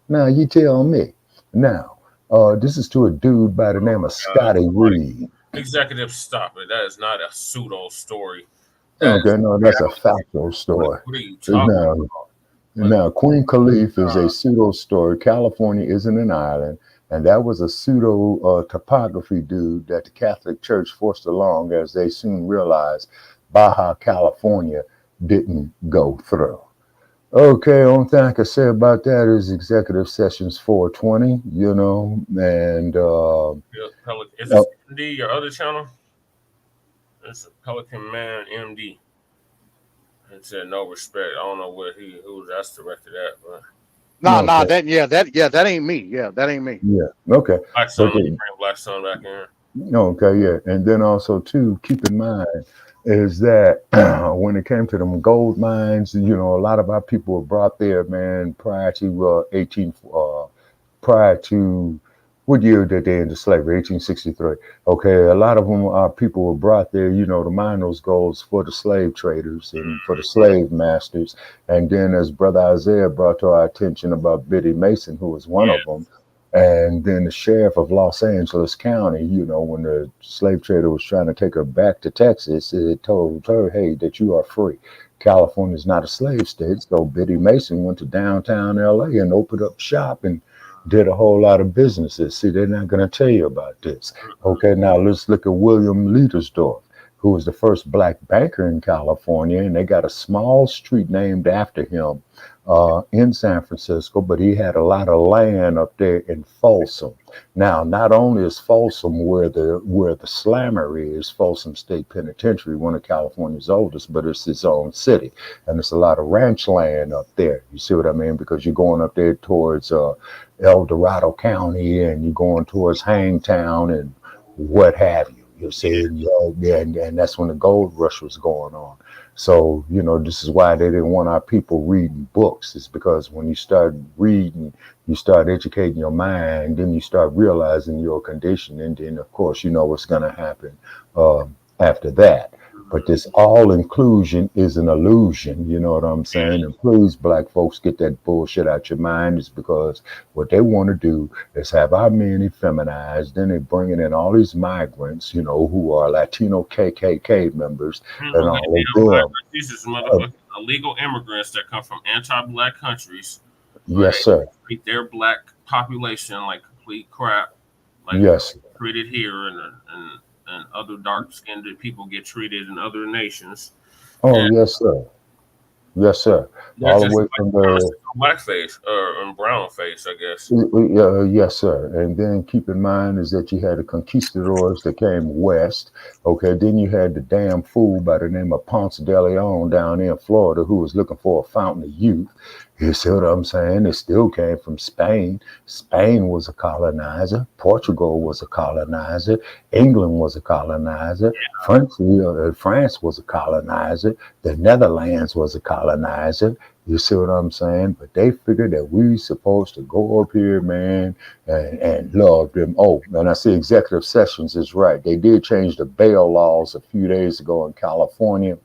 Now, you tell me. Now, this is to a dude by the name of Scotty Reed. Executive, stop it. That is not a pseudo story. Okay, no, that's a factual story. What are you talking about? Now, Queen Khalif is a pseudo story. California isn't an island, and that was a pseudo topography dude that the Catholic Church forced along, as they soon realized Baja California didn't go through. Okay, only thing I can say about that is Executive Sessions 420, you know, and Is this MD your other channel? It's Pelican Man MD. It said no respect. I don't know who that's directed at, but that ain't me. Yeah, that ain't me. Yeah, okay. Black Sun, Okay. bring Black Sun back in. Okay, yeah. And then also, too, keep in mind is that when it came to them gold mines, you know, a lot of our people were brought there, man, prior to what year did they end slavery? 1863. Okay, a lot of them, our people were brought there, you know, to mine those golds for the slave traders and for the slave masters. And then, as Brother Isaiah brought to our attention about Biddy Mason, who was one of them, and then the sheriff of Los Angeles County, you know, when the slave trader was trying to take her back to Texas, it told her, hey, that you are free. California is not a slave state. So Biddy Mason went to downtown LA and opened up shop and did a whole lot of businesses. See, they're not going to tell you about this. Okay, now let's look at William Leitersdorf, who was the first black banker in California, and they got a small street named after him in San Francisco, but he had a lot of land up there in Folsom. Now, not only is Folsom where the slammer is, Folsom State Penitentiary, one of California's oldest, but it's its own city, and it's a lot of ranch land up there. You see what I mean? Because you're going up there towards El Dorado County, and you're going towards Hangtown and what have you. You see, and that's when the gold rush was going on. So, you know, this is why they didn't want our people reading books. It's because when you start reading, you start educating your mind, then you start realizing your condition. And then, of course, you know what's going to happen after that. But this all inclusion is an illusion, you know what I'm saying? And please, black folks, get that bullshit out your mind. It's because what they want to do is have our men effeminized. Then they're bringing in all these migrants, you know, who are Latino KKK members. And all of them. These is motherfucking illegal immigrants that come from anti-black countries. Yes, sir. Treat their black population like complete crap. Like Yes. treated here and other dark-skinned people get treated in other nations. Oh, yes, sir. Yes, sir. All the way from the blackface or brown face, I guess. yes, sir. And then keep in mind is that you had the conquistadors that came west. Okay, then you had the damn fool by the name of Ponce de Leon down in Florida who was looking for a fountain of youth. You see what I'm saying? It still came from Spain. Spain was a colonizer. Portugal was a colonizer. England was a colonizer. France was a colonizer. The Netherlands was a colonizer. You see what I'm saying? But they figured that we supposed to go up here, man, and love them. Oh, and I see Executive Sessions is right. They did change the bail laws a few days ago in California.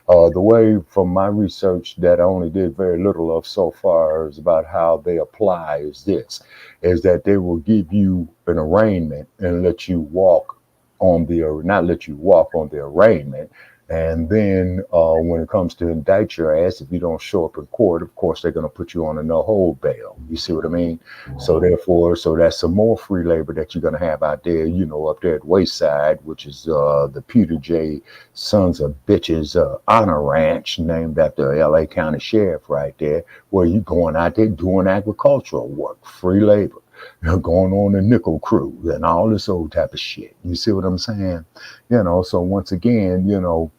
The way from my research that I only did very little of so far is about how they apply is this, is that they will give you an arraignment and let you walk on the, not let you walk on the arraignment. And then when it comes to indict your ass, if you don't show up in court, of course, they're going to put you on a no hold bail. You see what I mean? So therefore, so that's some more free labor that you're going to have out there, you know, up there at Wayside, which is the Peter J. Sons of Bitches Honor Ranch, named after LA County Sheriff right there, where you going out there doing agricultural work, free labor. Going on the nickel crew and all this old type of shit. You see what I'm saying? You know, so once again, you know,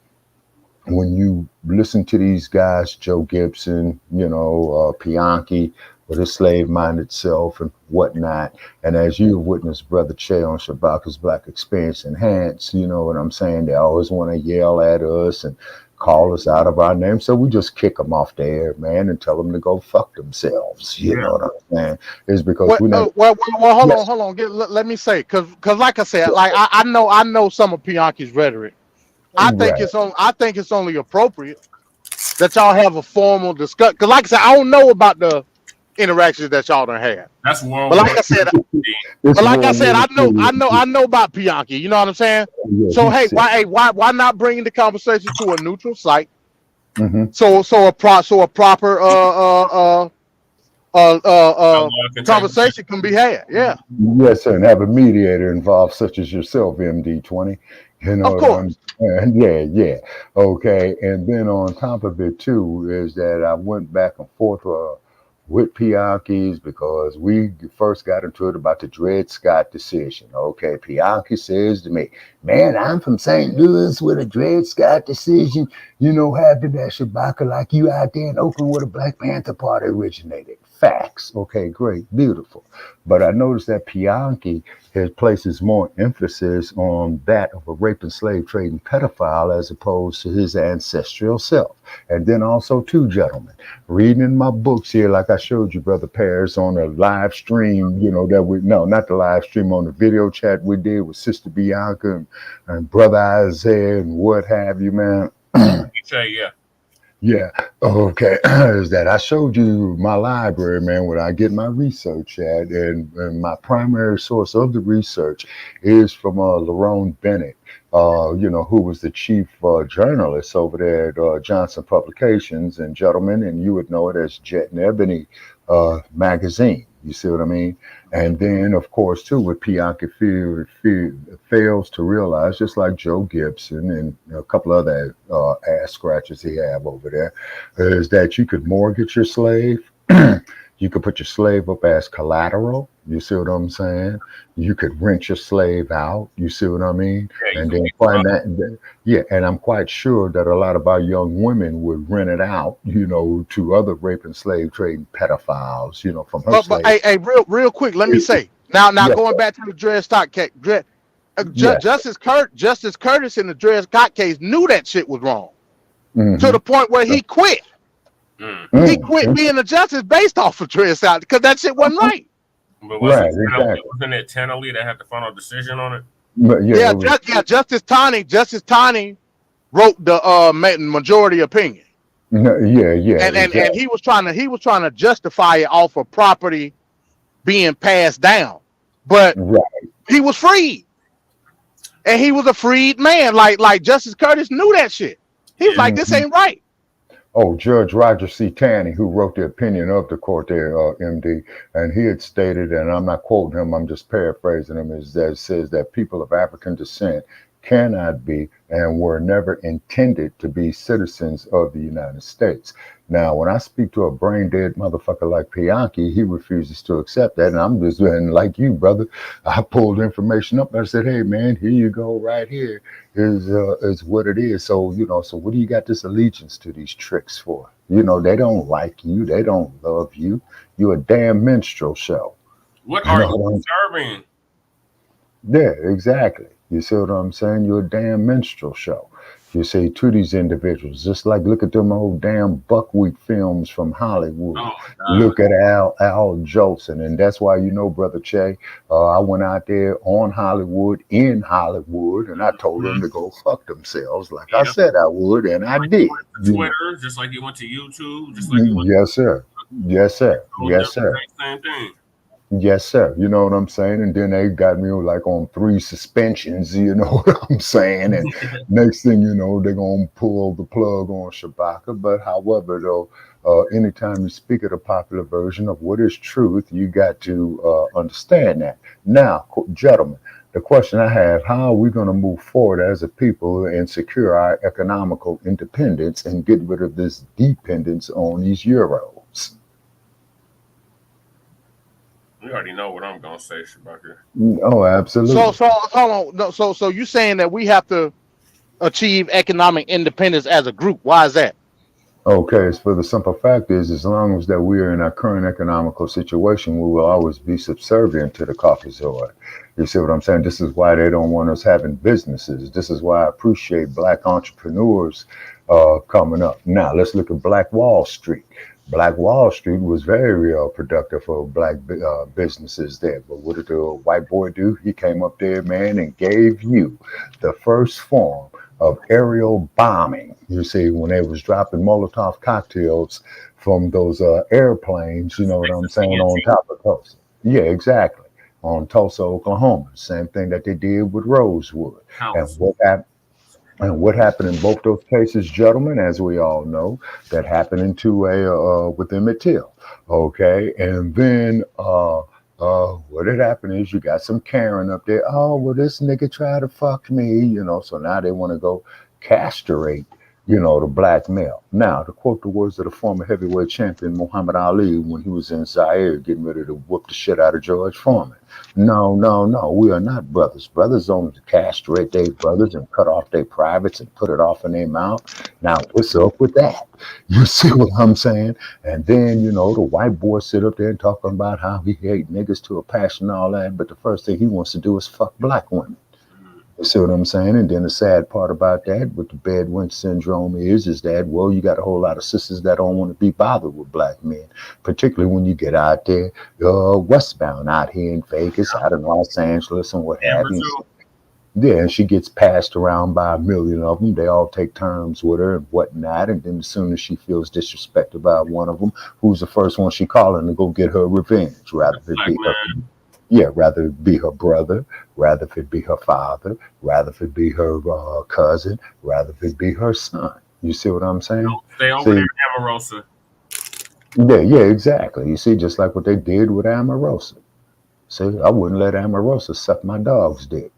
when you listen to these guys, Joe Gibson, you know, Pianki, with his slave-minded self and whatnot, and as you've witnessed Brother Che on Shabaka's Black Experience Enhanced, you know what I'm saying? They always want to yell at us and call us out of our name, so we just kick them off the air, man, and tell them to go fuck themselves. You know what I'm saying? It's because we know. Well, hold on. Let me say, because like I said, like I know some of Pianki's rhetoric. I think it's only appropriate that y'all have a formal discussion. Because like I said, I don't know about the interactions that y'all done had. That's one. But like I said, I know about Pianki. You know what I'm saying? Yeah, so why not bring the conversation to a neutral site? Mm-hmm. So a proper conversation can be had. Yeah. Yes, sir, and have a mediator involved, such as yourself, MD20. You know, of course. Yeah. Okay, and then on top of it too is that I went back and forth with Pianki's because we first got into it about the Dred Scott decision. Okay, Pianki says to me, man, I'm from St. Louis with a Dred Scott decision, you know, happened at Shabaka like you out there in Oakland where the Black Panther Party originated. Facts. Okay, great, beautiful. But I noticed that Pianki places more emphasis on that of a rape and slave trading pedophile as opposed to his ancestral self. And then also, too, gentlemen, reading in my books here, like I showed you, Brother Paris, on a live stream, you know, not the live stream, on the video chat we did with Sister Bianca and Brother Isaiah and what have you, man. Yeah. Yeah, okay. Is that I showed you my library, man, where I get my research at, and my primary source of the research is from Lerone Bennett, you know, who was the chief journalist over there at Johnson Publications, and gentlemen, and you would know it as Jet and Ebony magazine. You see what I mean? And then, of course, too, what Pianki fails to realize, just like Joe Gibson and a couple other ass scratchers he have over there, is that you could mortgage your slave. You could put your slave up as collateral. You see what I'm saying? You could rent your slave out. You see what I mean? Yeah, and then find that. Yeah, and I'm quite sure that a lot of our young women would rent it out, you know, to other rape and slave trading pedophiles, you know, from her. But hey, real quick, let me say now going back to the Dred Scott case, Justice Curtis in the Dred Scott case knew that shit was wrong to the point where he quit. He quit being a justice based off of Dred Scott because that shit wasn't right. But wasn't it Tennelly that had the final decision on it? Justice Taney wrote the majority opinion. And he was trying to justify it off of property being passed down, but he was freed, and he was a freed man. Like Justice Curtis knew that shit. He was like, this ain't right. Oh, Judge Roger C. Taney, who wrote the opinion of the court there, MD, and he had stated, and I'm not quoting him, I'm just paraphrasing him, is that it says that people of African descent cannot be and were never intended to be citizens of the United States. Now, when I speak to a brain dead motherfucker like Pianki, he refuses to accept that. And I'm just like you, brother. I pulled information up and I said, hey, man, here you go. Right here is what it is. So, you know, so what do you got this allegiance to these tricks for? You know, they don't like you. They don't love you. You're a damn minstrel show. What are you serving? Yeah, exactly. You see what I'm saying? You're a damn minstrel show. You see, to these individuals, just like look at them old damn buckwheat films from Hollywood. Look at Al Jolson, and that's why, you know, Brother Che, I went out there on Hollywood, in Hollywood, and I told them to go fuck themselves, like I said I would, and I did. Twitter, just like you went to YouTube, just like you went yes, sir. Yes, sir. Yes, sir. Same thing. Yes, sir. You know what I'm saying? And then they got me like on 3 suspensions, you know what I'm saying? And next thing you know, they're going to pull the plug on Shabaka. But however, though, anytime you speak of the popular version of what is truth, you got to understand that. Now, gentlemen, the question I have, how are we going to move forward as a people and secure our economical independence and get rid of this dependence on these euros? You already know what I'm gonna say, Shabaka. Oh, absolutely. So hold on. No, so you saying that we have to achieve economic independence as a group? Why is that? Okay, it's for the simple fact is, as long as that we are in our current economical situation, we will always be subservient to the Caucasoid. You see what I'm saying? This is why they don't want us having businesses. This is why I appreciate black entrepreneurs coming up. Now, let's look at Black Wall Street. Black Wall Street was very productive for black businesses there. But what did the white boy do? He came up there, man, and gave you the first form of aerial bombing. You see, when they was dropping Molotov cocktails from those airplanes, you know what I'm saying, on top of Tulsa. Yeah, exactly. On Tulsa, Oklahoma. Same thing that they did with Rosewood. And what happened in both those cases, gentlemen, as we all know, that happened into with Emmett Till. Okay, and then what had happened is you got some Karen up there. Oh, well, this nigga tried to fuck me, you know. So now they want to go castrate, you know, the black male. Now, to quote the words of the former heavyweight champion Muhammad Ali when he was in Zaire getting ready to whoop the shit out of George Foreman. No, we are not brothers. Brothers don't castrate their brothers and cut off their privates and put it off in their mouth. Now, what's up with that? You see what I'm saying? And then, you know, the white boy sit up there and talking about how he hate niggas to a passion and all that, but the first thing he wants to do is fuck black women. You see what I'm saying? And then the sad part about that, with the bad wench syndrome is that, well, you got a whole lot of sisters that don't want to be bothered with black men, particularly when you get out there, westbound out here in Vegas, out in Los Angeles and what have you. Yeah, and she gets passed around by a million of them. They all take turns with her and whatnot. And then as soon as she feels disrespected by one of them, who's the first one she calling to go get her revenge, rather than be her. Yeah, rather it be her brother, rather if it be her father, rather if it be her cousin, rather if it be her son. You see what I'm saying? Stay over there in Amarosa. Yeah, exactly. You see, just like what they did with Amarosa. See, I wouldn't let Amarosa suck my dog's dick.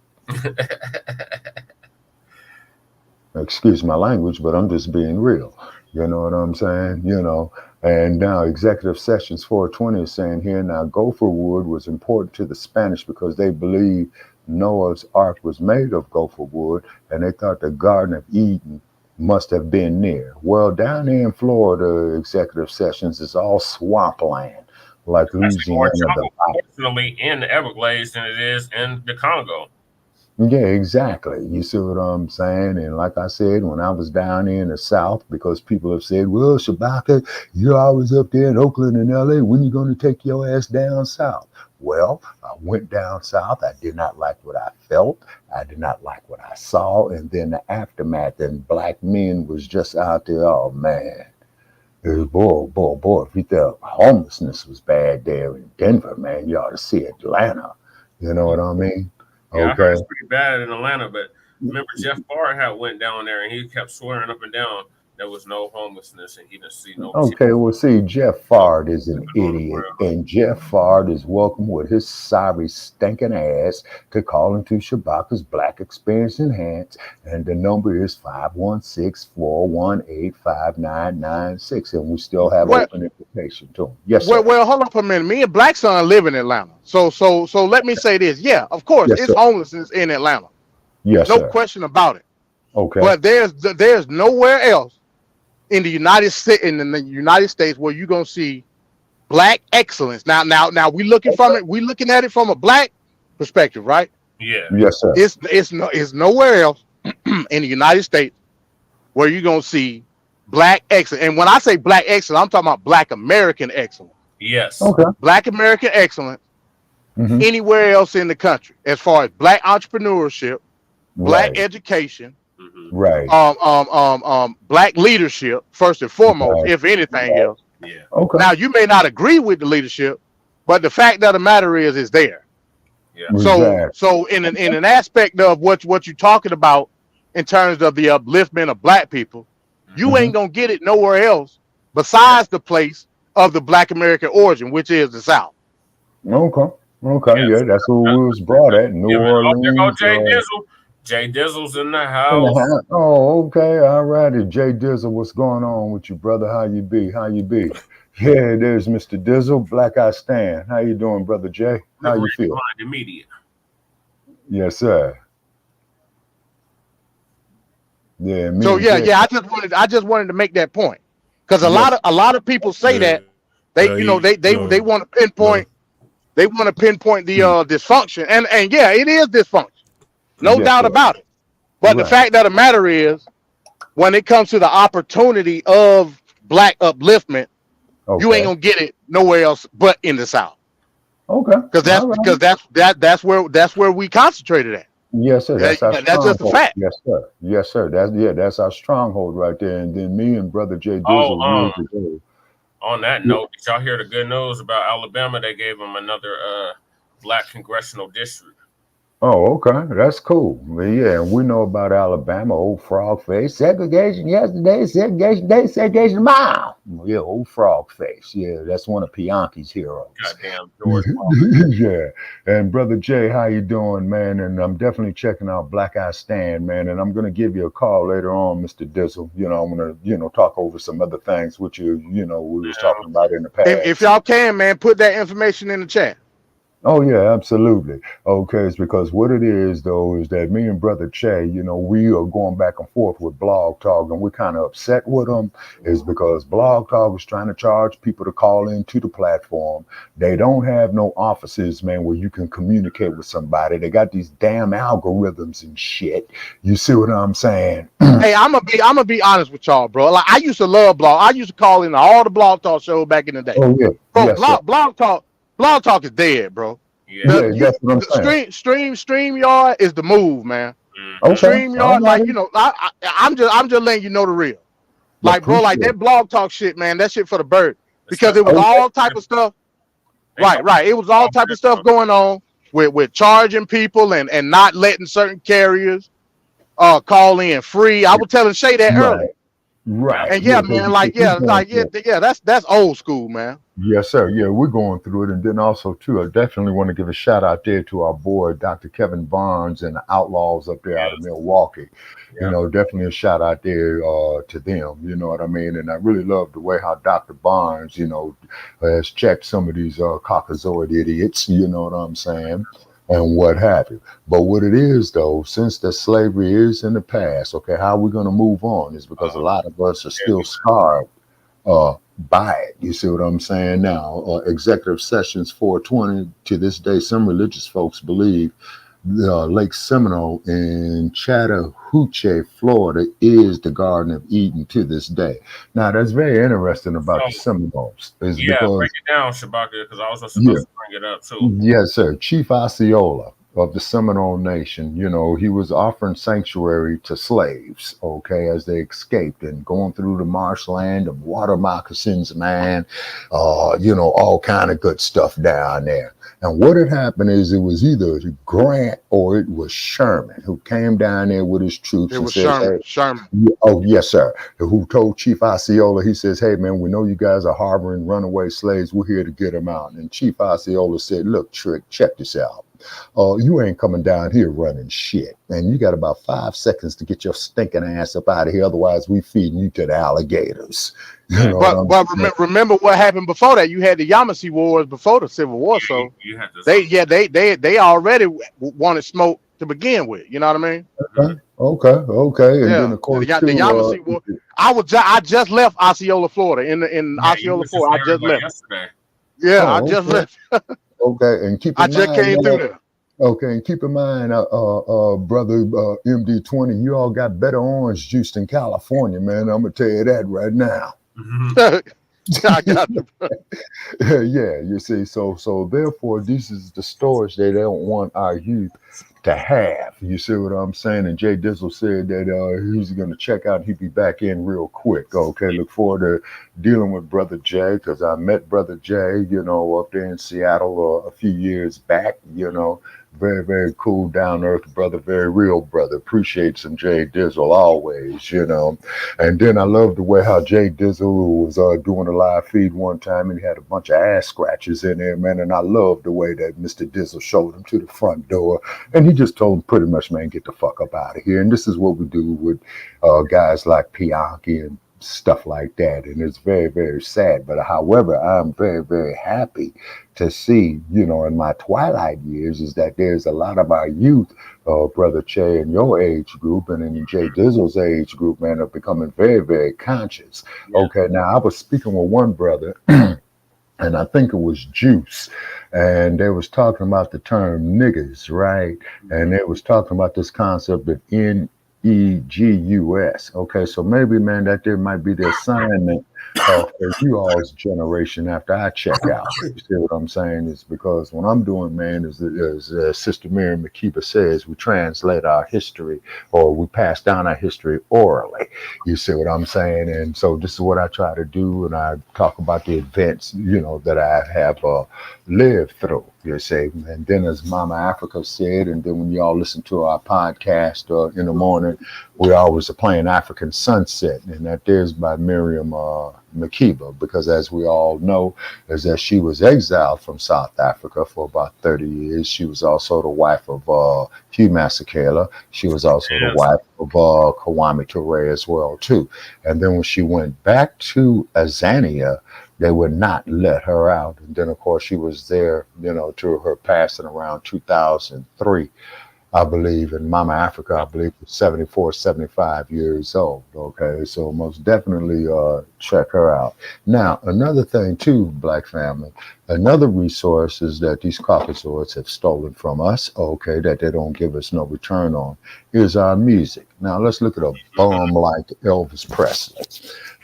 Excuse my language, but I'm just being real. You know what I'm saying? You know. And now Executive Sessions 420 is saying here, now gopher wood was important to the Spanish because they believe Noah's Ark was made of gopher wood, and they thought the Garden of Eden must have been near. Well, down there in Florida, Executive Sessions is all swampland, like Louisiana. Unfortunately, in the Everglades than it is in the Congo. Yeah, exactly. You see what I'm saying? And like I said, when I was down there in the South, because people have said, well, Shabaka, you're always up there in Oakland and LA. When you going to take your ass down South? Well, I went down South. I did not like what I felt. I did not like what I saw. And then the aftermath, and black men was just out there. Oh, man. It was, boy. If you thought homelessness was bad there in Denver, man, you ought to see Atlanta. You know what I mean? Yeah, I heard it's pretty bad in Atlanta, but remember Jeff Barr had went down there and he kept swearing up and down there was no homelessness and he didn't see no. Okay, well, see, Jeff Fard is an idiot, and Jeff Fard is welcome with his sorry stinking ass to call into Shabaka's Black Experience Enhanced, and the number is 516-418-5996, and we still have open invitation to him. Yes, sir. Well, hold up a minute. Me and Black Son live in Atlanta, so let me say this. Yeah, of course, Yes, it's sir. homelessness in Atlanta. Yes, No sir. question about it. Okay. But there's nowhere else in the United States where you're gonna see black excellence. Now we looking at it from a black perspective, right? Yeah. Yes, sir. It's nowhere else in the United States where you're gonna see black excellence. And when I say black excellence, I'm talking about black American excellence. Yes. Okay. Black American excellence anywhere else in the country, as far as black entrepreneurship, black education, Right. black leadership, first and foremost, Right. if anything else. Yeah. Okay. Now you may not agree with the leadership, But the fact of the matter is, it's there. Yeah. So in an aspect of what you're talking about in terms of the upliftment of black people, you ain't gonna get it nowhere else besides the place of the Black American origin, which is the South. Okay. Yeah, that's who we was brought at. New Orleans. There go Jay Dizzle. Jay Dizzle's in the house. Oh, okay. All righty. Jay Dizzle, what's going on with you, brother? How you be? Yeah, there's Mr. Dizzle, Black Eye Stan. How you doing, brother Jay? How you feel? The media. Yes, sir. Yeah. So I just wanted to make that point because a lot of people say that they want to pinpoint the dysfunction and yeah, it is dysfunction, no doubt about it. But the fact of the matter is, when it comes to the opportunity of black upliftment, you ain't gonna get it nowhere else but in the South. Okay. Because that's where we concentrated at. Yes, sir. That's just a fact. Yes, sir. That's our stronghold right there. And then me and brother Jay Dizzle. On that note, did y'all hear the good news about Alabama? They gave them another black congressional district. Oh, okay. That's cool. But yeah, we know about Alabama, old frog face. Segregation yesterday, segregation day, segregation tomorrow. Yeah, old frog face. Yeah, that's one of Bianchi's heroes. Goddamn George. Yeah. And brother Jay, how you doing, man? And I'm definitely checking out Black Eye Stan, man. And I'm gonna give you a call later on, Mr. Dizzle. I'm gonna, talk over some other things which we was talking about in the past. If y'all can, man, put that information in the chat. Oh yeah, absolutely. Okay, it's because what it is though is that me and brother Che, we are going back and forth with Blog Talk, and we're kind of upset with them is because Blog Talk is trying to charge people to call into the platform. They don't have no offices, man, where you can communicate with somebody. They got these damn algorithms and shit. You see what I'm saying? Hey, I'm gonna be honest with y'all, bro. Like I used to love Blog. I used to call in all the Blog Talk shows back in the day. Oh yeah, bro. Yes, Blog Talk is dead, bro. Yeah, that's what I'm saying. StreamYard is the move, man. Okay. StreamYard, I'm just letting you know the real. Like, bro, like that Blog Talk shit, man, that shit for the bird. Because it was all type of stuff. Right. It was all type of stuff going on with charging people and not letting certain carriers call in free. I was telling Shay that earlier. Right. And man, that's old school, man. Yes, sir. Yeah, we're going through it. And then also, too, I definitely want to give a shout out there to our boy, Dr. Kevin Barnes and the Outlaws up there out of Milwaukee. Yeah. Definitely a shout out there to them. You know what I mean? And I really love the way how Dr. Barnes, has checked some of these Caucasoid idiots, you know what I'm saying? And what have you. But what it is, though, since the slavery is in the past, okay, how we're going to move on is because a lot of us are still scarred by it. You see what I'm saying? Now, Executive Sessions 420, to this day, some religious folks believe Lake Seminole in Chattahoochee, Florida, is the Garden of Eden to this day. Now, that's very interesting about the Seminoles. Break it down, Shabaka, because I was supposed to bring it up too. Yes, sir. Chief Osceola of the Seminole Nation, he was offering sanctuary to slaves, okay, as they escaped and going through the marshland of water moccasins, man, all kind of good stuff down there. And what had happened is it was either Grant or it was Sherman who came down there with his troops. It was Sherman. Oh, yes, sir. Who told Chief Osceola, he says, hey, man, we know you guys are harboring runaway slaves. We're here to get them out. And Chief Osceola said, look, Trick, check this out. You ain't coming down here running shit. And you got about 5 seconds to get your stinking ass up out of here. Otherwise, we feeding you to the alligators. But remember what happened before that. You had the Yamasee Wars before the Civil War. So they already wanted smoke to begin with. You know what I mean? Okay. And then of course the Yamasee War. I just left Osceola, Florida. In Osceola, Florida. I just left. Yesterday. Yeah, I just left. Okay, and keep in mind, I just came through there. Okay, and keep in mind, brother MD20, you all got better orange juice than California, man. I'm gonna tell you that right now. I got you. Yeah, you see, so therefore, this is the storage they don't want our youth to have. You see what I'm saying? And Jay Dizzle said that he was going to check out and he'd be back in real quick. Okay, look forward to dealing with Brother Jay, because I met Brother Jay, you know, up there in Seattle a few years back. You know, very, very cool, down-to-earth brother, very real brother. Appreciate some Jay Dizzle always, you know. And then I love the way how Jay Dizzle was doing a live feed one time, and he had a bunch of ass scratches in there, man. And I love the way that Mr. Dizzle showed him to the front door, and he just told him pretty much, man, get the fuck up out of here. And this is what we do with guys like Bianchi and stuff like that. And it's very, very sad. But however, I'm very, very happy to see, you know, in my twilight years, is that there's a lot of our youth, Brother Che, in your age group and in Jay Dizzle's age group, man, are becoming very, very conscious. Okay, now I was speaking with one brother, and I think it was Juice, and they was talking about the term niggas, right? And they was talking about this concept of NEGUS. Okay, so maybe, man, that there might be the assignment for you all's generation after I check out. You see what I'm saying? Is because what I'm doing, man, is Sister Miriam Makeba says, we translate our history, or we pass down our history orally. You see what I'm saying? And so this is what I try to do, and I talk about the events, you know, that I have lived through. You see, and then as Mama Africa said, and then when y'all listen to our podcast in the morning, we always are playing African Sunset, and that is by Miriam Makeba, because as we all know, is that she was exiled from South Africa for about 30 years. She was also the wife of Hugh Masekela. She was also the wife of Kwame Ture as well, too. And then when she went back to Azania, they would not let her out. And then, of course, she was there, you know, to her passing around 2003, I believe. And Mama Africa, I believe, was 74, 75 years old. Okay, so most definitely check her out. Now, another thing, too, Black family, another resource is that these Caucasoids have stolen from us, okay, that they don't give us no return on, is our music. Now, let's look at a bum like Elvis Presley.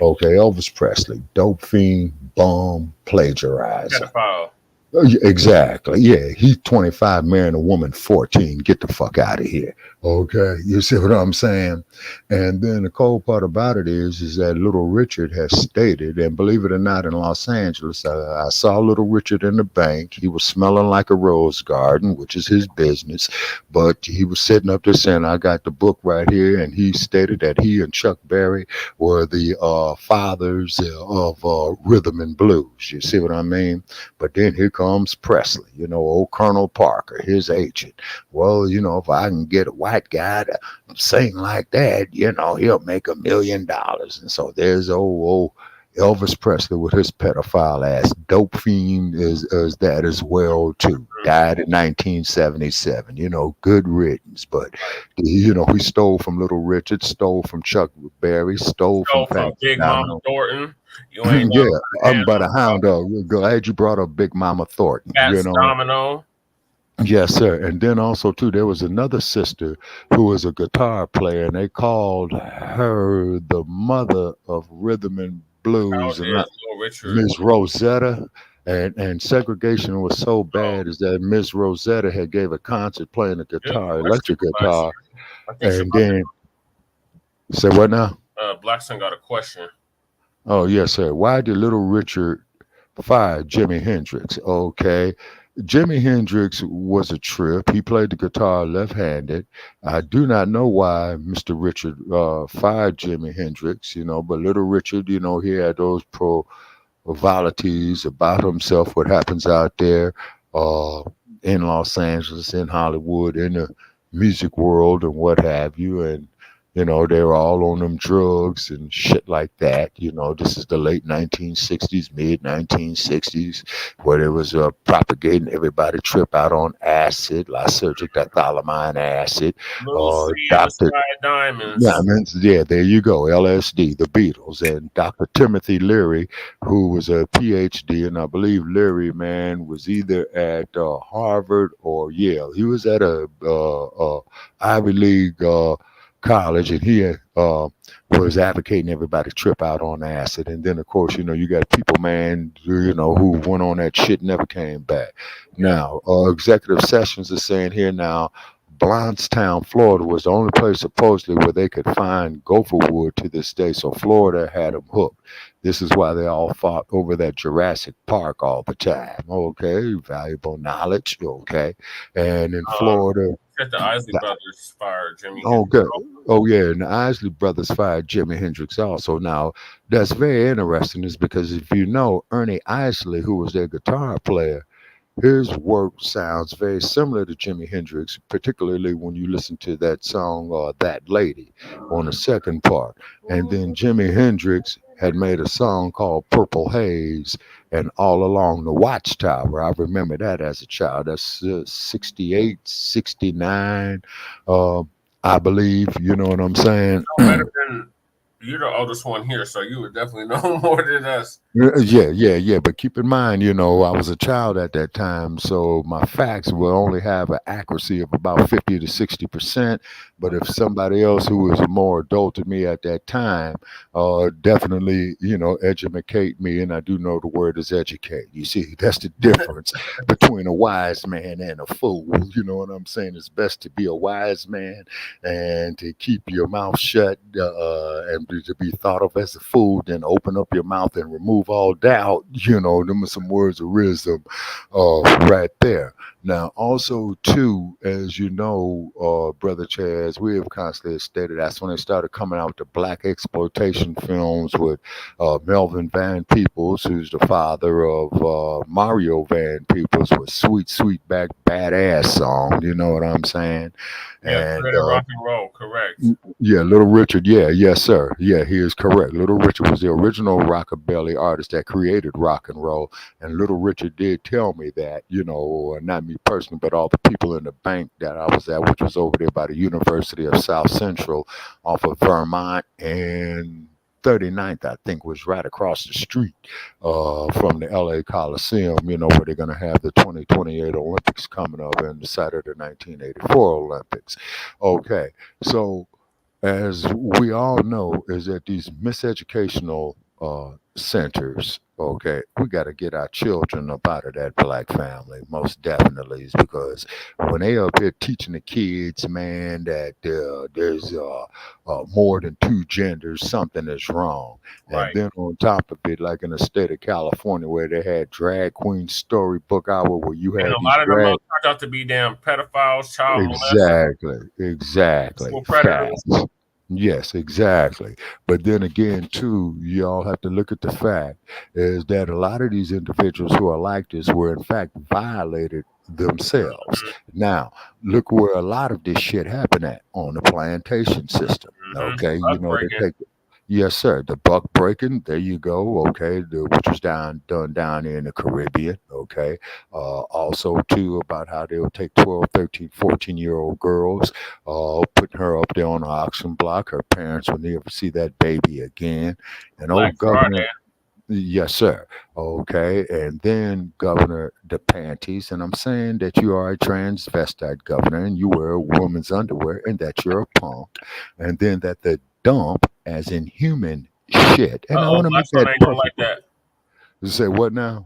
Okay, Elvis Presley, dope fiend, bum, plagiarizer. Exactly. Yeah, he's 25, marrying a woman 14. Get the fuck out of here. Okay, you see what I'm saying? And then the cold part about it is that Little Richard has stated, and believe it or not, in Los Angeles, I saw Little Richard in the bank. He was smelling like a rose garden, which is his business, but he was sitting up there saying, I got the book right here, and he stated that he and Chuck Berry were the fathers of rhythm and blues. You see what I mean? But then here comes Presley, you know, old Colonel Parker, his agent. Well, you know, if I can get a white guy to sing like that, you know, he'll make $1 million. And so there's old Elvis Presley with his pedophile ass dope fiend is that as well too. Died in 1977. You know, good riddance. But you know, he stole from Little Richard, stole from Chuck Berry, stole from Big Mama Thornton. You ain't but a hound dog. Glad you brought up Big Mama Thornton. You know, Domino. Yes, sir. And then also, too, there was another sister who was a guitar player, and they called her the mother of rhythm and blues, and Miss Rosetta. And segregation was so bad is that Miss Rosetta had gave a concert playing the guitar, electric guitar. And then, say what now? Blackson got a question. Oh, yes, sir. Why did Little Richard fire Jimi Hendrix? Okay. Jimi Hendrix was a trip. He played the guitar left-handed. I do not know why Mr. Richard fired Jimi Hendrix, you know, but Little Richard, you know, he had those pro-volities about himself, what happens out there in Los Angeles, in Hollywood, in the music world and what have you. And you know, they were all on them drugs and shit like that. You know, this is the late 1960s, mid 1960s, where they was propagating everybody trip out on acid, lysergic diethylamine acid, Dr. Diamonds. Yeah, I mean, yeah, there you go, LSD, the Beatles, and Dr. Timothy Leary, who was a PhD, and I believe Leary, man, was either at Harvard or Yale. He was at a Ivy League college, and he was advocating everybody trip out on acid. And then, of course, you know, you got people, man, you know, who went on that shit, never came back. Now, executive sessions are saying here now, Blindstown, Florida was the only place supposedly where they could find gopher wood to this day. So Florida had them hooked. This is why they all fought over that Jurassic Park all the time. Okay, valuable knowledge. Okay, and in Florida, Said the Isley Brothers fired Jimmy. okay, oh yeah, and the Isley Brothers fired Jimi Hendrix also. Now that's very interesting, is because if you know Ernie Isley, who was their guitar player, his work sounds very similar to Jimi Hendrix, particularly when you listen to that song, That Lady, on the second part. And then Jimi Hendrix had made a song called Purple Haze and All Along the Watchtower. I remember that as a child. That's 68, 69, I believe. You know what I'm saying? You're the oldest one here, so you would definitely know more than us. Yeah. But keep in mind, you know, I was a child at that time, so my facts will only have an accuracy of about 50 to 60%. But if somebody else who was more adult than me at that time, definitely, you know, educate me, and I do know the word is educate. You see, that's the difference between a wise man and a fool. You know what I'm saying? It's best to be a wise man and to keep your mouth shut and to be thought of as a fool, then open up your mouth and remove all doubt. You know, them are some words of wisdom right there. Now, also, too, as you know, Brother Chaz, we have constantly stated that's when they started coming out with the black exploitation films with Melvin Van Peebles, who's the father of Mario Van Peebles, with Sweet Sweetback Badass song. You know what I'm saying? Yeah, And rock and roll, correct. yeah, Little Richard. Yeah, yes, sir. Yeah, he is correct. Little Richard was the original rockabilly artist that created rock and roll. And Little Richard did tell me that, you know, not me personally, but all the people in the bank that I was at, which was over there by the University of South Central off of Vermont and 39th, I think, was right across the street from the LA Coliseum, you know, where they're going to have the 2028 Olympics coming up and the Saturday 1984 Olympics. Okay, so as we all know, is that these miseducational centers, okay, we got to get our children up out of that black family, most definitely, is because when they up here teaching the kids, man, that there's more than two genders, something is wrong. Right. And then on top of it, like in the state of California, where they had drag queen storybook hour, where you had And a these lot of them drag- turned out to be damn pedophiles, child molesters. Exactly. Sexual predators. Facts. Yes, exactly. But then again, too, y'all have to look at the fact is that a lot of these individuals who are like this were in fact violated themselves. Now, look where a lot of this shit happened at, on the plantation system. Okay, you know, they take yes, sir. The buck breaking, there you go. Okay, which was done down there in the Caribbean. Okay, also too about how they'll take 12, 13, 14-year-old girls, putting her up there on the auction block. Her parents will never see that baby again. And Black old governor. Friday. Yes, sir. Okay. And then Governor DePantis, and I'm saying that you are a transvestite governor and you wear a woman's underwear and that you're a punk. And then that the dump, as in human shit. And I want to make Black son that ain't gonna perfect. like that. You say what now?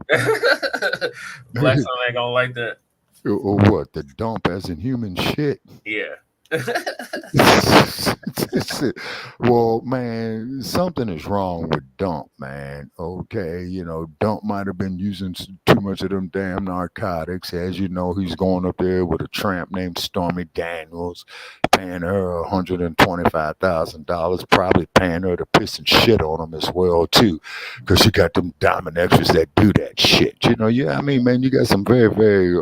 Black son ain't gonna like that. Or what? The dump as in human shit? Yeah. Well, man, something is wrong with Dump, man. Okay, you know, Dump might have been using too much of them damn narcotics. As you know, he's going up there with a tramp named Stormy Daniels, paying her $125,000, probably paying her to piss and shit on him as well too, because she got them diamond extras that do that shit. You know, yeah, I mean, man, you got some very, very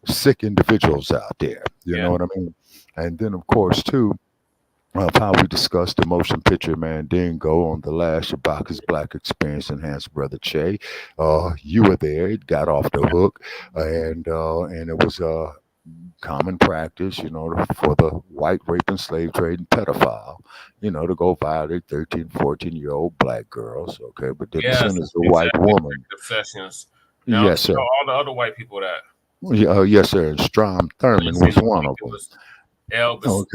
sick individuals out there. You know what I mean? And then, of course, too, of how we discussed the motion picture Mandingo on the last Shabaka's Black Experience Enhanced, Brother Che. You were there. It got off the hook, and it was common practice, you know, for the white rape and slave trade and pedophile, you know, to go violate 13, 14-year-old black girls. Okay, but then as soon as the white woman, obsessions. Now, yes, sir. all the other white people that. Yes, sir. And Strom Thurmond was one of them. Elvis.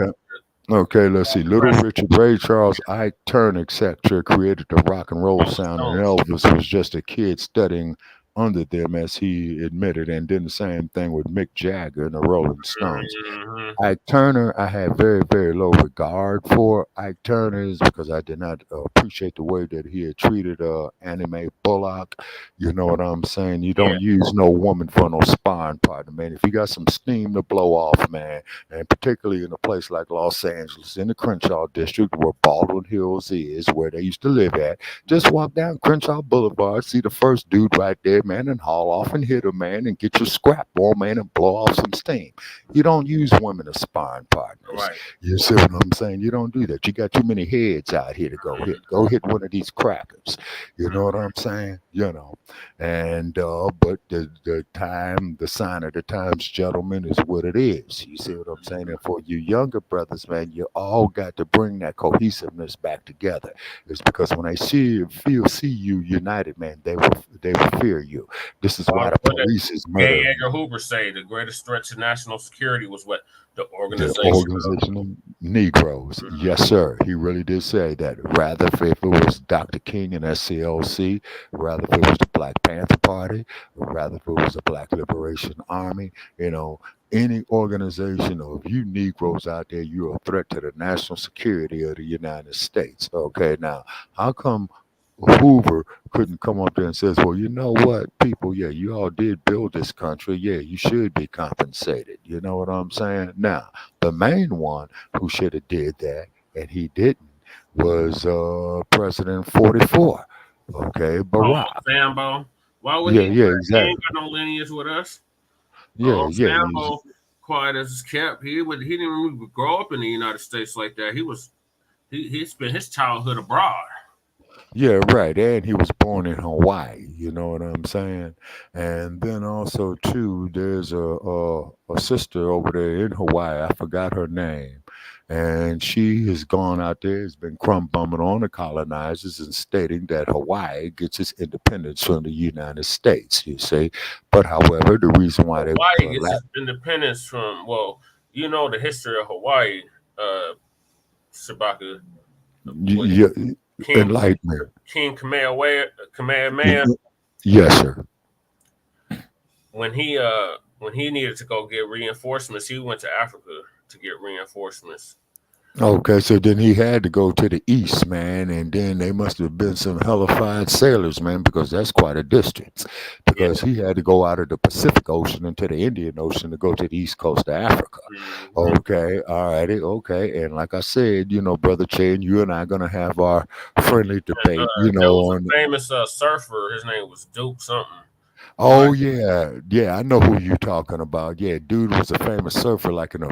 Okay, let's see. Little Richard, Ray Charles, Ike Turner, etc. created the rock and roll sound, and Elvis was just a kid studying under them, as he admitted, and then the same thing with Mick Jagger and the Rolling Stones. Ike Turner, I had very, very low regard for Ike Turner's because I did not appreciate the way that he had treated Anime Bullock. You know what I'm saying? You don't use no woman for no sparring partner, man. If you got some steam to blow off, man, and particularly in a place like Los Angeles, in the Crenshaw district where Baldwin Hills is, where they used to live at, just walk down Crenshaw Boulevard, see the first dude right there, man, and haul off and hit him, man, and get your scrap on, man, and blow off some steam. You don't use women as sparring partners. Right. You see what I'm saying? You don't do that. You got too many heads out here to go hit. Go hit one of these crackers. You know what I'm saying? You know. And but the time, the sign of the times, gentlemen, is what it is. You see what I'm saying? And for you younger brothers, man, you all got to bring that cohesiveness back together. It's because when they see you united, man, they will fear you. This is why the police is J. murdering. Edgar Hoover say the greatest threat to national security was what? The The organization. organizational Negroes. Yes, sir. He really did say that. Rather if it was Dr. King and SCLC, rather if it was the Black Panther Party, rather if it was the Black Liberation Army, you know, any organization of you Negroes out there, you're a threat to the national security of the United States. Okay, now, how come Hoover couldn't come up there and says, well, you know what, people, yeah, you all did build this country. Yeah, you should be compensated. You know what I'm saying? Now, the main one who should have did that, and he didn't, was President 44. Okay, Barack. Sambo. Why would Yeah, he? yeah, He exactly. ain't got no lineage with us. Yeah, yeah. Sambo, quiet as kept. He didn't even grow up in the United States like that. He spent his childhood abroad. Yeah, right. And he was born in Hawaii. You know what I'm saying? And then also too, there's a sister over there in Hawaii. I forgot her name, and she has gone out there, has been crumb bumming on the colonizers and stating that Hawaii gets its independence from the United States. You see, but however, the reason why they Hawaii gets its independence from, well, you know the history of Hawaii, Shabaka. yeah, enlightenment. King Kamehameha, Yes, sir. when he needed to go get reinforcements, he went to Africa to get reinforcements. Okay, so then he had to go to the east, man, and then they must have been some hellified sailors, man, because that's quite a distance. Because he had to go out of the Pacific Ocean into the Indian Ocean to go to the east coast of Africa. Okay, all righty, okay. And like I said, you know, Brother Chen, you and I are gonna have our friendly debate, you There know, was on a famous surfer. His name was Duke something. oh yeah, I know who you're talking about. Yeah, dude was a famous surfer, like in the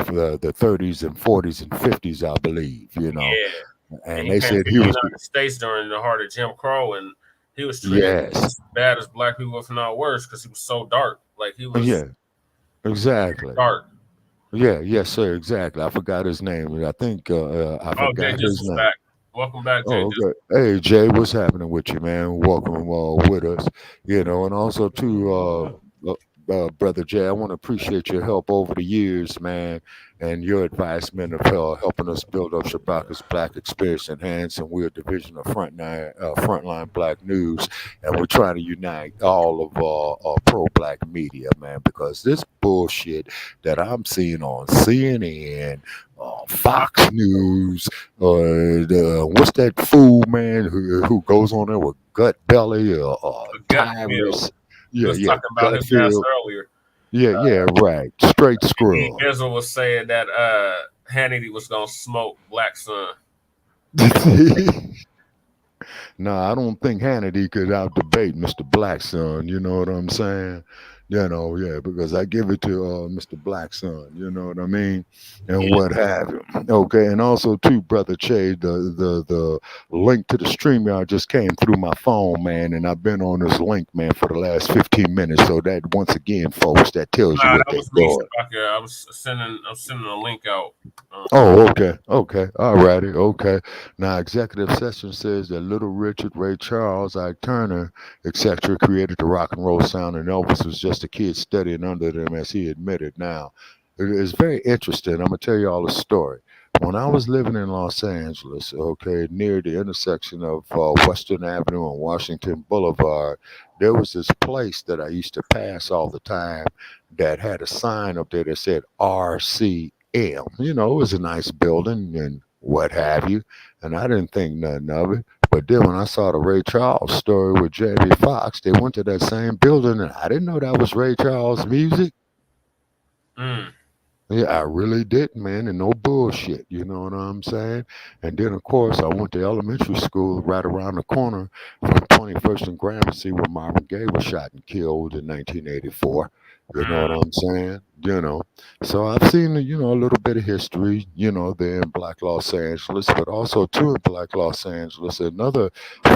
30s and 40s and 50s, I believe. You know, Yeah, and he they came said to he the was. United States during the heart of Jim Crow, and he was treated Yes. as bad as black people, if not worse, because he was so dark. Like he was Yeah, exactly. dark. Yeah, yes, sir, exactly. I forgot his name. I think I Oh, forgot Jay his Just is name. back. Welcome back, Jay. Oh, okay. Hey, Jay, what's happening with you, man? Welcome with us. You know, and also to Brother Jay, I want to appreciate your help over the years, man, and your advisement of helping us build up Shabaka's Black Experience Enhanced, and we're a division of Frontline Black News, and we're trying to unite all of pro-Black media, man, because this bullshit that I'm seeing on CNN, Fox News, what's that fool, man, who goes on there with Gut Belly or Tyrus? We was talking about his ass Gutfield. earlier. Yeah, right. Straight screw. Israel was saying that Hannity was gonna smoke Black Sun. No, I don't think Hannity could out debate Mr. Blackson. You know what I'm saying? You know, yeah, because I give it to Mr. Blackson. You know what I mean, and what have you. Okay, and also too, Brother Che, the link to the StreamYard just came through my phone, man, and I've been on this link, man, for the last 15 minutes. So that once again, folks, that tells you what That they're was me, doing. Shabaka. I'm sending a link out. Oh, okay, all righty, okay. Now, executive session says that Little Richard, Ray Charles, Ike Turner, etc., created the rock and roll sound, and Elvis was just a kid studying under them, as he admitted. Now, it is very interesting. I'm gonna tell you all a story. When I was living in Los Angeles, okay, near the intersection of Western Avenue and Washington Boulevard, there was this place that I used to pass all the time that had a sign up there that said RCM. You know, it was a nice building and what have you, and I didn't think nothing of it. But then when I saw the Ray Charles story with Jamie Foxx, they went to that same building, and I didn't know that was Ray Charles music. Yeah, I really didn't, man, and no bullshit. You know what I'm saying? And then, of course, I went to elementary school right around the corner from 21st and Gramercy, where Marvin Gaye was shot and killed in 1984. You know what I'm saying? You know, so I've seen, you know, a little bit of history, you know, there in Black Los Angeles, but also too in Black Los Angeles, another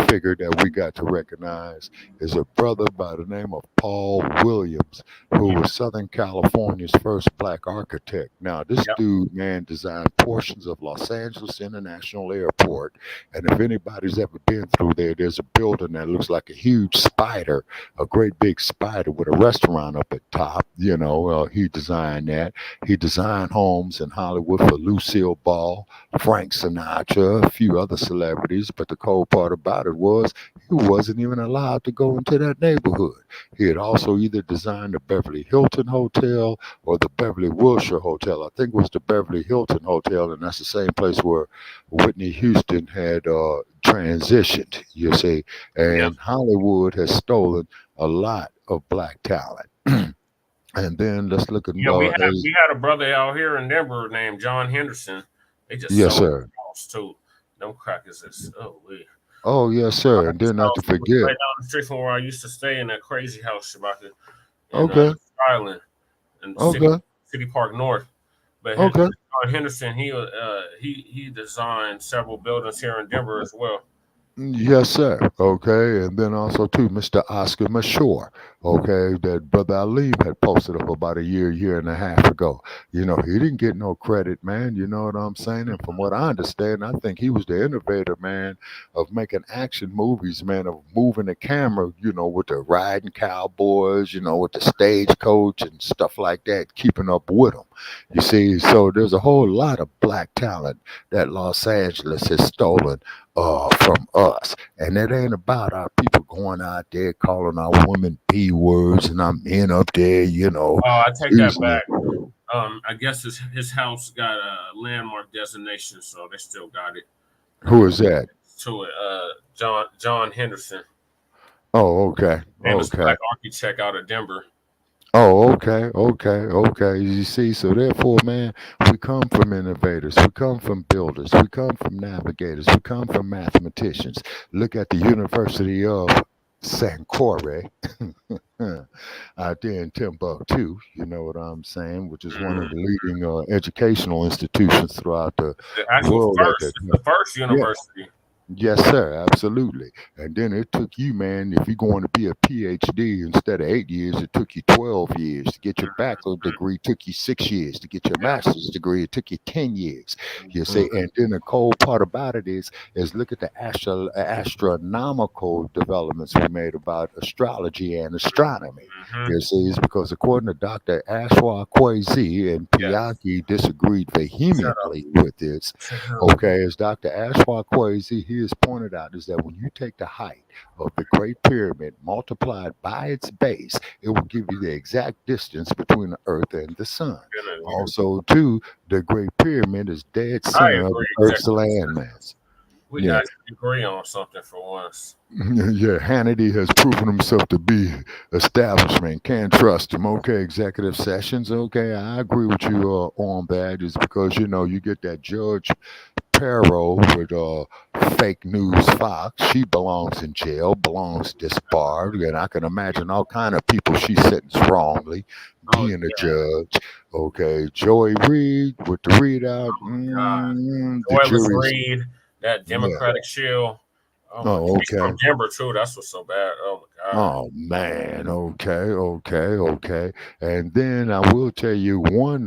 figure that we got to recognize is a brother by the name of Paul Williams, who was Southern California's first black architect. Now, this dude, man, designed portions of Los Angeles International Airport, and if anybody's ever been through there, there's a building that looks like a huge spider, a great big spider with a restaurant up at top. You know, he designed that. He designed homes in Hollywood for Lucille Ball, Frank Sinatra, a few other celebrities. But the cold part about it was he wasn't even allowed to go into that neighborhood. He had also either designed the Beverly Hilton Hotel or the Beverly Wilshire Hotel. I think it was the Beverly Hilton Hotel, and that's the same place where Whitney Houston had transitioned, you see. And Hollywood has stolen a lot of black talent. And then let's look at we had a brother out here in Denver named John Henderson. They just Yes, sold sir. his house too. Them crackers is Oh, yes, sir. And then not to forget. right down the street from where I used to stay in that crazy house, Shabaka, in Okay. Island, in Okay. City Park North. But Okay. John Henderson, he designed several buildings here in Denver as well. Yes, sir. Okay. And then also, too, Mr. Oscar Mashore. Okay. That Brother Aleem had posted up about a year and a half ago. You know, he didn't get no credit, man. You know what I'm saying? And from what I understand, I think he was the innovator, man, of making action movies, man, of moving the camera, you know, with the riding cowboys, you know, with the stagecoach and stuff like that, keeping up with them. You see, so there's a whole lot of black talent that Los Angeles has stolen from us. And it ain't about our people going out there calling our women P words and our men up there, you know. Oh, I take that using back. it. I guess his house got a landmark designation, so they still got it Who is that? to it. John Henderson, Oh, okay. famous Okay. black architect out of Denver. Oh, okay. You see, so therefore, man, we come from innovators, we come from builders, we come from navigators, we come from mathematicians. Look at the University of Sankore out there in Timbuktu, you know what I'm saying, which is one of the leading educational institutions throughout the The actual world at first, that it's the time. first Yeah. university. Yes, sir, absolutely. And then it took you, man, if you're going to be a PhD, instead of 8 years, it took you 12 years. To get your bachelor's degree, it took you 6 years. To get your master's degree, it took you 10 years. You see, and then the cold part about it is look at the astronomical developments we made about astrology and astronomy. You see, it's because according to Dr. Ashwa Kwesi, and Piaki disagreed vehemently with this, okay, as Dr. Ashwa Kwesi, he has pointed out, is that when you take the height of the Great Pyramid multiplied by its base, it will give you the exact distance between the Earth and the Sun. Also, too, the Great Pyramid is dead I center of agree. the Earth's Exactly. landmass. We Yeah. got to agree on something for once. Yeah, Hannity has proven himself to be establishment. Can't trust him. Okay, executive sessions. Okay, I agree with you on that. Is because you know you get that Judge Perro with fake news Fox. She belongs in jail, belongs disbarred, and I can imagine all kind of people she sentenced wrongly being a judge. Okay, Joey Reid with the readout. The Joyless jury's Reed, that Democratic shield. Oh, He's from Denver too. That's what's so bad. Oh my God. Oh man, okay. And then I will tell you one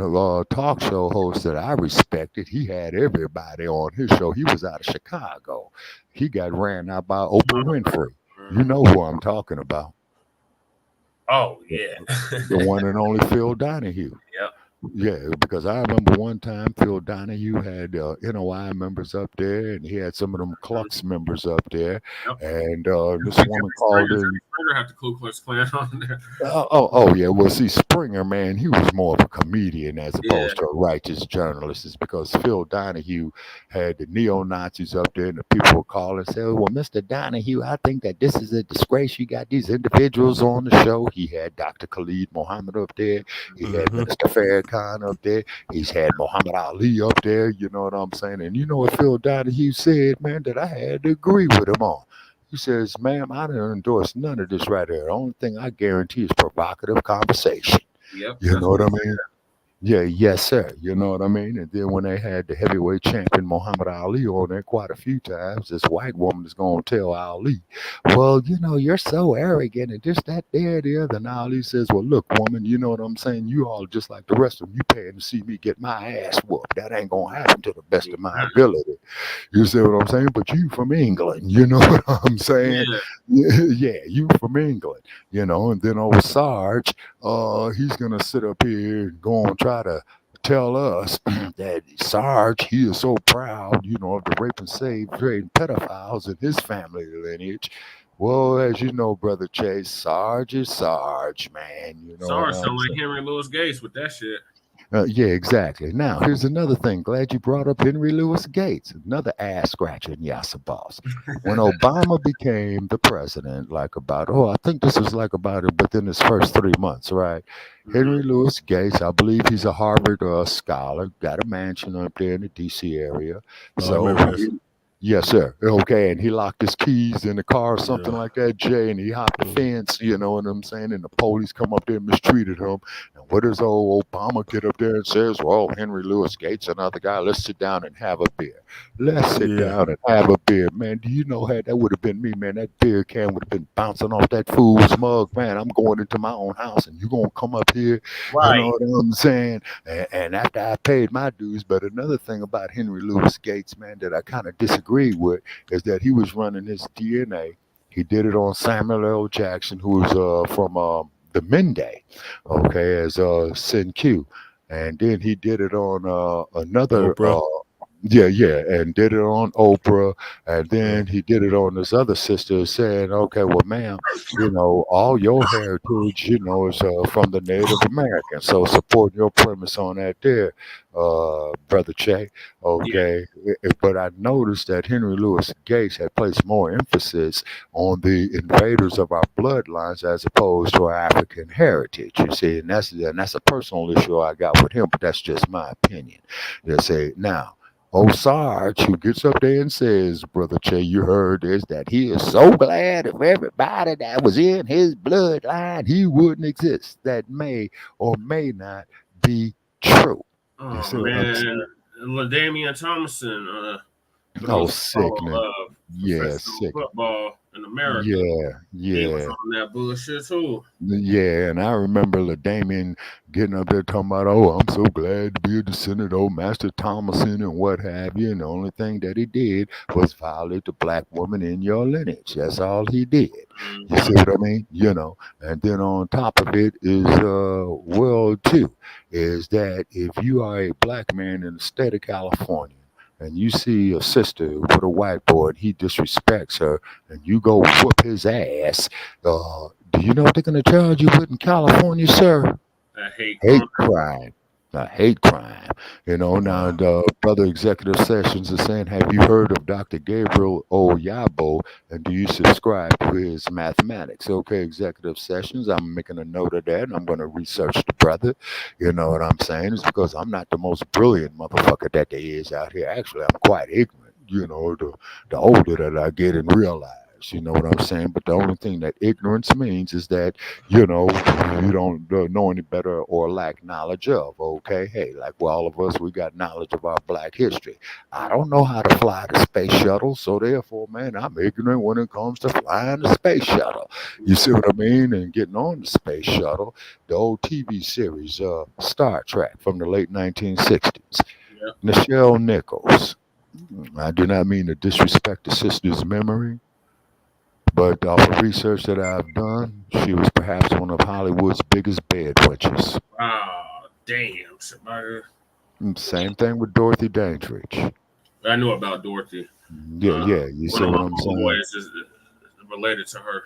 talk show host that I respected. He had everybody on his show. He was out of Chicago. He got ran out by Oprah Winfrey. You know who I'm talking about. Oh yeah. The one and only Phil Donahue. Yep. Yeah, because I remember one time Phil Donahue had NOI members up there, and he had some of them Klux members up there, Yep. and this Jerry woman called Springer, in. Jerry Springer had the Ku Klux Klan on there. Oh yeah. Well, see, Springer, man, he was more of a comedian as opposed to a righteous journalist. It's because Phil Donahue had the neo Nazis up there, and the people would call and say, "Well, Mr. Donahue, I think that this is a disgrace. You got these individuals on the show." He had Dr. Khalid Muhammad up there. He had Minister Farrakhan up there. He's had Muhammad Ali up there. You know what I'm saying? And you know what Phil Donahue said, man, that I had to agree with him on. He says, "Ma'am, I don't endorse none of this right here. The only thing I guarantee is provocative conversation." Yep. You know what I mean? Yeah, yes, sir. You know what I mean? And then when they had the heavyweight champion Muhammad Ali on there quite a few times, this white woman is going to tell Ali, "Well, you know, you're so arrogant and this, that, there, the other." And Ali says, "Well, look, woman, you know what I'm saying? You all just like the rest of them. You paying to see me get my ass whooped. That ain't going to happen to the best of my ability." You see what I'm saying? But you from England, you know what I'm saying? Yeah, you from England, you know. And then old Sarge, he's going to sit up here and go and try to tell us that Sarge, he is so proud, you know, of the rape and save trade pedophiles in his family lineage. Well, as you know, Brother Chase, Sarge is Sarge, man. You know, Sarge sound like Henry Louis Gates with that shit. yeah, exactly. Now, here's another thing. Glad you brought up Henry Louis Gates, another ass scratcher in Yassa Boss. When Obama became the president, like about, I think this was like about it within his first 3 months, right? Henry Louis Gates, I believe he's a Harvard scholar, got a mansion up there in the D.C. area. Yes, sir. Okay, and he locked his keys in the car or something like that, Jay, and he hopped the fence, you know what I'm saying? And the police come up there and mistreated him. And what does old Obama get up there and says, "Well, Henry Louis Gates, another guy, let's sit down and have a beer. Let's sit down and have a beer." Man, do you know how that would have been me, man? That beer can would have been bouncing off that fool's mug, man. I'm going into my own house and you're going to come up here, you know what I'm saying? And after I paid my dues. But another thing about Henry Louis Gates, man, that I kind of disagree with is that he was running his DNA. He did it on Samuel L. Jackson, who was from the Mende, okay, as Sin Q. And then he did it on another and did it on Oprah, and then he did it on this other sister saying, "Okay, well, ma'am, you know, all your heritage, you know, is from the Native Americans, so support your premise on that there, Brother Che." Okay, but I noticed that Henry Louis Gates had placed more emphasis on the invaders of our bloodlines as opposed to our African heritage, you see, and that's a personal issue I got with him, but that's just my opinion. They say now, old Sarge, who gets up there and says, "Brother Che, you heard this, that he is so glad if everybody that was in his bloodline, he wouldn't exist." That may or may not be true. Oh, man. LaDainian Tomlinson. Sickening. Yeah, sick. Football in America. Yeah. He was on that bullshit too. Yeah, and I remember LaDainian getting up there talking about, "Oh, I'm so glad to be a descendant of Master Thomason and what have you." And the only thing that he did was violate the black woman in your lineage. That's all he did. You see what I mean? You know, and then on top of it is, too, is that if you are a black man in the state of California, and you see a sister with a whiteboard, he disrespects her, and you go whoop his ass, do you know what they're going to charge you with in California, sir? A hate crime. A hate crime. You know, now the brother Executive Sessions is saying, "Have you heard of Dr. Gabriel Oyabo, and do you subscribe to his mathematics?" Okay, Executive Sessions, I'm making a note of that, and I'm going to research the brother. You know what I'm saying? It's because I'm not the most brilliant motherfucker that there is out here. Actually, I'm quite ignorant, you know, the older that I get and realize. You know what I'm saying? But the only thing that ignorance means is that, you know, you don't know any better or lack knowledge of. Okay, hey, like all of us, we got knowledge of our black history. I don't know how to fly the space shuttle, so therefore, man, I'm ignorant when it comes to flying the space shuttle. You see what I mean? And getting on the space shuttle, the old TV series, Star Trek from the late 1960s. Nichelle Nichols. I do not mean to disrespect the sister's memory, But off of research that I've done, she was perhaps one of Hollywood's biggest bed witches. Oh, damn, somebody. Same thing with Dorothy Dandridge. I knew about Dorothy. Yeah, you see One what of I'm my saying? boys is related to her.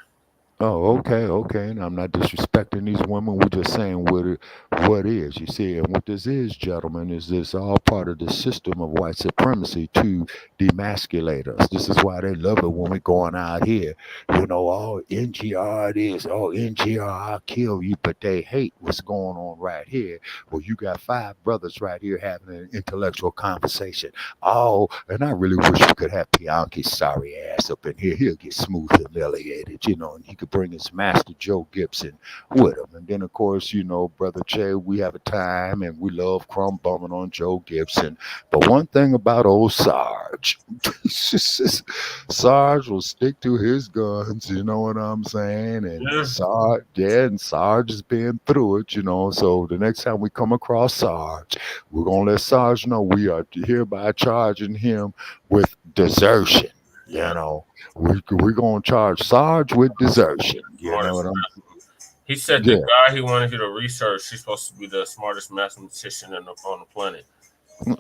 Oh, okay. And I'm not disrespecting these women. We're just saying what is. You see, and what this is, gentlemen, is this all part of the system of white supremacy to demasculate us. This is why they love it when we're going out here. Oh, NGR it is. Oh, NGR, I'll kill you. But they hate what's going on right here. Well, you got 5 brothers right here having an intellectual conversation. Oh, and I really wish we could have Bianchi's sorry ass up in here. He'll get smooth humiliated, and he could bring his master Joe Gibson with him. And then, of course, Brother Jay, we have a time and we love crumb bumming on Joe Gibson. But one thing about old Sarge, Sarge will stick to his guns, you know what I'm saying? And Sarge has been through it, So the next time we come across Sarge, we're going to let Sarge know we are hereby charging him with desertion. We're going to charge Sarge with desertion. You know what I'm saying? He said the guy he wanted you to research, he's supposed to be the smartest mathematician on the planet.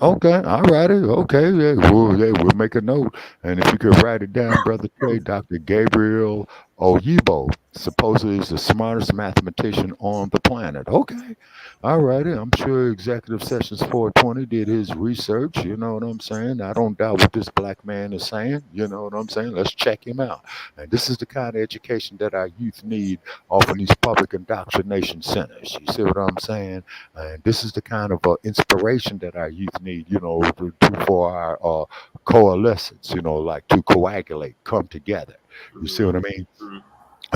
Okay, all righty. Okay, we'll make a note. And if you could write it down, Brother Trey, Dr. Gabriel Oyibo supposedly is the smartest mathematician on the planet. Okay, all righty. I'm sure Executive Sessions 420 did his research. You know what I'm saying? I don't doubt what this black man is saying. You know what I'm saying? Let's check him out. And this is the kind of education that our youth need off of these public indoctrination centers. You see what I'm saying? And this is the kind of inspiration that our youth need, for our coalescence, like to coagulate, come together. You see what I mean?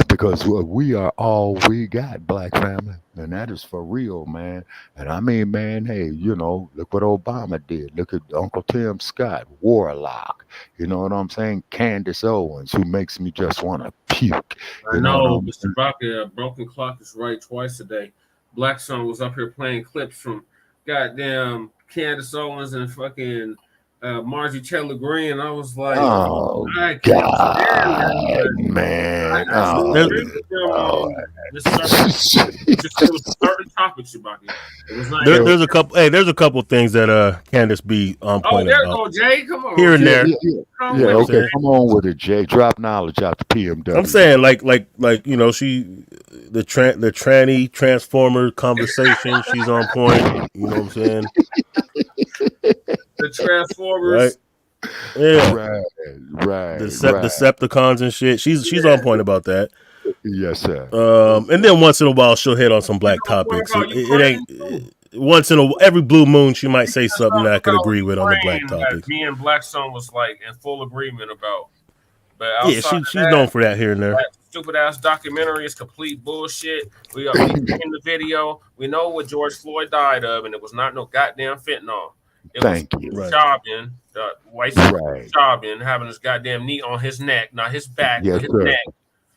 Because we are all we got, black family. And that is for real, man. And I mean, man, hey, look what Obama did. Look at Uncle Tim Scott, Warlock. You know what I'm saying? Candace Owens, who makes me just want to puke. I know, Mr. Baca, a broken clock is right twice a day. Black Son was up here playing clips from goddamn Candace Owens and fucking Margie Taylor Greene. I was like, oh, I can't stand God, man. Certain topics about it. It was like, There's a couple. Hey, there's a couple things that Candace B pointed there out. go Jay. Come on, Here and there. Okay, come on with it, Jay. Drop knowledge out to PMW. I'm saying like she the tranny transformer conversation. She's on point. You know what I'm saying? The Transformers. Right. Yeah. Right. Decepticons and shit. She's on point about that. Yes, sir. And then once in a while she'll hit on some black topics. It ain't once in every blue moon she might say something that I could agree with on the black topics. Me and Black Son was like in full agreement about. But yeah, she's known for that here and there. Stupid ass documentary is complete bullshit. We are in the video. We know what George Floyd died of, and it was not no goddamn fentanyl. It Thank was you. Chauvin, the white Chauvin, having his goddamn knee on his neck, not his back, yes, but his sir. neck.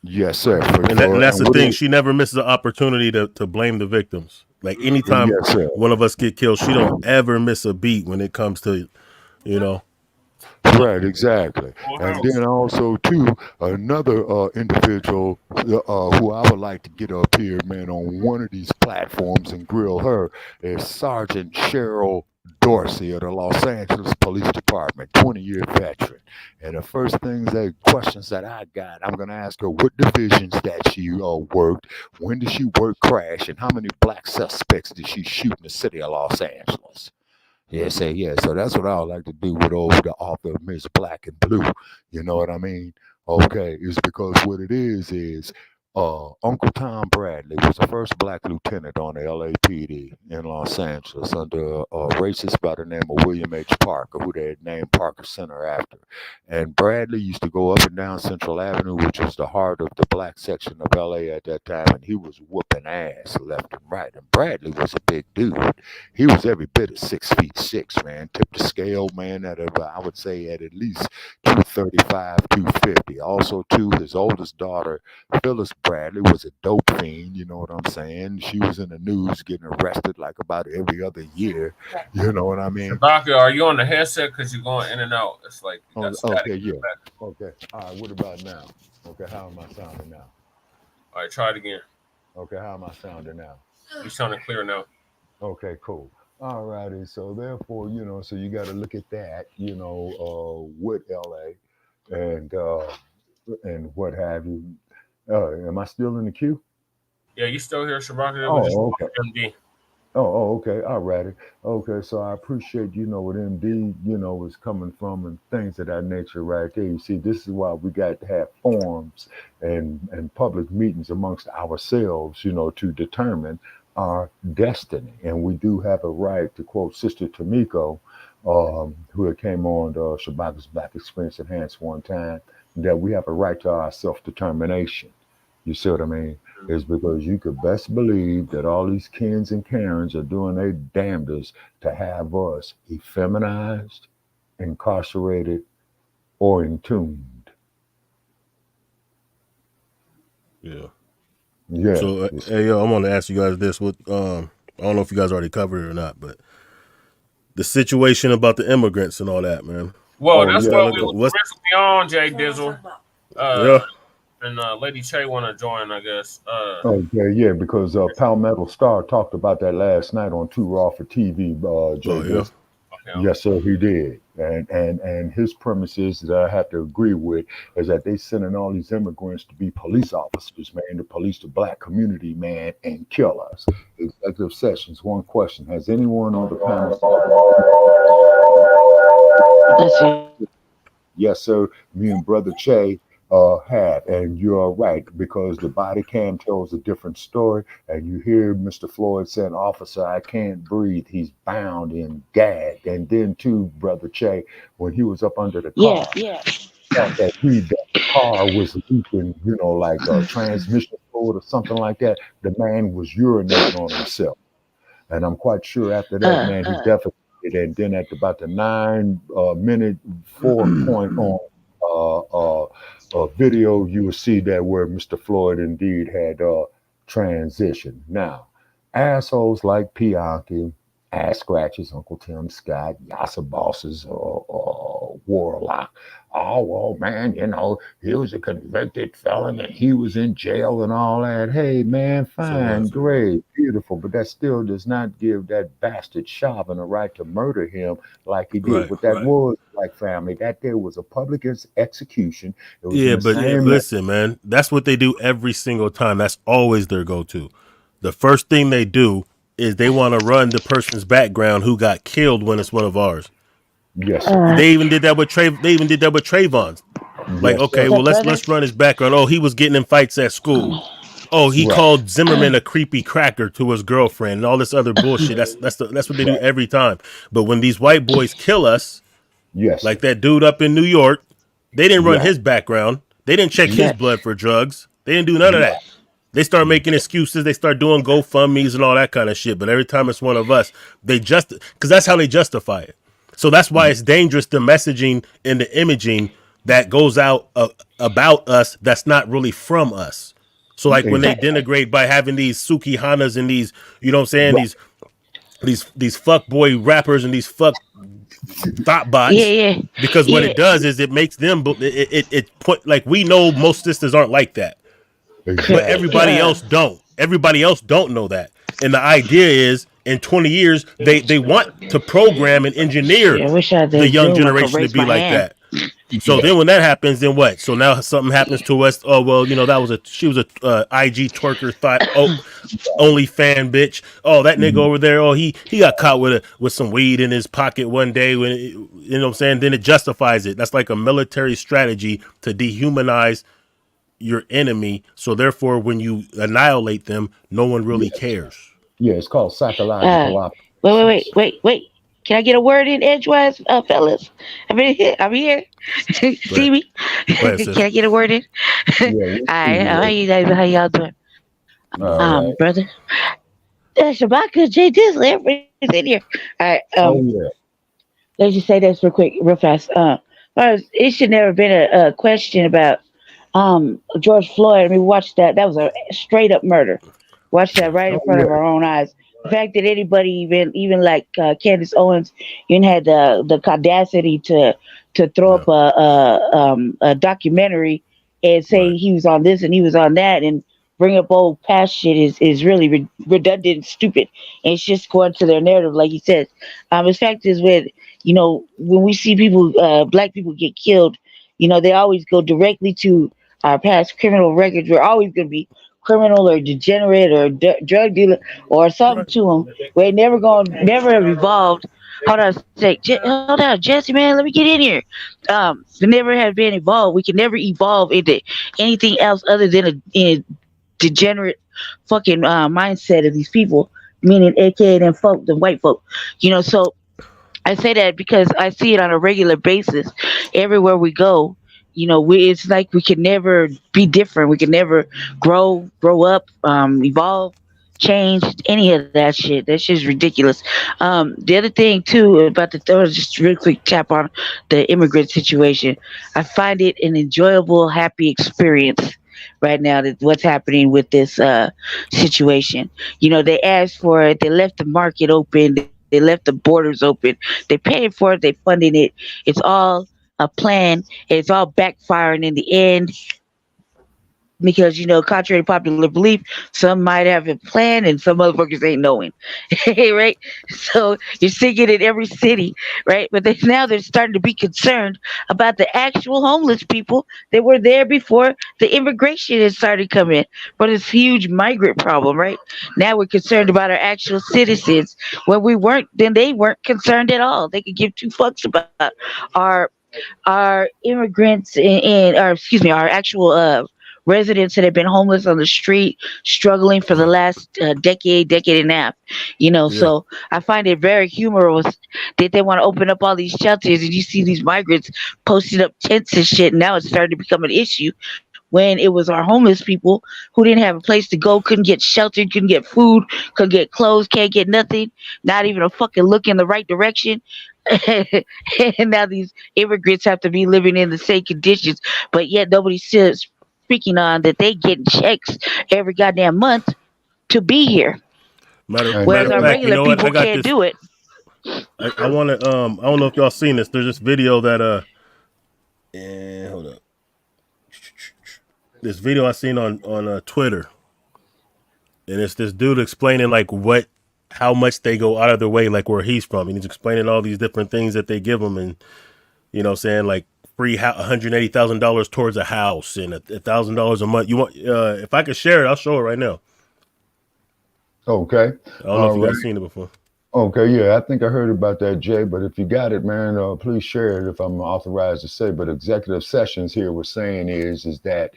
Yes, sir. And that's the thing. She never misses an opportunity to blame the victims. Like anytime one of us get killed, she don't ever miss a beat when it comes to, Right, exactly. And then also, too, another individual who I would like to get up here, man, on one of these platforms and grill her is Sergeant Cheryl Dorsey of the Los Angeles Police Department, 20-year veteran. And the first questions that I got, I'm going to ask her what divisions that she worked, when did she work crash, and how many black suspects did she shoot in the city of Los Angeles? Yes, yeah. So that's what I would like to do with the author of Miss Black and Blue. You know what I mean? Okay, it's because what it is Uncle Tom Bradley was the first black lieutenant on the LAPD in Los Angeles under a racist by the name of William H. Parker, who they had named Parker Center after. And Bradley used to go up and down Central Avenue, which was the heart of the black section of LA at that time, and he was whooping ass left and right. And Bradley was a big dude. He was every bit of 6'6", man. Tipped the scale, man, I would say at least 235, 250. Also, too, his oldest daughter, Phyllis Bradley was a dope fiend. You know what I'm saying? She was in the news getting arrested like about every other year. You know what I mean? Shabaka, are you on the headset? Because you're going in and out. It's like you got static Okay, in the yeah. back. Okay. All right. What about now? Okay. How am I sounding now? All right, try it again. Okay. How am I sounding now? You sounding clear now. Okay, cool. All righty. So therefore, so you got to look at that, with LA and what have you. Am I still in the queue? Yeah, you still here, Shabaka? Oh, okay. MD. Oh, okay. All righty. Okay, so I appreciate, what MD, is coming from and things of that nature right there. You see, this is why we got to have forums and public meetings amongst ourselves, to determine our destiny. And we do have a right, to quote Sister Tamiko, who had came on Shabaka's Black Experience Enhanced one time, that we have a right to our self-determination. You see what I mean? Is because you could best believe that all these Kens and Karens are doing their damnedest to have us effeminized, incarcerated, or entombed. Yeah. Yeah. So, hey, yo, I want to ask you guys this. What I don't know if you guys already covered it or not, but the situation about the immigrants and all that, man. Well, that's what we was originally on, Jay Dizzle. Yeah. And Lady Che want to join, I guess. Okay, yeah, because Palmetto Star talked about that last night on Too Raw for TV. Yes, sir, he did. And his premises that I have to agree with is that they sending all these immigrants to be police officers, man, to police the black community, man, and kill us. Executive Sessions, one question. Has anyone on the panel? Yes, sir. Me and Brother Che have, and you're right, because the body cam tells a different story, and you hear Mr. Floyd saying, "Officer, I can't breathe. He's bound and gagged." And then too, Brother Che, when he was up under the car, that the car was leaking, like a transmission fluid or something like that. The man was urinating on himself, and I'm quite sure after that, man, he definitely. And then at about the 9-minute 4 point on video, you will see that where Mr. Floyd indeed had transitioned. Now, assholes like Pianki, Ass Scratches, Uncle Tim Scott, Yassa Bosses, or Warlock. Oh, well, man, he was a convicted felon and he was in jail and all that. Hey, man, fine, great, beautiful, but that still does not give that bastard Chauvin a right to murder him like he did. What that was, like, family, that there was a public execution. Yeah, but listen, man, that's what they do every single time. That's always their go-to. The first thing they do is they want to run the person's background who got killed when it's one of ours. Yes, they even did that with Trayvon. Like, okay, well, let's run his background. Oh, he was getting in fights at school. Oh, he called Zimmerman a creepy cracker to his girlfriend and all this other bullshit. That's what they do every time. But when these white boys kill us, like that dude up in New York, they didn't run his background. They didn't check his blood for drugs. They didn't do none of that. They start making excuses. They start doing GoFundMe's and all that kind of shit. But every time it's one of us, because that's how they justify it. So that's why it's dangerous, the messaging and the imaging that goes out about us that's not really from us. So like when they denigrate by having these Sukihanas and these, you know what I'm saying, these fuck boy rappers and these fuck thought bots. Because what it does is it makes them, it put, like, we know most sisters aren't like that. But everybody else don't. Everybody else don't know that. And the idea is, in 20 years, they want to program and engineer the young generation to be like that. So then when that happens, then what? So now something happens to us. Oh, well, she was a IG twerker, thought, only fan bitch. Oh, that nigga over there, oh, he got caught with some weed in his pocket one day, when you know what I'm saying? Then it justifies it. That's like a military strategy to dehumanize your enemy. So therefore, when you annihilate them, no one really cares. Yeah, it's called psychological. Wait. Can I get a word in edgewise, fellas? I'm here. See me? Can I get a word in? All right. How y'all doing? Brother. Shabaka, Jay Dizzle, everybody's in here. All right. Let's just say this real quick, real fast. It should never been a question about George Floyd. We watched that. That was a straight up murder. Watched that right in Oh front yeah. of our own eyes. The fact that anybody, even like Candace Owens, even had the audacity to throw up a documentary and say he was on this and he was on that and bring up old past shit is really redundant and stupid. And it's just going to their narrative, like he says. The fact is, when we see people, black people get killed, they always go directly to our past criminal records. We're always going to be criminal or degenerate or drug dealer or something to them. We're never have evolved. Hold on a sec. Hold on, Jesse, man. Let me get in here. They never have been evolved. We can never evolve into anything else other than a degenerate fucking mindset of these people, meaning AKA them folk, the white folk. So I say that because I see it on a regular basis everywhere we go. It's like we can never be different. We can never grow up, evolve, change, any of that shit. That shit's ridiculous. The other thing too about just real quick tap on the immigrant situation. I find it an enjoyable, happy experience right now that what's happening with this situation. They asked for it. They left the market open. They left the borders open. They paid for it. They funding it. It's all a plan. It's all backfiring in the end because contrary to popular belief, some might have a plan and some motherfuckers ain't knowing. Right? So you're seeing it in every city, right? But now they're starting to be concerned about the actual homeless people that were there before the immigration had started coming for this huge migrant problem, right? Now we're concerned about our actual citizens. When we weren't, then they weren't concerned at all. They could give two fucks about our immigrants our actual residents that have been homeless on the street, struggling for the last decade and a half. So I find it very humorous that they want to open up all these shelters and you see these migrants posting up tents and shit. And now it's starting to become an issue when it was our homeless people who didn't have a place to go, couldn't get shelter, couldn't get food, couldn't get clothes, can't get nothing, not even a fucking look in the right direction. And now these immigrants have to be living in the same conditions, but yet nobody's still speaking on that they get checks every goddamn month to be here. Whereas our regular people can't do it. I want to I don't know if y'all seen this. There's this video that hold up. This video I seen on Twitter, and it's this dude explaining like how much they go out of their way, like where he's from, and he's explaining all these different things that they give him, and saying like free $180,000 towards a house and $1,000 a month. You want if I could share it, I'll show it right now. Okay. I don't know if you guys seen it before. Okay, yeah, I think I heard about that, Jay, but if you got it, man, please share it if I'm authorized to say. But executive sessions here was saying is that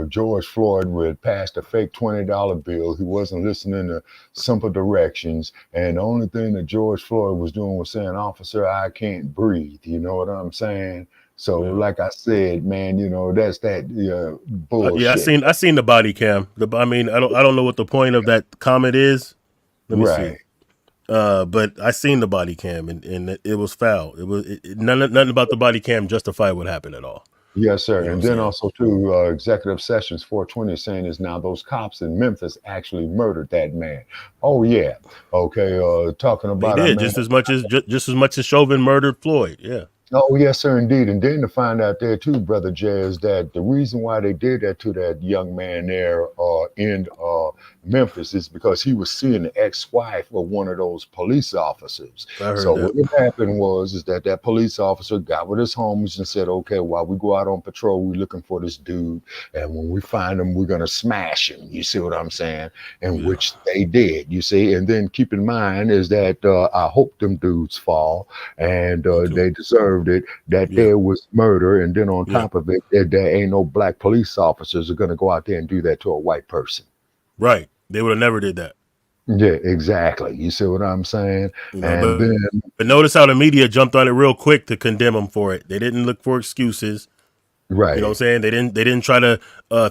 George Floyd would pass a fake $20 bill. He wasn't listening to simple directions. And the only thing that George Floyd was doing was saying, "Officer, I can't breathe." You know what I'm saying? So like I said, man, that's that bullshit. Yeah, I seen the body cam. I don't know what the point of that comment is. Let me see. But I seen the body cam and it was foul. It was nothing about the body cam justified what happened at all. Yes, sir. And then also too, executive sessions 420 is saying is now those cops in Memphis actually murdered that man. Oh yeah. Okay. Talking about they did just as much as Chauvin murdered Floyd. Yeah. Oh, yes, sir, indeed. And then to find out there too, Brother Jay, is that the reason why they did that to that young man there in Memphis is because he was seeing the ex-wife of one of those police officers. So what happened was that police officer got with his homies and said, okay, while we go out on patrol, we're looking for this dude. And when we find him, we're going to smash him. You see what I'm saying? And which they did, you see. And then keep in mind is that I hope them dudes fall and they deserved it, that there was murder. And then on top of it, there ain't no black police officers are going to go out there and do that to a white person. Right. They would have never did that. Yeah, exactly. You see what I'm saying? But notice how the media jumped on it real quick to condemn them for it. They didn't look for excuses. Right. You know what I'm saying? They didn't try to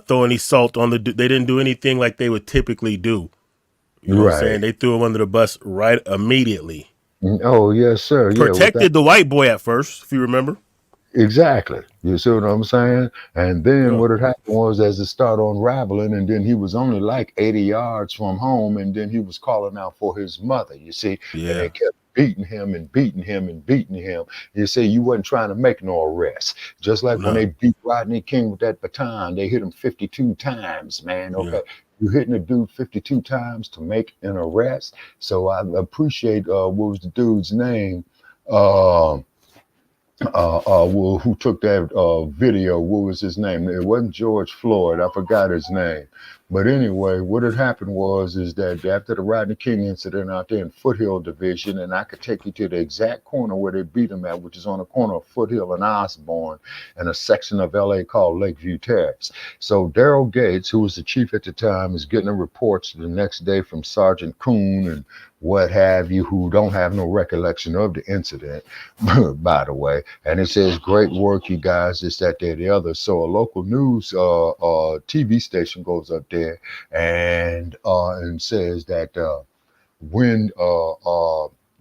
throw any salt on they didn't do anything like they would typically do. You know what I'm saying? They threw him under the bus right immediately. Oh, yes, sir. Protected the white boy at first, if you remember. Exactly. You see what I'm saying? And then what had happened was as it started unraveling, and then he was only like 80 yards from home, and then he was calling out for his mother, you see, and they kept beating him and beating him and beating him. You see, you wasn't trying to make no arrest. Just like when they beat Rodney King with that baton, they hit him 52 times, man. Okay. You're hitting a dude 52 times to make an arrest. So I appreciate what was the dude's name? Who took that video? What was his name? It wasn't George Floyd. I forgot his name. But anyway, what had happened was that after the Rodney King incident out there in Foothill Division, and I could take you to the exact corner where they beat him at, which is on the corner of Foothill and Osborne, and a section of LA called Lakeview Terrace. So Daryl Gates, who was the chief at the time, is getting the reports the next day from Sergeant Kuhn and what have you, who don't have no recollection of the incident, by the way. And it says, great work, you guys, this, that, there, the other. So a local news TV station goes up there and says that when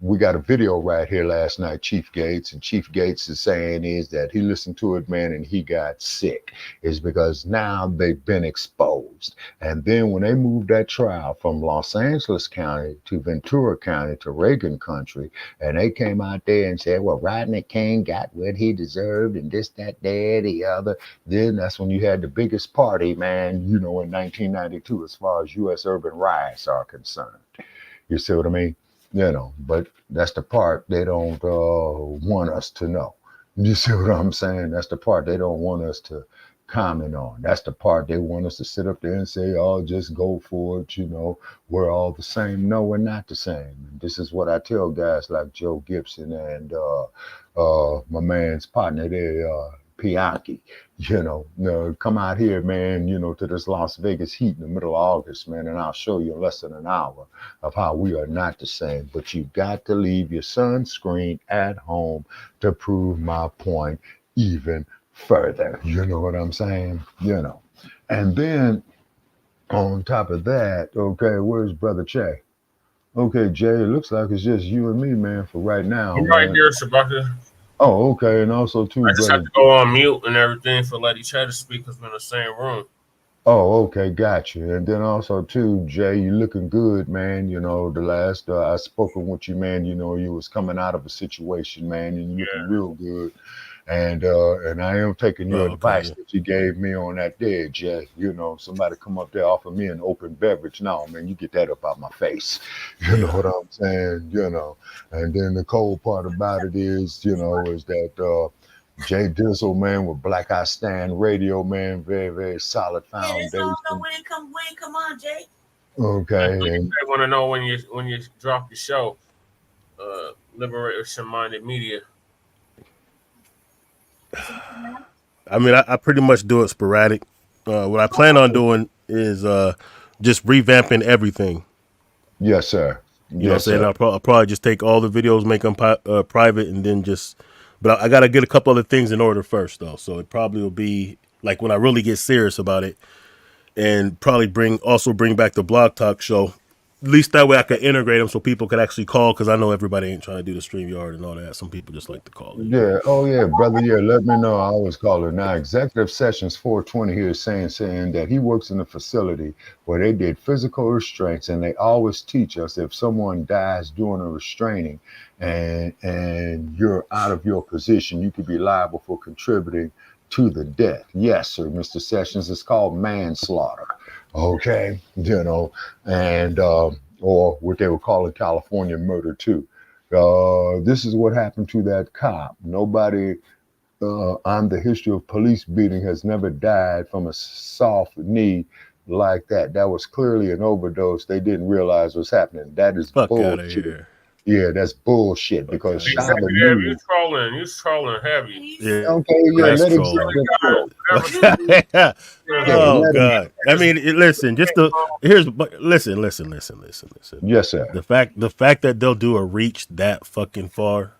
we got a video right here last night, Chief Gates, and Chief Gates is saying is that he listened to it, man, and he got sick. Is because now they've been exposed. And then when they moved that trial from Los Angeles County to Ventura County to Reagan Country, and they came out there and said, well, Rodney King got what he deserved and this, that, there, the other, then that's when you had the biggest party, man, you know, in 1992, as far as U.S. urban riots are concerned. You see what I mean? You know, but that's the part they don't want us to know. You see what I'm saying? That's the part they don't want us to comment on. That's the part they want us to sit up there and say, oh, just go for it. You know, we're all the same. No, we're not the same. And this is what I tell guys like Joe Gibson and my man's partner there, Pianki, you know, come out here, man, you know, to this Las Vegas heat in the middle of August, man, and I'll show you in less than an hour of how we are not the same. But you got to leave your sunscreen at home to prove my point even further. You know what I'm saying? You know. And then on top of that, okay, where's Brother Che? Okay, Jay, it looks like it's just you and me, man, for right now. I'm right there, Shabaka. Oh, okay, and also too, I just brother. have to go on mute and everything for Lady Chat to speak because we're in the same room. Oh, okay, got you. And then also too, Jay, you looking good, man. You know, the last I spoken with you, man. You know, you was coming out of a situation, man, and you looking real good. And I am taking your advice that you gave me on that day, Jay. You know, somebody come up there offer me an open beverage. No, man, you get that up out my face. You know what I'm saying? You know. And then the cold part about it is, you know, is that Jay Dizzle, man, with Black Eye Stand Radio, man, very, very solid foundation. When it come on, Jay. Okay. And I want to know when you drop the show, Liberation Minded Media. I mean, I pretty much do it sporadic. What I plan on doing is just revamping everything. Yes, sir. You know what I'm saying? I'll probably just take all the videos, make them private, and then just... But I got to get a couple other things in order first, though. So it probably will be like when I really get serious about it, and probably bring back the Blog Talk show. At least that way I can integrate them so people could actually call, because I know everybody ain't trying to do the StreamYard and all that. Some people just like to call it. Yeah. Oh, yeah, brother. Yeah, let me know. I always call it. Now, Executive Sessions 420 here is saying that he works in a facility where they did physical restraints, and they always teach us if someone dies during a restraining and you're out of your position, you could be liable for contributing to the death. Yes, sir, Mr. Sessions. It's called manslaughter. Okay, you know, and or what they would call in California murder too. This is what happened to that cop. Nobody on the history of police beating has never died from a soft knee like that. That was clearly an overdose. They didn't realize what's happening. That is bullshit. Yeah, that's bullshit because You trolling heavy. Yeah. Okay, yeah, let it Yeah. Oh God! I mean, listen. Listen. Yes, sir. The fact that they'll do a reach that fucking far.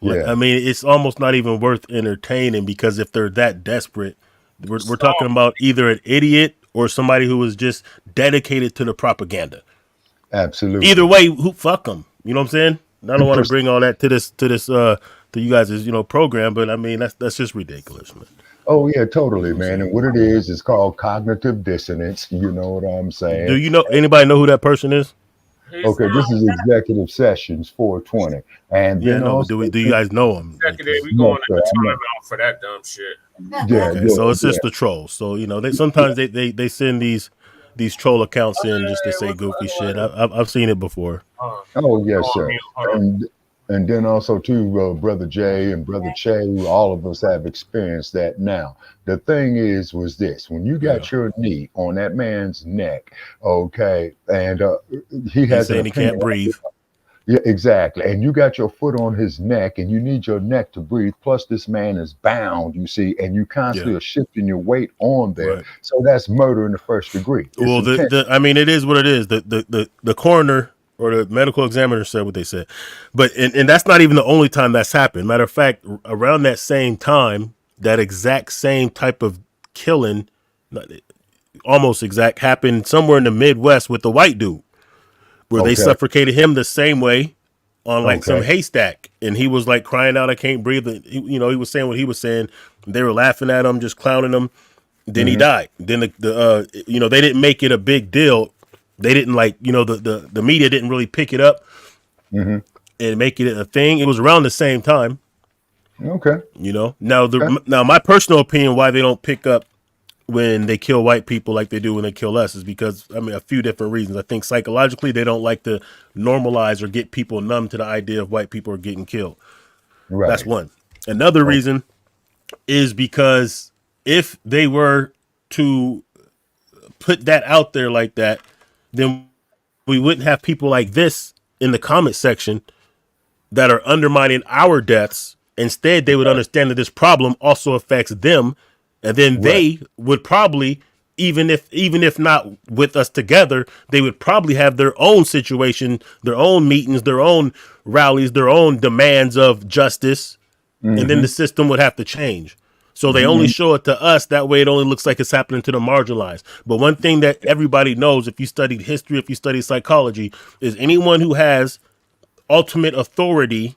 Yeah. I mean, it's almost not even worth entertaining, because if they're that desperate, we're talking about either an idiot or somebody who was just dedicated to the propaganda. Absolutely. Either way, fuck them. You know what I'm saying? I don't want to bring all that to to you guys' program, but I mean that's just ridiculous, man. Oh yeah, totally, man. And what it is called cognitive dissonance. You know what I'm saying? Do you know anybody know who that person is? Okay, this is Executive Sessions 420, and Yeah, then no, also but do you guys know him? Executive, we Yes, going sir, in I the know. timeout for that dumb shit. Yeah, Okay, yeah, so it's just yeah. the trolls. So they sometimes they send these troll accounts in just to say goofy shit. I've seen it before. Oh yes, sir. And then also too, Brother Jay and Brother Che, all of us have experienced that. Now, the thing was this: when you got your knee on that man's neck, okay, and he has an saying he can't opinion. breathe. Yeah, exactly. And you got your foot on his neck, and you need your neck to breathe. Plus, this man is bound, you see, and you constantly are shifting your weight on there. Right. So that's murder in the first degree. It's Well, intentional. I mean, it is what it is. The coroner or the medical examiner said what they said, but and that's not even the only time that's happened. Matter of fact, around that same time, that exact same type of killing, almost exact, happened somewhere in the Midwest with the white dude, where they Okay. suffocated him the same way on like some Okay. haystack, and he was like crying out, "I can't breathe." He was saying what he was saying. They were laughing at him, just clowning him. Then he Mhm. died. Then they didn't make it a big deal. They didn't the media didn't really pick it up Mhm. and make it a thing. It was around the same time. Okay. Now my personal opinion why they don't pick up when they kill white people like they do when they kill us is because a few different reasons. I think psychologically they don't like to normalize or get people numb to the idea of white people are getting killed. Right. That's one. Another reason is because if they were to put that out there like that, then we wouldn't have people like this in the comment section that are undermining our deaths. Instead, they would understand that this problem also affects them, and then they would probably, even if not with us together, they would probably have their own situation, their own meetings, their own rallies, their own demands of justice, and then the system would have to change. So they only show it to us. That way it only looks like it's happening to the marginalized. But one thing that everybody knows, if you studied history, if you study psychology, is anyone who has ultimate authority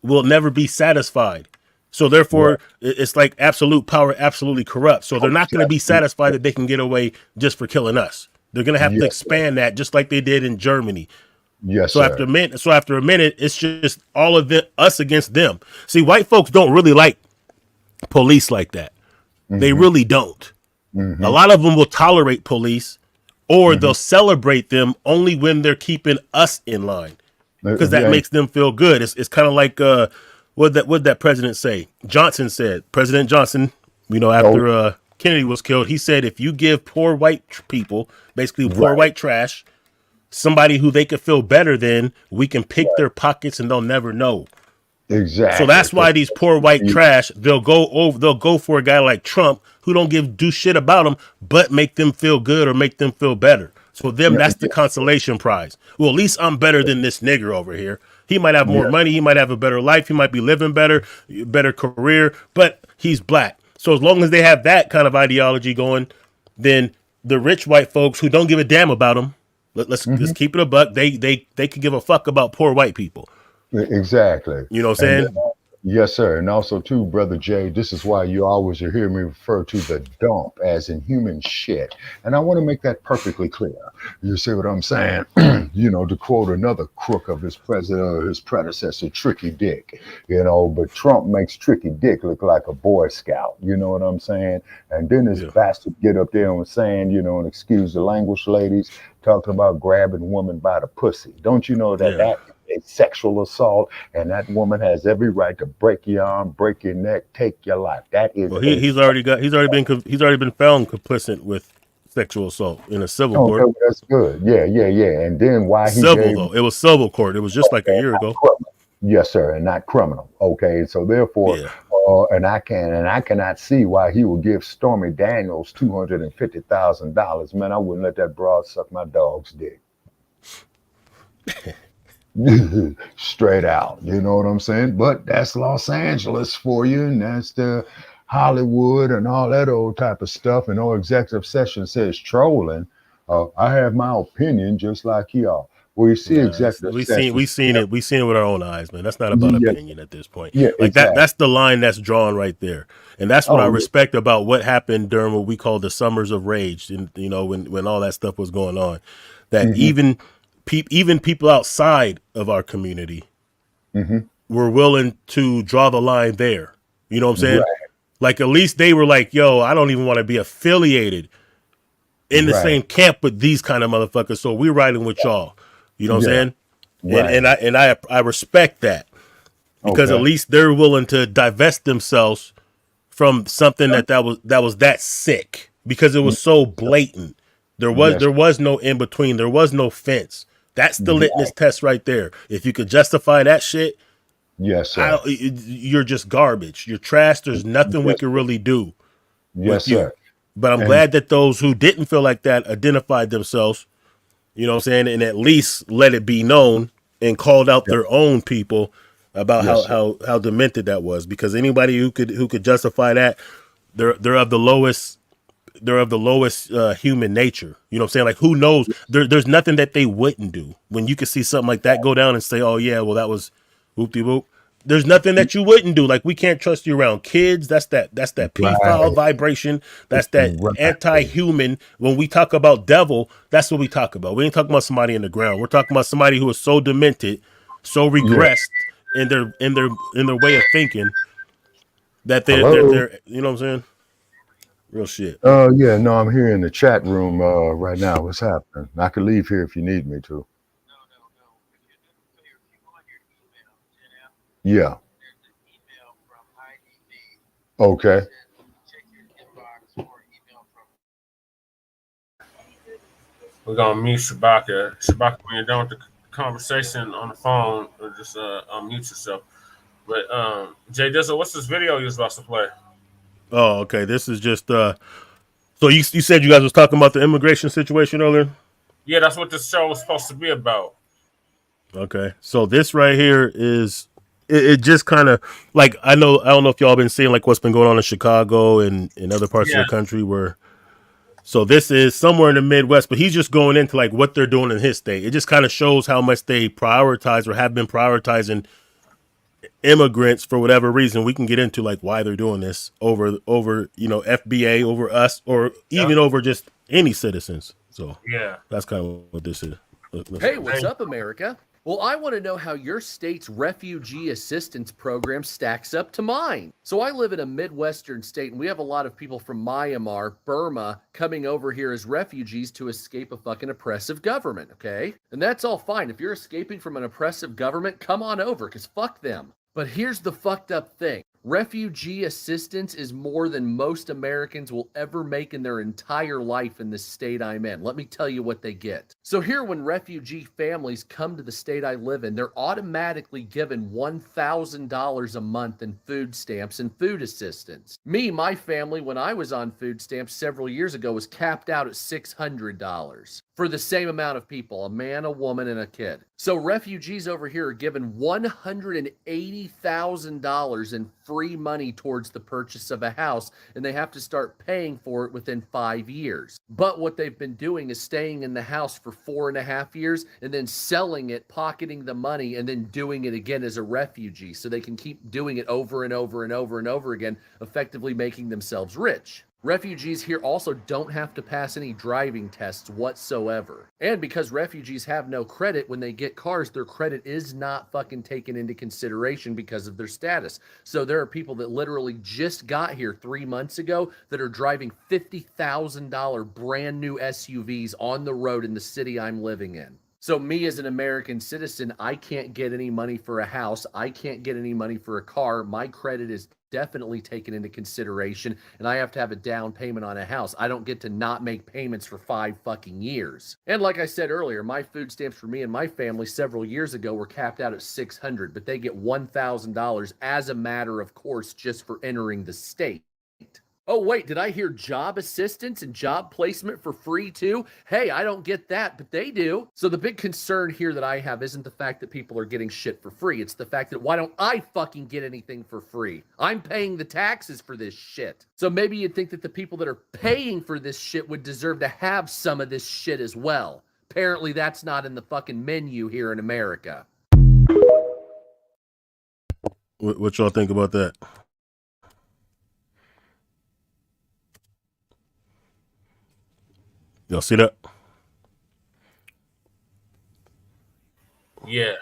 will never be satisfied. So therefore, it's like absolute power absolutely corrupt. So they're not going to be satisfied that they can get away just for killing us. They're going to have to expand that just like they did in Germany. Yes, So sir. after a minute, it's just all of us against them. See, white folks don't really like police like that. They really don't. A lot of them will tolerate police, or they'll celebrate them only when they're keeping us in line, because that makes them feel good. It's kind of like what that president say? President Johnson, after Kennedy was killed, he said, if you give poor white people, basically poor white trash, somebody who they could feel better than, we can pick their pockets and they'll never know. Exactly. So that's why these poor white trash, they'll go for a guy like Trump who don't do shit about them, but make them feel good or make them feel better. So that's the consolation prize. Well, at least I'm better than this nigger over here. He might have more money, he might have a better life, he might be living better career, but he's black. So as long as they have that kind of ideology going, then the rich white folks who don't give a damn about them, let's keep it a buck. They could give a fuck about poor white people. Exactly. You know what I'm saying? Yes, sir. And also, too, Brother Jay, this is why you always hear me refer to the dump as in human shit. And I want to make that perfectly clear. You see what I'm saying? To quote another crook of his predecessor, Tricky Dick, but Trump makes Tricky Dick look like a Boy Scout. You know what I'm saying? And then this bastard get up there and was saying, and excuse the language, ladies, talking about grabbing women by the pussy. Don't you know that that is sexual assault, and that woman has every right to break your arm, break your neck, take your life. That is. Well, he's already been found complicit with sexual assault in a civil court. Okay, that's good. Yeah. And then why he it was civil court. It was just like a year ago. Yes, sir, and not criminal. Okay, so therefore, and I cannot see why he would give Stormy Daniels $250,000. Man, I wouldn't let that broad suck my dog's dick. Straight out, you know what I'm saying? But that's Los Angeles for you, and that's the Hollywood and all that old type of stuff. And no executive session says trolling. I have my opinion just like y'all. Well, you see, Nah, executive we session. seen it with our own eyes, man. That's not about Yeah, opinion at this point. yeah, Like exactly. that's the line that's drawn right there, and that's what I Oh, yeah. respect about what happened during what we call the Summers of Rage, and when all that stuff was going on, that Mhm. even people outside of our community Mhm. were willing to draw the line there. You know what I'm saying? Right. Like at least they were like, "Yo, I don't even want to be affiliated in the Right. same camp with these kind of motherfuckers, so we're riding with y'all." You know what I'm Yeah. saying? Right. And I respect that because at Okay. least they're willing to divest themselves from something that was that sick because it was so blatant. Yes. There was no in between. There was no fence. That's the Right. litmus test right there. If you could justify that shit, Yes, sir. you're just garbage. You're trash. There's nothing we Yes, can really do Yes, with you. sir. But I'm And glad that those who didn't feel like that identified themselves, you know what I'm saying, and at least let it be known and called out their own people about Yes, sir. how demented that was. Because anybody who could justify that, they're of the lowest human nature. You know what I'm saying? Like who knows? There's nothing that they wouldn't do. When you could see something like that go down and say, "Oh yeah, well that was whoop de whoop." There's nothing that you wouldn't do. Like we can't trust you around kids. That's that pedophile Right. vibration. That's that Right. anti-human. When we talk about devil, that's what we talk about. We ain't talking about somebody in the ground. We're talking about somebody who is so demented, so Yeah. regressed in their way of thinking that Hello. they're you know what I'm saying? Real shit. Yeah, no, I'm here in the chat room right now. What's happening? I could leave here if you need me to. Yeah. Okay. We're gonna mute Shabaka. Shabaka, when you're done with the conversation on the phone, just unmute yourself. But Jay Dizzle, what's this video you was about to play? Oh, okay. This is just so you said you guys was talking about the immigration situation earlier? Yeah, that's what this show was supposed to be about. Okay. So this right here is it just kind of like I don't know if y'all been seeing like what's been going on in Chicago and in other parts of the country where so this is somewhere in the Midwest, but he's just going into like what they're doing in his state. It just kind of shows how much they prioritize or have been prioritizing immigrants for whatever reason. We can get into like why they're doing this over FBA, over us, or even over just any citizens. So yeah, that's kind of what this is. Hey, what's up, America? Well, I want to know how your state's refugee assistance program stacks up to mine. So I live in a Midwestern state, and we have a lot of people from Myanmar, Burma, coming over here as refugees to escape a fucking oppressive government, okay? And that's all fine. If you're escaping from an oppressive government, come on over, because fuck them. But here's the fucked up thing. Refugee assistance is more than most Americans will ever make in their entire life in the state I'm in. Let me tell you what they get. So here, when refugee families come to the state I live in, they're automatically given $1,000 a month in food stamps and food assistance. Me, my family, when I was on food stamps several years ago, was capped out at $600 for the same amount of people, a man, a woman, and a kid. So refugees over here are given $180,000 in free money towards the purchase of a house, and they have to start paying for it within 5 years. But what they've been doing is staying in the house for 4.5 years and then selling it, pocketing the money, and then doing it again as a refugee so they can keep doing it over and over and over and over again, effectively making themselves rich. Refugees here also don't have to pass any driving tests whatsoever. And because refugees have no credit, when they get cars, their credit is not fucking taken into consideration because of their status. So there are people that literally just got here 3 months ago that are driving $50,000 brand new SUVs on the road in the city I'm living in. So me as an American citizen, I can't get any money for a house. I can't get any money for a car. My credit is definitely taken into consideration, and I have to have a down payment on a house. I don't get to not make payments for 5 fucking years. And like I said earlier, my food stamps for me and my family several years ago were capped out at $600, but they get $1,000 as a matter of course just for entering the state. Oh, wait, did I hear job assistance and job placement for free too? Hey, I don't get that, but they do. So the big concern here that I have isn't the fact that people are getting shit for free. It's the fact that why don't I fucking get anything for free? I'm paying the taxes for this shit. So maybe you'd think that the people that are paying for this shit would deserve to have some of this shit as well. Apparently, that's not in the fucking menu here in America. What y'all think about that? Y'all see that? Yeah.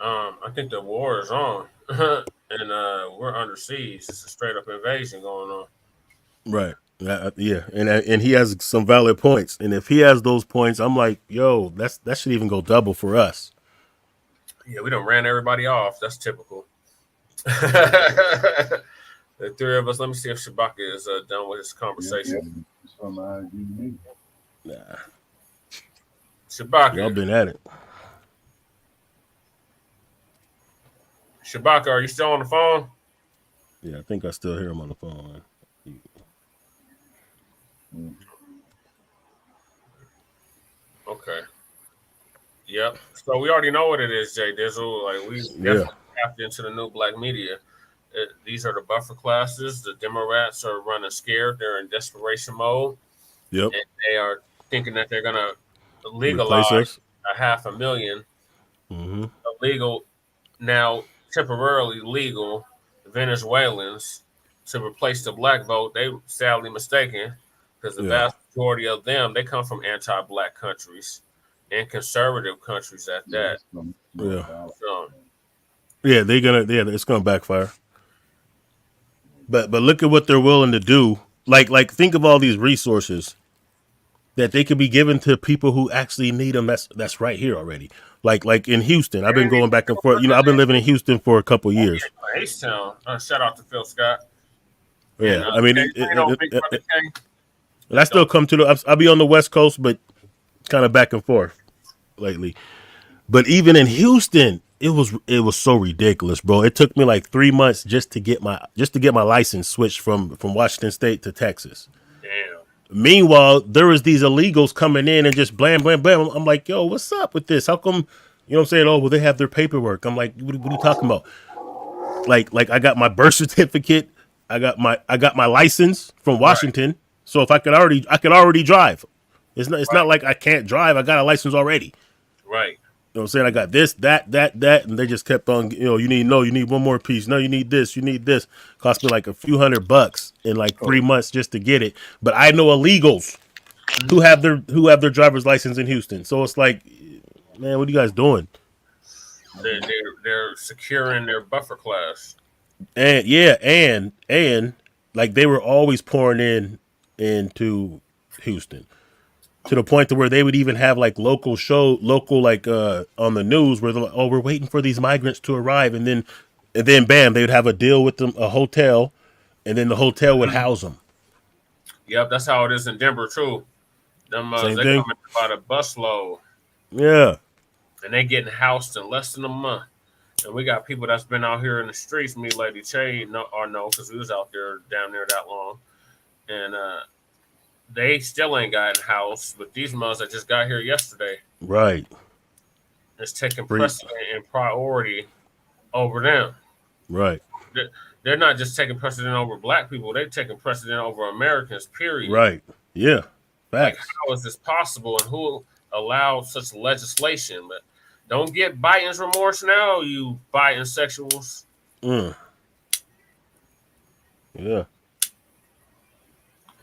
I think the war is on, and we're under siege. It's a straight up invasion going on. Right. Yeah. And he has some valid points. And if he has those points, I'm like, yo, that should even go double for us. Yeah, we done ran everybody off. That's typical. The three of us. Let me see if Shabaka is done with his conversation. Nah. Shabaka. Y'all been at it. Shabaka, are you still on the phone? Yeah, I think I still hear him on the phone. Okay. Yep. So we already know what it is, Jay Dizzle. Like we definitely tapped into the new black media. These are the buffer classes. The Democrats are running scared. They're in desperation mode. Yep. And they are thinking that they're gonna legalize 500,000 illegal, now temporarily legal Venezuelans to replace the black vote. They sadly mistaken, because the vast majority of them, they come from anti-black countries and conservative countries at that. Yeah. So, Yeah, it's gonna backfire. But look at what they're willing to do. Like think of all these resources that they could be given to people who actually need them. That's right here already. Like in Houston, I've been going back and forth. I've been living in Houston for a couple years. H-Town. Shout out to Phil Scott. Yeah, And, I mean, and I still come to I'll be on the West Coast, but kind of back and forth lately. But even in Houston, it was so ridiculous, bro. It took me like 3 months just to get my license switched from Washington State to Texas. Damn. Meanwhile, there was these illegals coming in and just blam, blam, blam. I'm like, yo, what's up with this? How come, you know what I'm saying? Oh, well, they have their paperwork. I'm like, what are you talking about? Like I got my birth certificate. I got my license from Washington. Right. So if I could already drive. It's not like I can't drive. I got a license already. Right. You know what I'm saying? I got this, that, and they just kept on, you need one more piece. No, you need this. Cost me like a few $100 in like 3 months just to get it. But I know illegals who have their driver's license in Houston. So it's like, man, what are you guys doing? They're securing their buffer class. And like they were always pouring into Houston. To the point to where they would even have like local like on the news where they're like, oh, we're waiting for these migrants to arrive, and then bam, they would have a deal with them, a hotel, and then the hotel would house them. Yep, that's how it is in Denver too. Them they come in about a busload. Yeah, and they getting housed in less than a month. And we got people that's been out here in the streets. Me, Lady Che, no, because we was out there down there that long, and they still ain't got a house, but these mothers that just got here yesterday. Right. It's taking precedent and priority over them. Right. They're not just taking precedent over black people. They're taking precedent over Americans, period. Right. Yeah. Facts. Like, how is this possible, and who allowed such legislation? But don't get Biden's remorse now, you Biden sexuals. Yeah.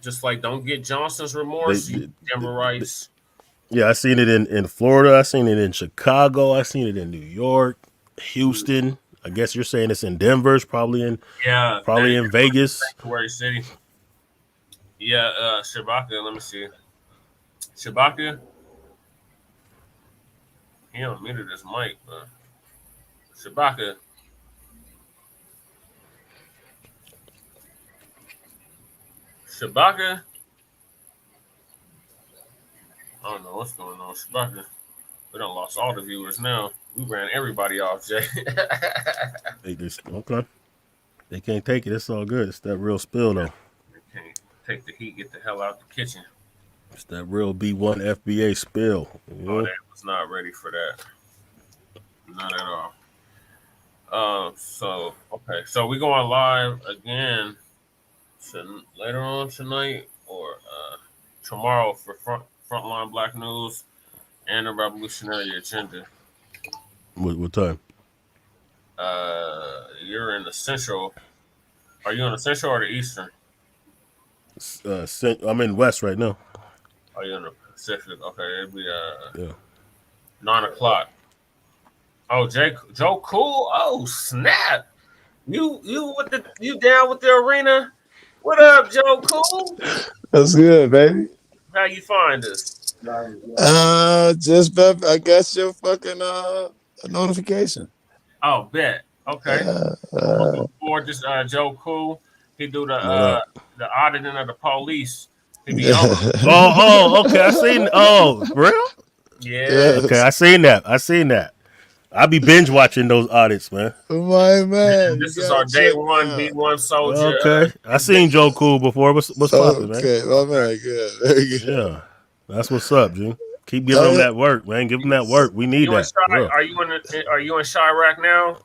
Just like don't get Johnson's remorse, you Denver rights. Yeah, I seen it in Florida. I seen it in Chicago. I seen it in New York, Houston. I guess you're saying it's in Denver. It's probably in Vegas. Sanctuary City. Yeah, Shabaka. Let me see. Shabaka. He unmuted his mic, but Shabaka. Shabaka. I don't know what's going on, Shabaka. We done lost all the viewers now. We ran everybody off, Jay. Okay. They can't take it. It's all good. It's that real spill, though. They can't take the heat. Get the hell out the kitchen. It's that real B1 FBA spill. You know? Oh, they was not ready for that. Not at all. So we going live again later on tonight or tomorrow for Frontline Black News. and the revolutionary agenda. What time? You're in the central. Are you in the central or the eastern? I'm in West right now. Are you in the Pacific? Okay, it'd be Yeah. 9 o'clock. Oh, Joe Cool. Oh, snap! You down with the arena? What up, Joe Cool? That's good, baby. How you find us? Just I got your fucking notification. Oh, bet. Okay. I'm looking forward to Joe Cool. He do the auditing of the police. He be on. Okay. I seen. Oh, for real? Yeah. Okay, I seen that. I be binge watching those audits, man. My man. This is our day one B1 soldier. Okay, I seen Joe Cool before. What's poppin', man? Okay, my man, good. Very good. Yeah, that's what's up, G. Keep giving them that work, man. Give them that work. We need that. Are you in Chirac now?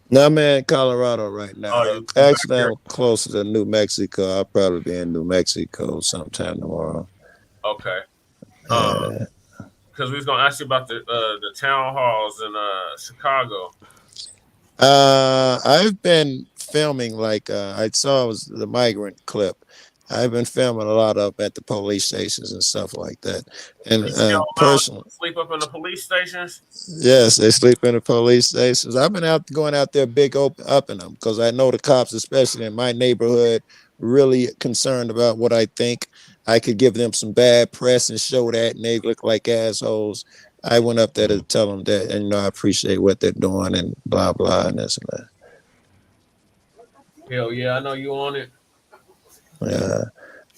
No, I'm in Colorado right now. Actually, I'm closer to New Mexico. I'll probably be in New Mexico sometime tomorrow. Okay. Because we was gonna ask you about the town halls in Chicago. I've been filming I saw it was the migrant clip. I've been filming a lot up at the police stations and stuff like that. And personally, sleep up in the police stations. Yes, they sleep in the police stations. I've been going out there big up in them because I know the cops, especially in my neighborhood, really concerned about what I think. I could give them some bad press and show that, and they look like assholes. I went up there to tell them that, and I appreciate what they're doing and blah blah and this and that. Hell yeah, I know you on it. Yeah,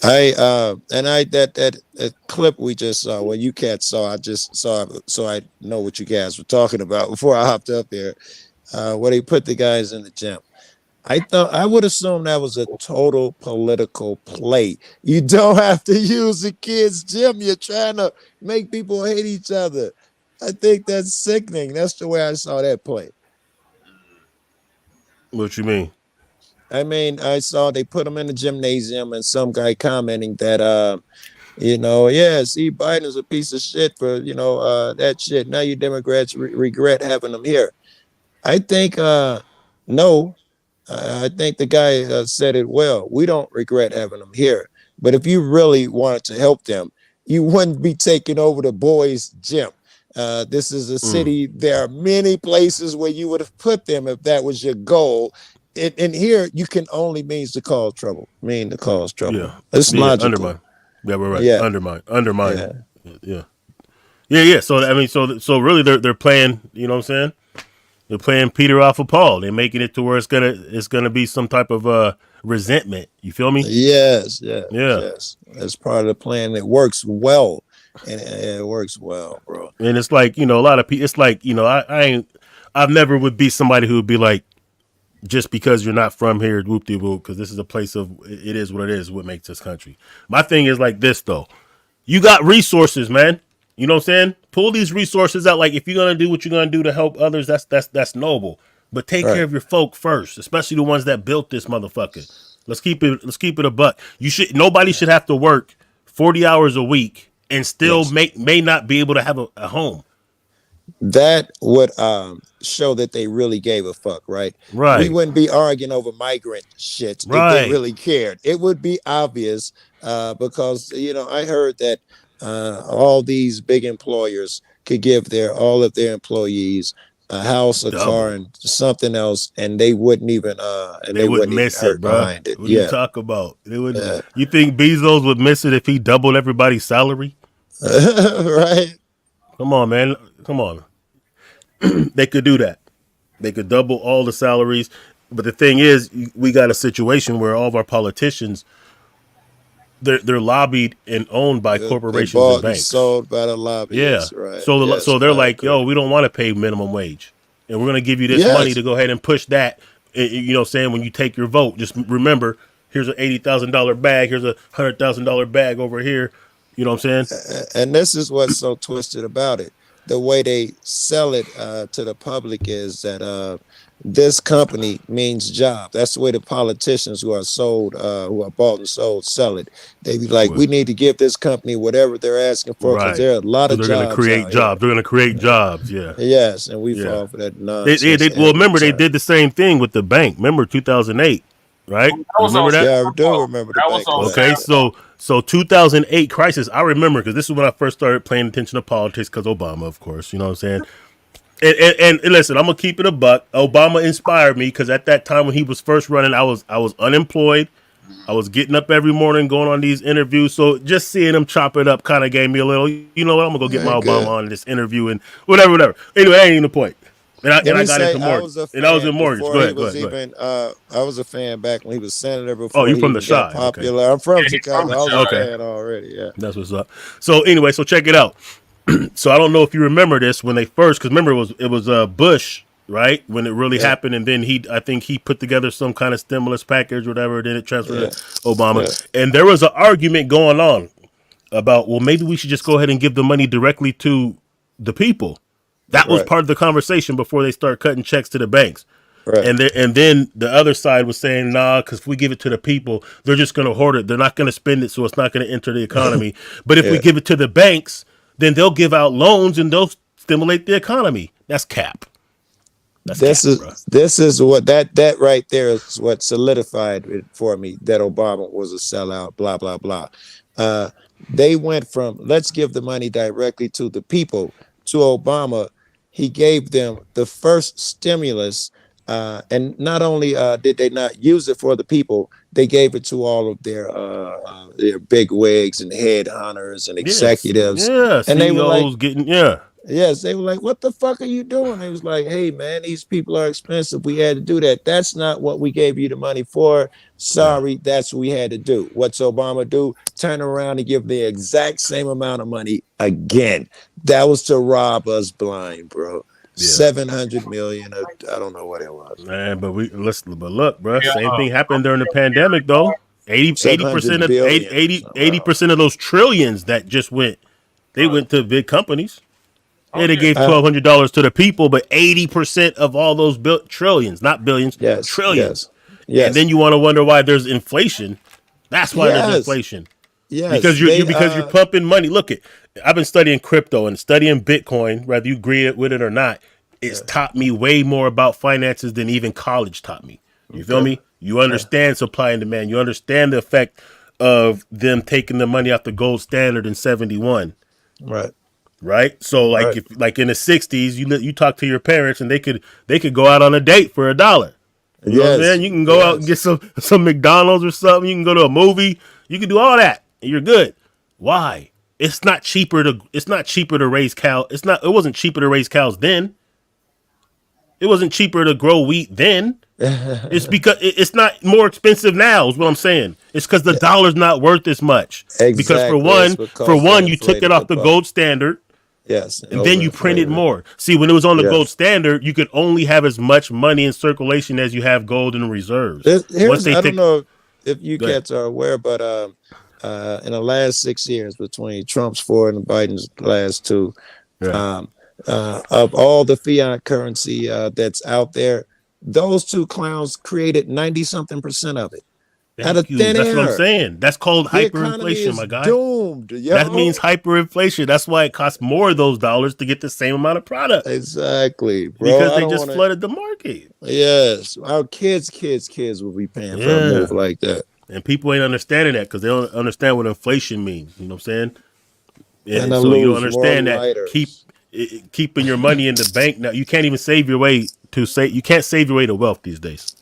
that clip we just saw, well, you cats saw, I just saw it, so I know what you guys were talking about before I hopped up here. Where they put the guys in the gym. I would assume that was a total political play. You don't have to use the kids' gym. You're trying to make people hate each other. I think that's sickening. That's the way I saw that play. What you mean? I mean, I saw they put him in the gymnasium and some guy commenting that, see, Biden's a piece of shit for, that shit. Now you Democrats regret having him here. I think, no. I think the guy said it well. We don't regret having them here. But if you really wanted to help them, you wouldn't be taking over the boys' gym. This is a city. There are many places where you would have put them if that was your goal. And here, you can only mean to cause trouble. Yeah. It's logical. Undermine. Yeah, we're right. Yeah. Undermine. Yeah. So really, they're playing. You know what I'm saying? They're playing Peter off of Paul. They're making it to where it's gonna be some type of resentment. You feel me? Yes. That's part of the plan. It works well, and it works well, bro. And it's like, a lot of people. It's like, I've never would be somebody who would be like, just because you're not from here, whoop de whoop, because this is a place of it is what it is. What makes this country. My thing is like this though. You got resources, man. You know what I'm saying? Pull these resources out. Like, if you're gonna do what you're gonna do to help others, that's noble. But take care of your folk first, especially the ones that built this motherfucker. Let's keep it a buck. Nobody should have to work 40 hours a week and still may not be able to have a home. That would show that they really gave a fuck, right? Right. We wouldn't be arguing over migrant shit if they really cared. It would be obvious because I heard that all these big employers could give all of their employees a house, a car, and something else, and they wouldn't even they wouldn't miss it, bro. Behind it. What do you talk about? They would. You think Bezos would miss it if he doubled everybody's salary? Right. Come on, man. Come on. They could do that. They could double all the salaries. But the thing is, we got a situation where all of our politicians, they're lobbied and owned by corporations and banks. Sold by the lobbyists. Yeah. Right. So they're like, yo, we don't want to pay minimum wage, and we're going to give you this money to go ahead and push that. You know what I'm saying? When you take your vote, just remember, here's an $80,000 bag. Here's a $100,000 bag over here. You know what I'm saying? And this is what's so twisted about it. The way they sell it to the public is that this company means job. That's the way the politicians who are sold, who are bought and sold, sell it. They be like, we need to give this company whatever they're asking for because Right. there are a lot So of they're jobs. going to create out jobs. They're going to create jobs. Yeah. here. Yes, and we Yeah. fall for that nonsense. Well, remember they every time. did the same thing with the bank. Remember 2008, right? was Remember on that? Yeah, I do remember the That was bank on Okay, collapse. so 2008 crisis. I remember because this is when I first started paying attention to politics because Obama, of course. You know what I'm saying? And listen, I'm gonna keep it a buck. Obama inspired me because at that time when he was first running, I was unemployed. I was getting up every morning, going on these interviews. So just seeing him chop it up kind of gave me a little. You know what? I'm gonna go get my Yeah, Obama good. on this interview and whatever. Anyway, that ain't even the point. And I Let me got say, into I mortgage. was a And I was fan in mortgage. before Go he ahead. was even. I was a fan back when he was senator. Oh, Before you he from the even got side? Okay. popular. I'm from Yeah, he's from Chicago. the I was a Okay. fan already. Yeah. That's what's up. So anyway, so check it out. So I don't know if you remember this when they first, because remember it was Bush, right, when it really Yeah. happened, and then I think he put together some kind of stimulus package, or whatever. Then it transferred Yeah. to Obama, Yeah. and there was an argument going on about, well, maybe we should just go ahead and give the money directly to the people. That was Right. part of the conversation before they start cutting checks to the banks. Right. And then the other side was saying, nah, because if we give it to the people, they're just going to hoard it. They're not going to spend it, so it's not going to enter the economy. But if we Yeah. give it to the banks, then they'll give out loans and they'll stimulate the economy. That's cap. That's This cap, is bro. this is what that right there is what solidified it for me that Obama was a sellout. Blah blah blah. They went from let's give the money directly to the people to Obama. He gave them the first stimulus, and not only did they not use it for the people, they gave it to all of their big wigs and headhunters and executives, Yeah, and they were like, CEOs getting, yeah. yes, they were like, what the fuck are you doing? They was like, hey man, these people are expensive. We had to do that. That's not what we gave you the money for. Sorry, that's what we had to do. What's Obama do? Turn around and give the exact same amount of money again. That was to rob us blind, bro. 700 million. I don't know what it was. Man, but look, bro, Yeah, same thing happened during the pandemic, though. 80% 700 of billion. 80% of those trillions that just went, they went to big companies. Yeah, they gave Uh, $1,200 to the people, but 80% of all those trillions, not billions, Yes, trillions. yes. And then you want to wonder why there's inflation. That's why there's Yes. inflation. Yes, Because they, you're pumping money. Look, I've been studying crypto and studying Bitcoin, whether you agree with it or not. It's taught me way more about finances than even college taught me. You feel me? You understand supply and demand. You understand the effect of them taking the money off the gold standard in 71. right. Right. So like Right. if like in the 60s, you talk to your parents and they could go out on a date for $1. You know what I'm Yes, saying? You can go out and get some McDonald's or something. You can go to a movie. You can do all that. And you're good. Why? It's not cheaper to raise cow. It wasn't cheaper to raise cows then. It wasn't cheaper to grow wheat then. It's because it's not more expensive now is what I'm saying. It's because the dollar's not worth as much. Because Exactly. It's because for one, they you took it inflated off the the buck. gold standard. Yes. And then you printed overinflated it. more. See, when it was on the Yes. gold standard, you could only have as much money in circulation as you have gold in reserves. I don't know if you Go ahead. cats are aware, but in the last 6 years between Trump's 4 and Biden's last 2, of all the fiat currency that's out there, those 2 clowns created 90-something% of it. Out of Thank you. thin That's air. what I'm saying. That's called The economy hyperinflation, is my guy. doomed. Yo. That means hyperinflation. That's why it costs more of those dollars to get the same amount of product. Exactly, bro. Because I they don't just wanna- flooded the market. Yes, our kids will be paying for a move like that. And people ain't understanding that because they don't understand what inflation means. You know what I'm saying? And I so you don't lose understand more that lighters. keeping your money in the bank now. You can't even save your way you can't save your way to wealth these days.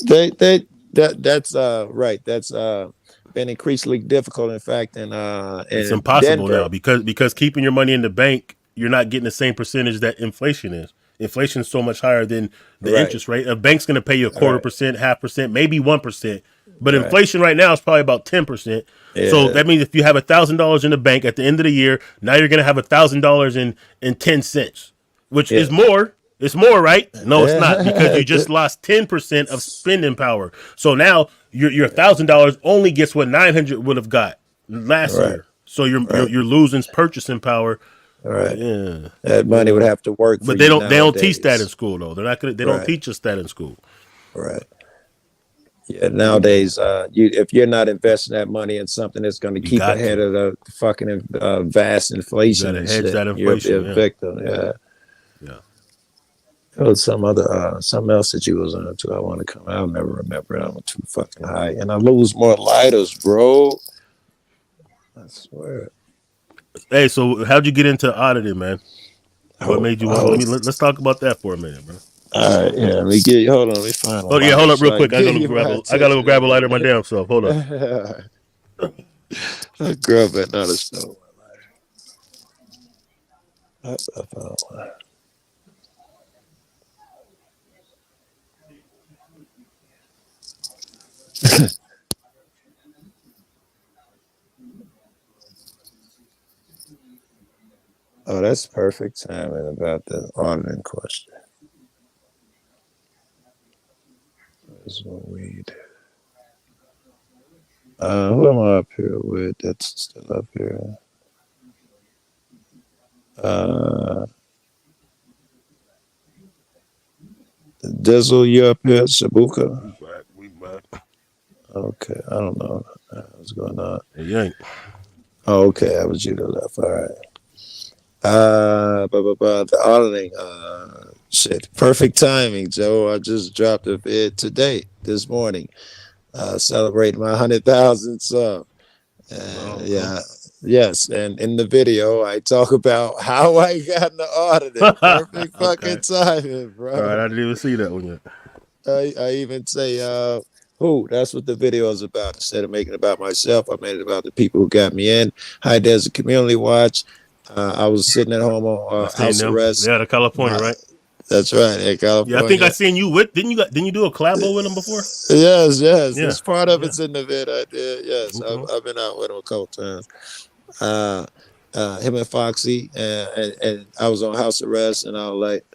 That's right. That's been increasingly difficult. In fact, It's in impossible Denver. now because keeping your money in the bank, you're not getting the same percentage that inflation is. Inflation is so much higher than the Right. interest rate. A bank's going to pay you 1/4%, 0.5%, maybe 1%. But Right. inflation right now is probably about 10%. So Yeah. that means if you have $1,000 in the bank at the end of the year, now you're going to have $1,000 in 10 cents, which is more. It's more, right? No, it's not, because you just lost 10% of spending power. So now your $1,000 only gets what 900 would have got last Right. year. So you're losing purchasing power All right. Yeah. That money would have to work for But they you don't teach that in nowadays. school though. They're not gonna. They don't Right. teach us that in school. Right. Yeah. Nowadays, if you're not investing that money in something that's going to keep got ahead of the fucking vast inflation gotta and hedge shit, that you'll be inflation, a yeah. victim. Yeah. Yeah. There was something else that you was on to. I want to come. I'll never remember it. I'm too fucking high, and I lose more lighters, bro. I swear. Hey, so how'd you get into auditing, man? What made you want? Let's talk about that for a minute, bro. All right, yeah. Let me get. Hold on. Let me find. Oh yeah, hold up real quick. I gotta go grab a lighter my my damn self. Hold up. That girl better not have stolen my lighter. I found one. Oh, that's perfect timing about the auditing question. That's what weed. Who am I up here with? That's still up here. Dizzle, you up here? Shabuka? We back. Okay, I don't know what's going on. You ain't. Oh, okay, that was you to the left. All right. The auditing, shit. Perfect timing, Joe. I just dropped a vid today, this morning, celebrating my 100,000 sub. Yeah, yes. And in the video, I talk about how I got in the auditing. Perfect fucking timing, bro. All right, I didn't even see that one yet. I even say, who? That's what the video is about. Instead of making it about myself, I made it about the people who got me in. Hi, there's a community watch. I was sitting at home on house arrest. Yeah, to California, right? That's right, in California. Yeah, I think I seen you with. Didn't you do a collabo with him before? Yes. Yeah. This part of it's in the vid I did. Yes, I've been out with him a couple times. Him and Foxy, and I was on house arrest, and I was like,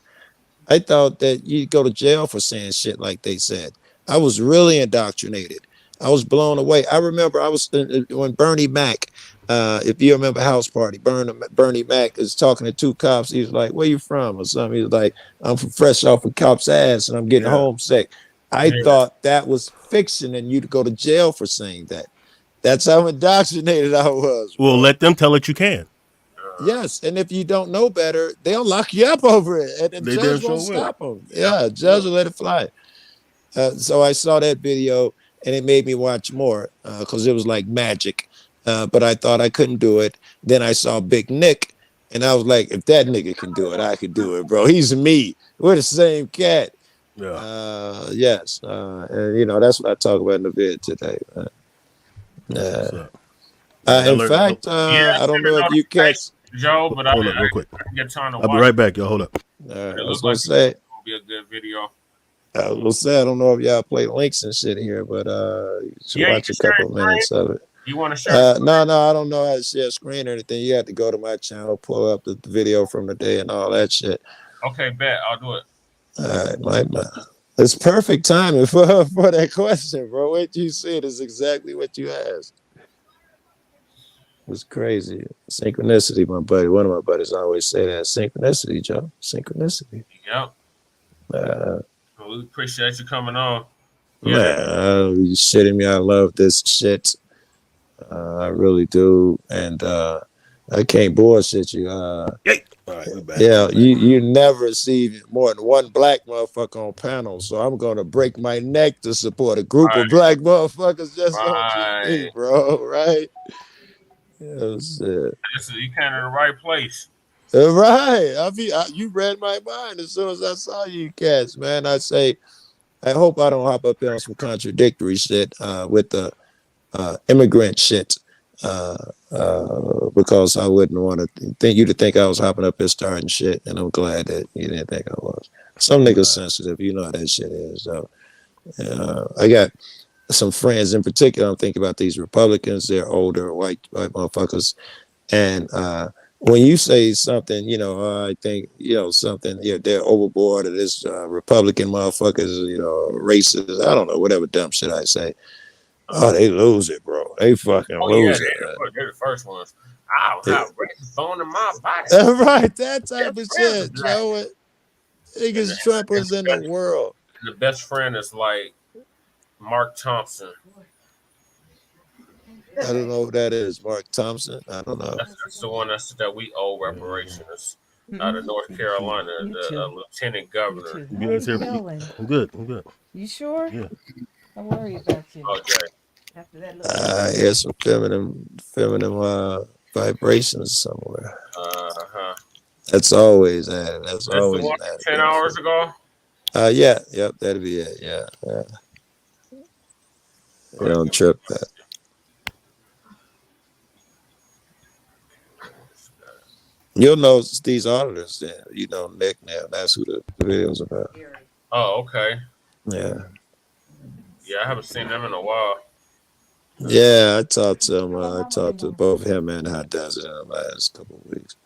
I thought that you'd go to jail for saying shit like they said. I was really indoctrinated. I was blown away. I remember I was when Bernie Mac, if you remember House Party, Bernie Mac is talking to two cops. He's like, "Where you from?" or something. He's like, "I'm from fresh off a cop's ass, and I'm getting homesick." I thought that was fiction, and you'd go to jail for saying that. That's how indoctrinated I was. Well, let them tell it you can. Yes, and if you don't know better, they'll lock you up over it, and the They judge damn won't sure will. stop them. Yeah, judge will let it fly. So I saw that video, and it made me watch more because it was like magic. But I thought I couldn't do it. Then I saw Big Nick, and I was like, if that nigga can do it, I could do it, bro. He's me. We're the same cat. Yeah. Yes. And that's what I talk about in the vid today. In fact, I don't know if you catch. Joe, but Hold up, real quick. I get time to I'll watch. be right back, y'all. Hold up. I It was looks gonna like say. it's gonna be a good video. I was gonna say I don't know if y'all play links and shit here, but you should Yeah, you watch can a share couple it, minutes of it. You want to share? No, I don't know how to share screen or anything. You have to go to my channel, pull up the video from the day and all that shit. Okay, bet. I'll do it. All right, it's perfect timing for that question, bro. What you said is exactly what you asked. It was crazy. Synchronicity, my buddy. One of my buddies always say that. Synchronicity, Joe. Synchronicity. Yep. Well, we appreciate you coming on. Man, you shitting me. I love this shit. I really do. And I can't bullshit you. All right, we back. Yeah, you never see more than one black motherfucker on panel, so I'm gonna break my neck to support a group of black motherfuckers just on TV, bro. Right? Yes. You came to the right place. Right. You read my mind as soon as I saw you cats, man. I hope I don't hop up here on some contradictory shit with the immigrant shit. Because I wouldn't want to think I was hopping up here starting shit, and I'm glad that you didn't think I was. Some niggas sensitive, you know how that shit is. So I got some friends in particular. I'm thinking about these Republicans. They're older white motherfuckers, and when you say something, I think something. They're overboard, or this Republican motherfuckers, racist. I don't know, whatever dumb shit I say. Oh, they lose it, bro. They fucking lose it. They're the first ones. I'll have racist bone in my body. Right, that type of shit, black. Joe. Biggest Trumpers in the world. And the best friend is like Mark Thompson. I don't know who that is. Mark Thompson. I don't know. That's the one that we owe reparations out of North Carolina, the lieutenant governor. I'm good. I'm good. You sure? Yeah. I worry about you. Okay. After that I hear some feminine vibrations somewhere. That's always that. That's the always one that. 10 hours ago. Yeah. Yep. That'd be it. Yeah. You don't trip that. You'll know these auditors. Then you know Nick now. That's who the video's about. Oh, okay. Yeah. Yeah, I haven't seen them in a while. Yeah, I talked to him. I talked to both him and Hot Desert in the last couple of weeks.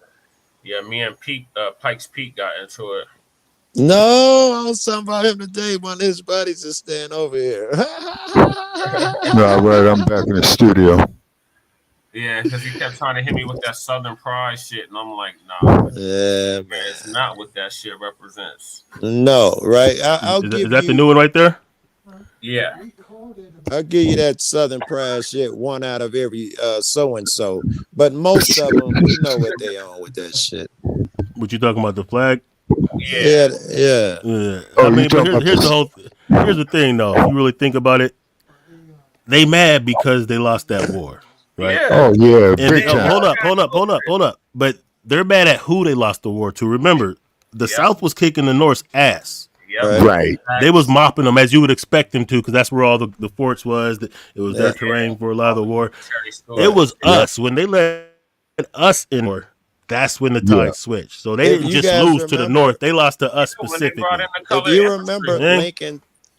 Yeah, me and Pete, Pikes Peak got into it. No, I was talking about him today. One of his buddies is staying over here. No, right, I'm back in the studio. Yeah, because he kept trying to hit me with that Southern Pride shit, and I'm like, nah. Yeah, man. It's not what that shit represents. No, right? I'll Is give that you the new one right there? Yeah. I'll give you that Southern Pride shit. One out of every so and so, but most of them, we know what they on with that shit. What you talking about? The flag? Yeah. I mean, but here's the thing, though. If you really think about it, they mad because they lost that war, right? Yeah. Oh, yeah, And big time. Hold up. But they're mad at who they lost the war to. Remember, the South was kicking the North's ass. Right. They was mopping them as you would expect them to, because that's where all the forts was. It was their terrain for a lot of the war. It was us when they let us in war. That's when the tide switched. So they didn't just lose to the North; they lost to us specifically. If you remember,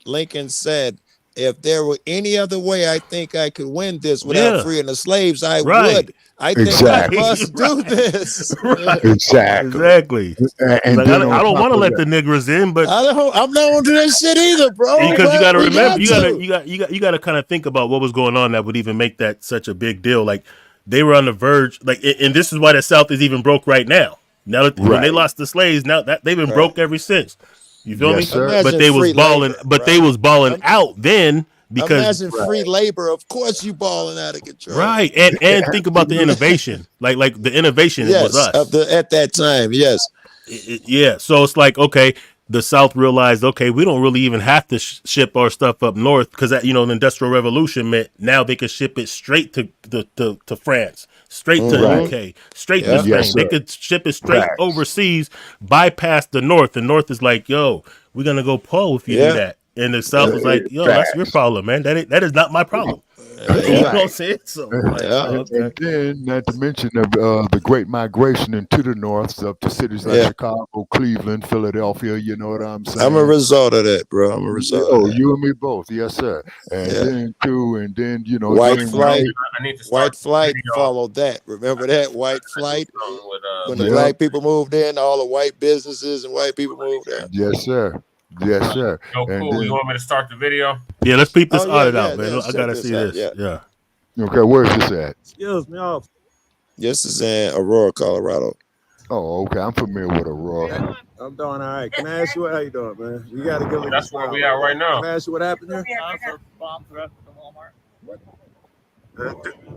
Lincoln said, "If there were any other way, I think I could win this without freeing the slaves. I would. I think I must do this." Exactly. And like, then I don't want to let the niggers in, but I'm not gonna do that shit either, bro. because you got to We remember, got you got to kind of think about what was going on that would even make that such a big deal. Like they were on the verge, and this is why the South is even broke right now. Now that when they lost the slaves, now that they've been broke ever since. You feel me? Sir. But they was balling, they was balling out then. Because imagine free labor, of course you balling out of control. Right. And think about the innovation. Like the innovation was us. At that time, yes. Yeah. So it's like, okay, the South realized, okay, we don't really even have to ship our stuff up north because that, the Industrial Revolution meant now they could ship it straight to France, straight to the UK, straight to Spain. Yes, they could ship it straight overseas, bypass the North. The North is like, yo, we're gonna go pull if you do that. And the South was like, yo, that's your problem, man. That is not my problem. You know what I'm saying? So, And then, not to mention the great migration into the north, up to cities like Chicago, Cleveland, Philadelphia. You know what I'm saying? I'm a result of that, bro. I'm a result. Oh, you and me both, yes, sir. And then White Flight followed that. Remember that White Flight when the black people moved in, all the white businesses and white people moved in. Yes, sir. Yes, sir. Oh, cool. You want me to start the video? Yeah, let's peep this audit out, man. I gotta see this. Yeah. Okay, where's this at? Excuse me. This is in Aurora, Colorado. Oh, okay. I'm familiar with Aurora. I'm doing all right. Can I ask you how you doing, man? You got to give it. That's where we are right now. Can I ask you what happened here?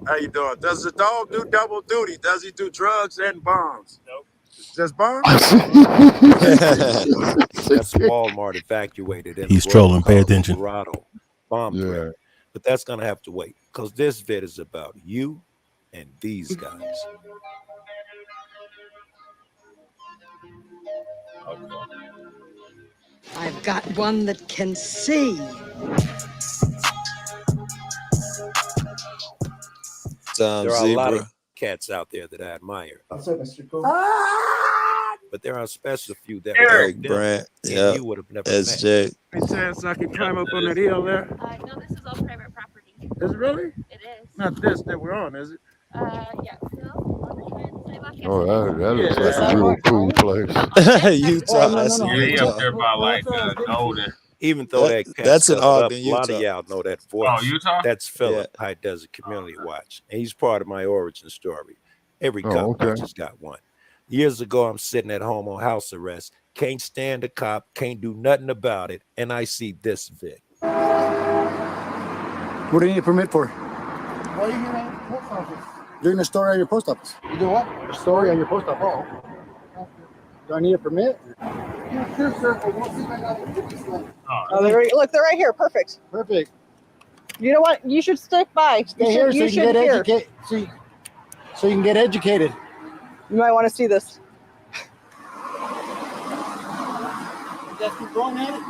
How you doing? Does the dog do double duty? Does he do drugs and bombs? Nope. Just bombs? That's Walmart evacuated in He's trolling. Pay attention. Colorado. Bomb threat. But that's gonna have to wait because this vid is about you and these guys. I've got one that can see. There are a lot of cats out there that I admire. But there are especially a few that Eric Brandt, you would have never SJ. Any chance I can climb up on that hill there? No, this is all private property. Is it really? It is. Not this that we're on, is it? Yeah. Oh, that looks like a real cool place. Utah. Yeah, up there by like Golden. Even though that's in Ogden, a lot Utah. of y'all know that voice. Oh, Utah? That's Philip, High Desert Community Watch. And he's part of my origin story. Every Oh, cop okay. has got one. Years ago, I'm sitting at home on house arrest. Can't stand a cop. Can't do nothing about it. And I see this vid. What do you need a permit for? Why are you here at the post office? Doing a story on your post office. You do what? A story on your post office. Do I need a permit? Yeah, sure, sir. But we'll see if I got it. Oh, look, they're right here. Perfect. Perfect. You know what? You should stick by. Stay here so you can get educated. So you can get educated. You might want to see this. Just keep going at it.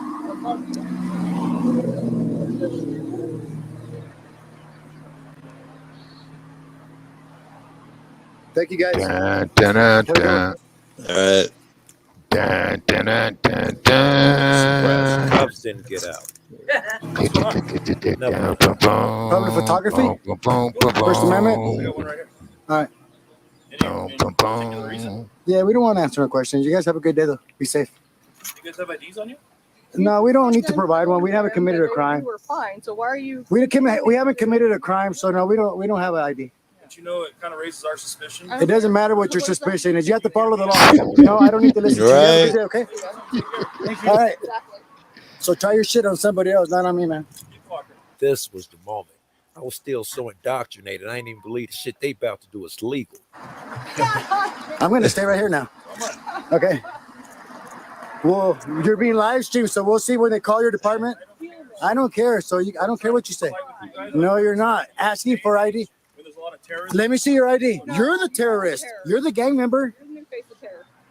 Thank you, guys. Dun, dun, dun, dun. All right. Dun, dun, dun, dun, dun. Cops didn't get out. Public photography? First Amendment? All right. Yeah, we don't want to answer no questions. You guys have a good day, though. Be safe. You guys have IDs on you? No, we don't need to provide one. We haven't committed a crime. We're fine. So why are you? We haven't committed a crime, so no, we don't have an ID. But you know, it kind of raises our suspicion. It doesn't matter what your suspicion is. You have to follow the law. No, I don't need to listen to you. Have a good day, okay? All right. So try your shit on somebody else, not on me, man. This was the moment. I was still so indoctrinated. I didn't even believe the shit they about to do is legal. I'm going to stay right here now. Okay. Well, you're being live streamed, so we'll see when they call your department. I don't care. So I don't care what you say. No, you're not. Asking for ID. Let me see your ID. You're the terrorist. You're the gang member.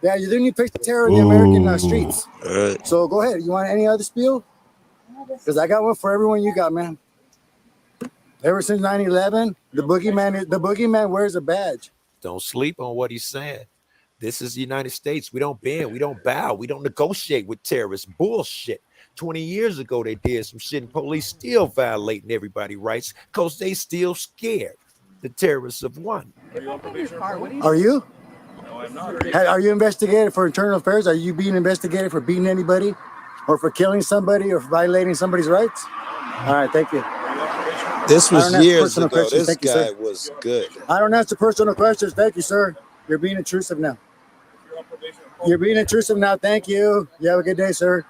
Yeah, you're the new face of terror in the American streets. So go ahead. You want any other spiel? Because I got one for everyone you got, man. Ever since 9/11, the boogeyman wears a badge. Don't sleep on what he's saying. This is the United States. We don't bend, we don't bow, we don't negotiate with terrorists. Bullshit. 20 years ago, they did some shit, and police still violating everybody's rights because they still scared. The terrorists have won. Are you? No, I'm not. Are you investigated for internal affairs? Are you being investigated for beating anybody, or for killing somebody, or for violating somebody's rights? All right, thank you. This was years personal ago. questions. This Thank you, guy sir. was good. I don't answer personal questions. Thank you, sir. You're being intrusive now. You're being intrusive now. Thank you. You have a good day, sir.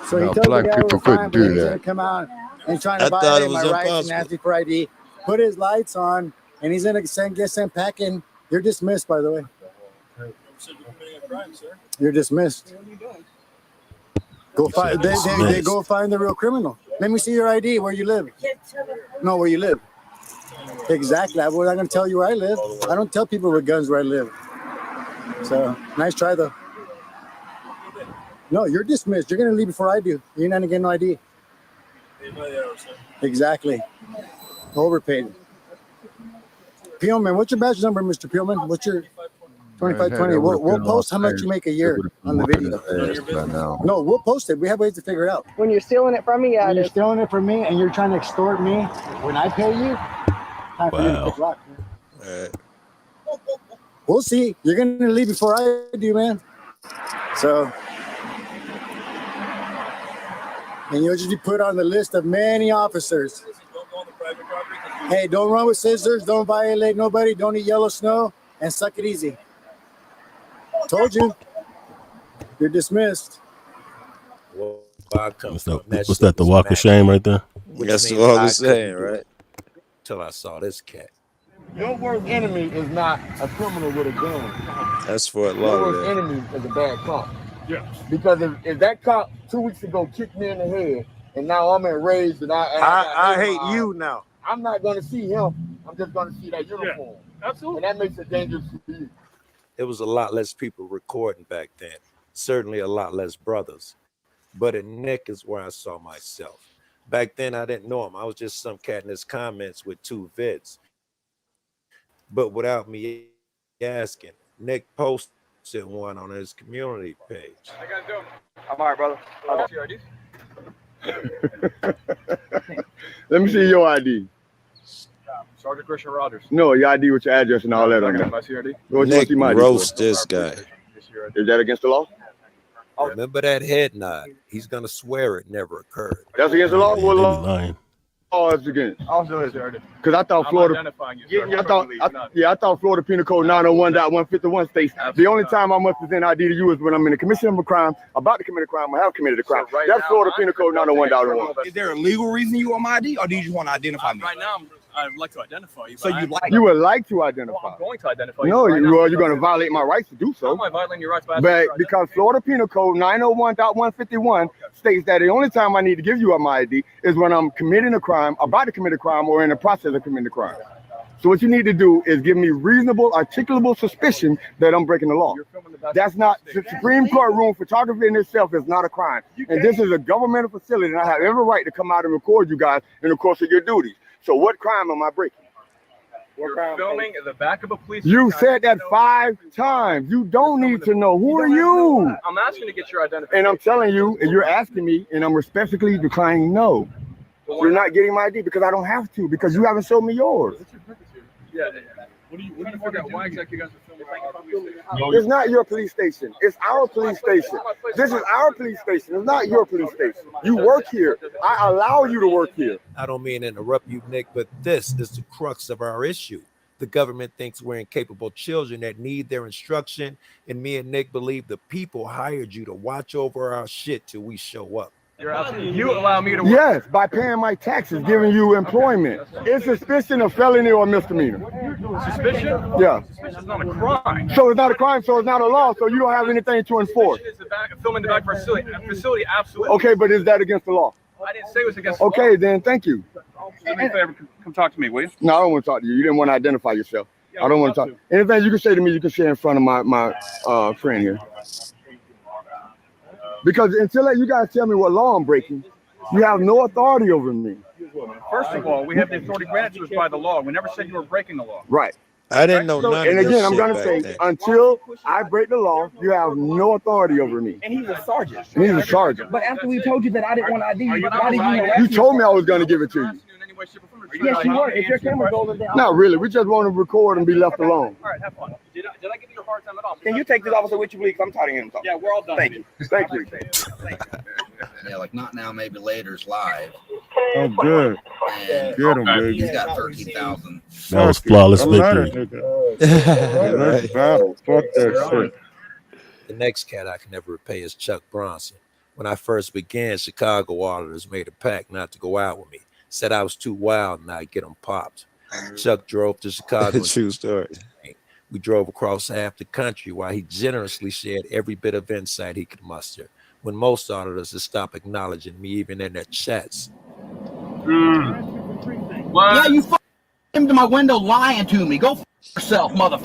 So No, he told black the guy people we're couldn't fine, do but he's that. gonna come out and trying I to thought violate it my was rights and impossible. ask me for ID. Put his lights on, and he's gonna get sent packing. You're dismissed, by the way. You're committing a crime, sir. You're dismissed. Go find. They go find the real criminal. Let me see your ID. Where you live? No, where you live. Exactly. I'm not gonna tell you where I live. I don't tell people with guns where I live. So nice try though. No, you're dismissed. You're gonna leave before I do. You're not gonna get no ID. Exactly. Overpaid. Peelman, what's your badge number, Mr. Peelman? What's your 2520? We'll post how much you make a year on the video. No, we'll post it. We have ways to figure it out. When you're stealing it from me, yeah, When it you're is. stealing it from me and you're trying to extort me when I pay you, time for you to kick rock, man. We'll see. You're gonna leave before I do, man. So, and you'll just be put on the list of many officers. Hey, don't run with scissors. Don't violate nobody. Don't eat yellow snow, and suck it easy. Told you. You're dismissed. Well, What's that? The walk of shame right there. That's the walk of shame, right? Till I saw this cat. Your worst enemy is not a criminal with a gun. That's for a Your law. worst enemy is a bad cop. Yes. Because if that cop 2 weeks ago kicked me in the head, and now I'm enraged, and I hate you now. I'm not going to see him. I'm just going to see that uniform. Absolutely. And that makes it dangerous for you. There was a lot less people recording back then. Certainly a lot less brothers. But in Nick is where I saw myself. Back then, I didn't know him. I was just some cat in his comments with 2 vids. But without me asking, Nick posted one on his community page. I got dope. I'm all right, brother. I'll see your ID. Let me see your ID. Sergeant Christian Rogers. No, your ID with your address and all that on there. My CRD. Nick roast this guy. Is that against the law? Remember that head nod. He's going to swear it never occurred. That's against the law? What law? Lying. laws against? Also, is there? Because I thought I'm Florida. identifying you, Yeah, sir. I thought, I thought Florida Penal Code 901.151 states the only time I must present ID to you is when I'm in the commission of a crime, about to commit a crime, or have committed a crime. So right That's now, Florida Penal Code 901.1. Is there a legal reason you want my ID, or do you just want to identify me? Right now, I'd like to identify you. So You would like to identify? I'm going to identify you. No, right now. you're going to violate my rights to do How so. am I violating your rights? By But because Florida Penal Code 901.151 states that the only time I need to give you my ID is when I'm committing a crime, about to commit a crime, or in the process of committing a crime. So what you need to do is give me reasonable, articulable suspicion that I'm breaking the law. That's not, the Supreme Court room photography in itself is not a crime. And this is a governmental facility, and I have every right to come out and record you guys in the course of your duties. So what crime am I breaking? You're filming in the back of a police. You said that 5 times. You don't need to know. Who are you? I'm asking to get your identification. And I'm telling you, and you're asking me, and I'm respectfully declining no. You're not getting my ID because I don't have to, because you haven't showed me yours. Yeah. What are you trying to figure out? Why exactly you guys are filming around a police station? It's not your police station. It's our police station. This is our police station. It's not your police station. You work here. I allow you to work here. I don't mean to interrupt you, Nick, but this is the crux of our issue. The government thinks we're incapable children that need their instruction, and me and Nick believe the people hired you to watch over our shit till we show up. You're asking, you allow me to work. Yes, by paying my taxes, giving you employment. Is suspicion a felony or a misdemeanor? Suspicion? Yeah. Suspicion is not a crime. So it's not a crime, so it's not a law, so you don't have anything to enforce. Suspicion is the back, filming the back of a facility. A facility, absolutely. Okay, but is that against the law? I didn't say it was against the law. Okay, then thank you. Do me a favor, come talk to me, will you? No, I don't want to talk to you. You didn't want to identify yourself. I don't want to talk. Anything you can say to me, you can say in front of my friend here. Because until you guys tell me what law I'm breaking, you have no authority over me. First of all, we have the authority granted to us by the law. We never said you were breaking the law. Right. I didn't know none And of again, this I'm shit going to back say, then. until I break the law, you have no authority over me. And he's a sergeant. And he's a sergeant. But after we told you that I didn't want ID, why did you arrest You me? told me I was going to give it to you. Yes, you were. If your camera's rolling down. Not really. We just want to record and be left alone. All right, have fun. Did I give you a hard time at all? Can you take this officer with you, please? I'm tired of him talking. Yeah, we're all done. Thank you. Thank you. Yeah, like not now, maybe later's live. Oh, good. And Get him, baby. he's got 13,000. That was flawless victory. Let's battle. Fuck that shit. The next cat I can never repay is Chuck Bronson. When I first began, Chicago auditors made a pact not to go out with me. Said I was too wild and I'd get them popped. Chuck drove to Chicago. True story. We drove across half the country while he generously shared every bit of insight he could muster, when most auditors would stop acknowledging me even in their chats. Yeah, you came to my window lying to me. Go yourself, motherfucker.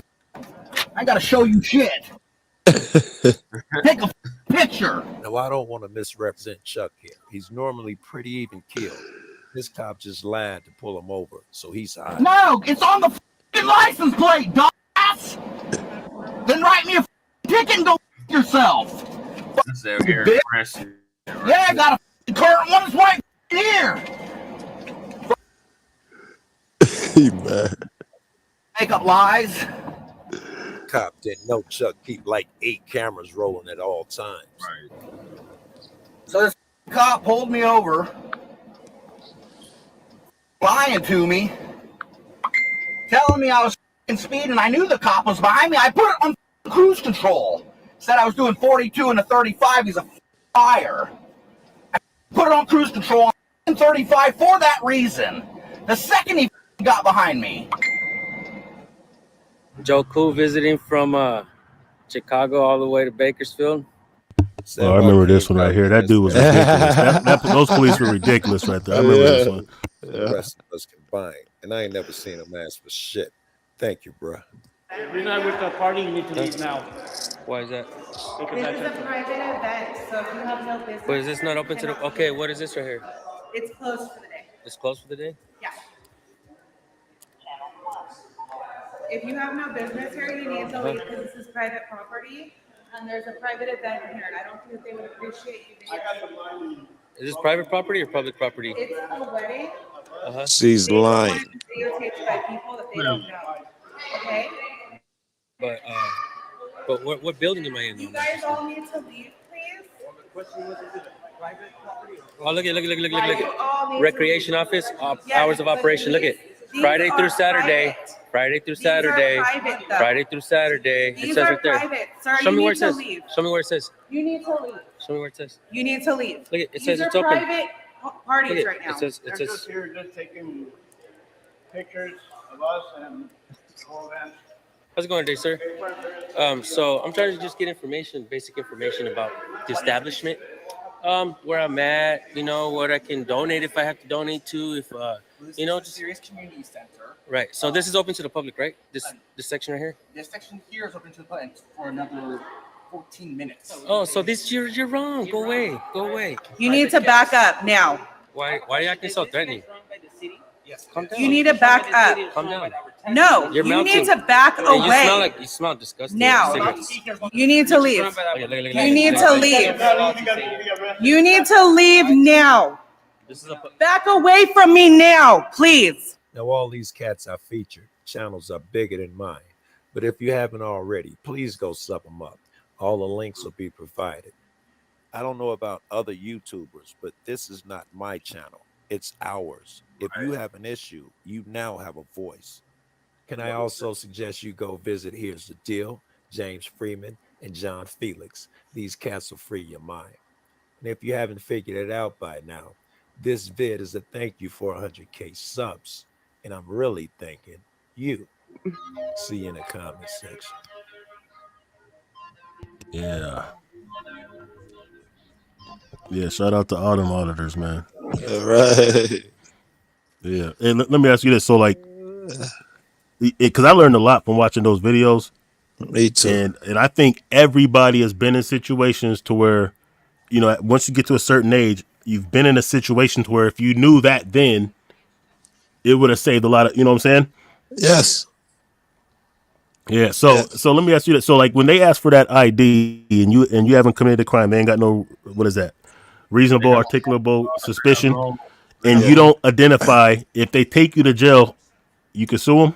I gotta show you shit. Take a picture. Now, I don't want to misrepresent Chuck here. He's normally pretty even keeled. This cop just lied to pull him over, so he's high. No, it's on the license plate, dumbass. Then write me a ticket and go yourself. Here, Bitch. Yeah, I got a current one. It's right here. He mad. Make up lies. Cop didn't know Chuck keep like 8 cameras rolling at all times. Right. So this cop pulled me over, lying to me, telling me I was speeding. I knew the cop was behind me. I put it on cruise control. Said I was doing 42 and a 35. He's a liar. I put it on cruise control on 35 for that reason. The second he got behind me. Joe Cool visiting from Chicago all the way to Bakersfield. Oh, I remember this one right here. That dude was ridiculous. Those police were ridiculous right there. I remember this one. The rest of us combined, and I ain't never seen him ask for shit. Thank you, bro. If you're not with the party, you need to leave now. Why is that? Because this is a private event, so if you have no business. But is this not open to the? Okay, what is this right here? It's closed for the day. It's closed for the day. Yeah. If you have no business here, you need to leave because this is private property and there's a private event here, and I don't think that they would appreciate you. Is this private property or public property? It's a wedding. She's lying. Videotaped by people that they don't know. Okay. But what building am I in? You guys all need to leave, please. Oh, look at. Recreation office, hours of operation. Look at Friday through Saturday. Friday through Saturday. Friday through Saturday. It These says are right there. private, sir. Show You me where need it to says. leave. Show me where it says. You need to leave. Show me where it says. You need to leave. Look, it These says are it's open. private parties Look at, right now. It says. They're just here, just taking pictures of us and all that. How's it going today, sir? So I'm trying to just get information, basic information about the establishment, where I'm at, what I can donate if I have to donate to, if just Serious Community Center. right. So this is open to the public, right? This section right here. This section here is open to the public for another 14 minutes. Oh, so this you're wrong. Go away. Go away. You need to back up now. Why are you acting so threatening? Yes. Calm down. You need to back up. Calm down. No, You're you need melting. to back Hey, away. you smell disgusting. Now. Cigarettes. You need to leave. Look, look, look, You need to look. leave. You need to leave now. This is a Back away from me now, please. Now, all these cats I featured, channels are bigger than mine. But if you haven't already, please go sub them up. All the links will be provided. I don't know about other YouTubers, but this is not my channel. It's ours. If you have an issue, you now have a voice. Can I also suggest you go visit Here's the Deal, James Freeman, and John Felix. These cats will free your mind. And if you haven't figured it out by now, this vid is a thank you for 100K subs. And I'm really thanking you. See you in the comment section. Yeah. Yeah, shout out to all them auditors, man. All right. Yeah. And let me ask you this. So, like, because I learned a lot from watching those videos. Me too. And I think everybody has been in situations to where, once you get to a certain age, you've been in a situation to where if you knew that then, it would have saved a lot of, you know what I'm saying? Yes. Yeah. So let me ask you that. So, like, when they ask for that ID and you haven't committed a crime, they ain't got no, what is that? Reasonable, articulable suspicion, and you don't identify, if they take you to jail, you can sue them?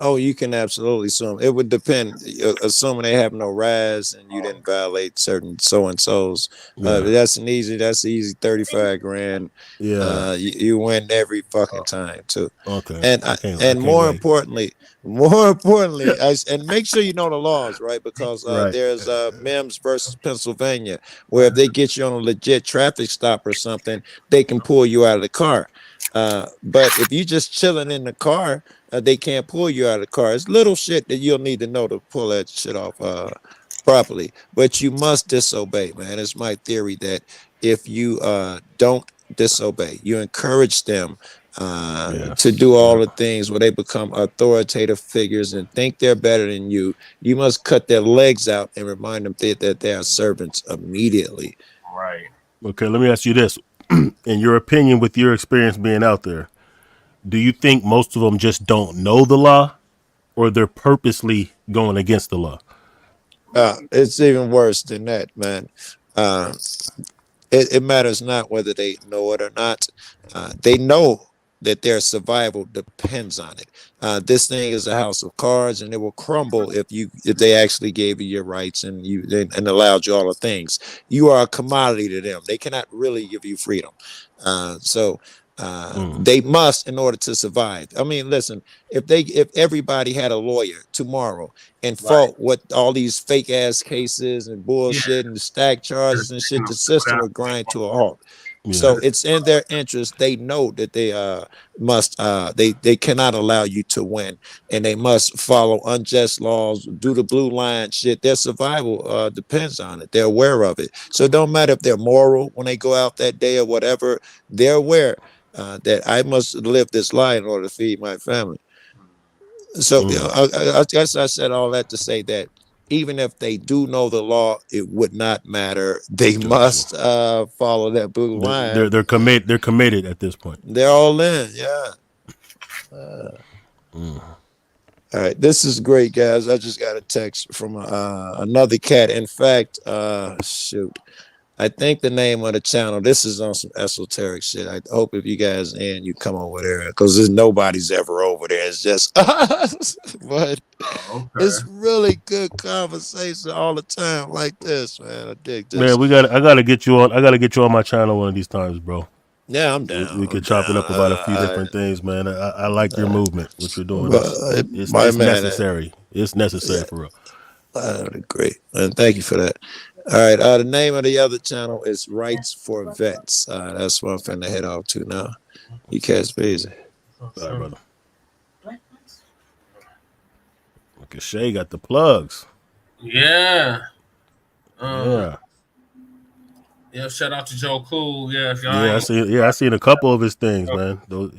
Oh, you can absolutely sue them. It would depend, assuming they have no rise and you didn't violate certain so and so's. That's easy 35 grand. Yeah. You win every fucking time too. Okay. And more importantly, and make sure you know the laws, right? Because Right. there's Mims versus Pennsylvania, where if they get you on a legit traffic stop or something, they can pull you out of the car. But if you just chilling in the car, they can't pull you out of the car. It's little shit that you'll need to know to pull that shit off properly. But you must disobey, man. It's my theory that if you don't disobey, you encourage them to do all the things where they become authoritative figures and think they're better than you. You must cut their legs out and remind them that they are servants immediately. Right. Okay, let me ask you this. In your opinion, with your experience being out there, do you think most of them just don't know the law, or they're purposely going against the law? It's even worse than that, man. It matters not whether they know it or not. They know that their survival depends on it. This thing is a house of cards, and it will crumble if they actually gave you your rights and allowed you all the things. You are a commodity to them. They cannot really give you freedom. They must, in order to survive. I mean, listen, if everybody had a lawyer tomorrow and fought with all these fake ass cases and bullshit and stacked charges and shit, the system would grind to a halt. So it's in their interest. They know that they must they cannot allow you to win, and they must follow unjust laws, do the blue line shit. Their survival depends on it. They're aware of it. So it don't matter if they're moral when they go out that day or whatever. They're aware that I must live this lie in order to feed my family. So I guess I said all that to say that even if they do know the law, it would not matter. They must follow that blue line. They're committed at this point. They're all in, yeah. All right, this is great, guys. I just got a text from another cat. In fact, I think the name of the channel, this is on some esoteric shit. I hope if you guys and you come over there, because there's nobody's ever over there. It's just us. But it's really good conversation all the time like this, man. I dig this. Man, I gotta get you on. I gotta get you on my channel one of these times, bro. Yeah, I'm down. We could chop it up about a few different things, man. I like your movement, what you're doing. It's necessary. It's necessary for real. I agree. And thank you for that. All right. The name of the other channel is Rights for Vets. That's what I'm finna head off to now. You catch busy. All right, brother. Look at Shay got the plugs. Yeah. Yeah. Yeah, shout out to Joe Cool. Yeah, if y'all I seen a couple of his things, man. That was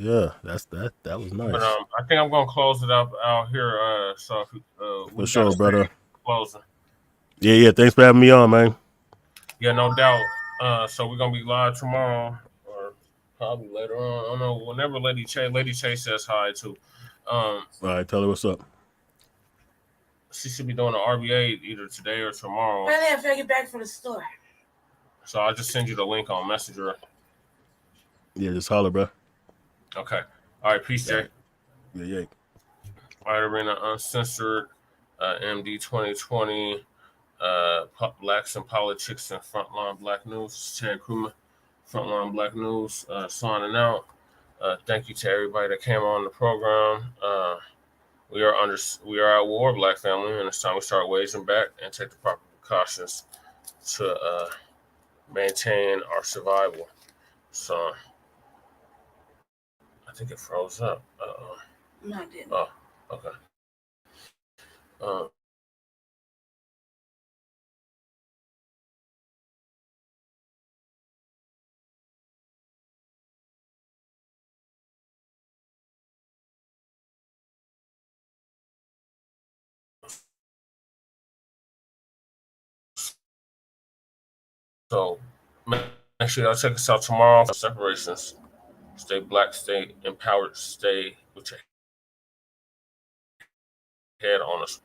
nice. But I think I'm gonna close it up out here. So if, for sure, brother. Closing. Yeah. Thanks for having me on, man. Yeah, no doubt. So we're gonna be live tomorrow, or probably later on. I don't know. Whenever Lady Chase says hi too. All right, tell her what's up. She should be doing an RBA either today or tomorrow. Really, after I get back from the store. So I'll just send you the link on Messenger. Yeah, just holler, bro. Okay. All right. Peace, Jay. Yeah. All right, Arena Uncensored, MD 2020, Blacks and Politics and Frontline Black News. Terry Kruma, Frontline Black News, signing out. Thank you to everybody that came on the program. We are at war, Black family, and it's time we start waging back and take the proper precautions to maintain our survival. So I think it froze up. No, I didn't. Oh, okay. So make sure y'all check us out tomorrow for Separations. Stay black, stay empowered, stay with your head on us.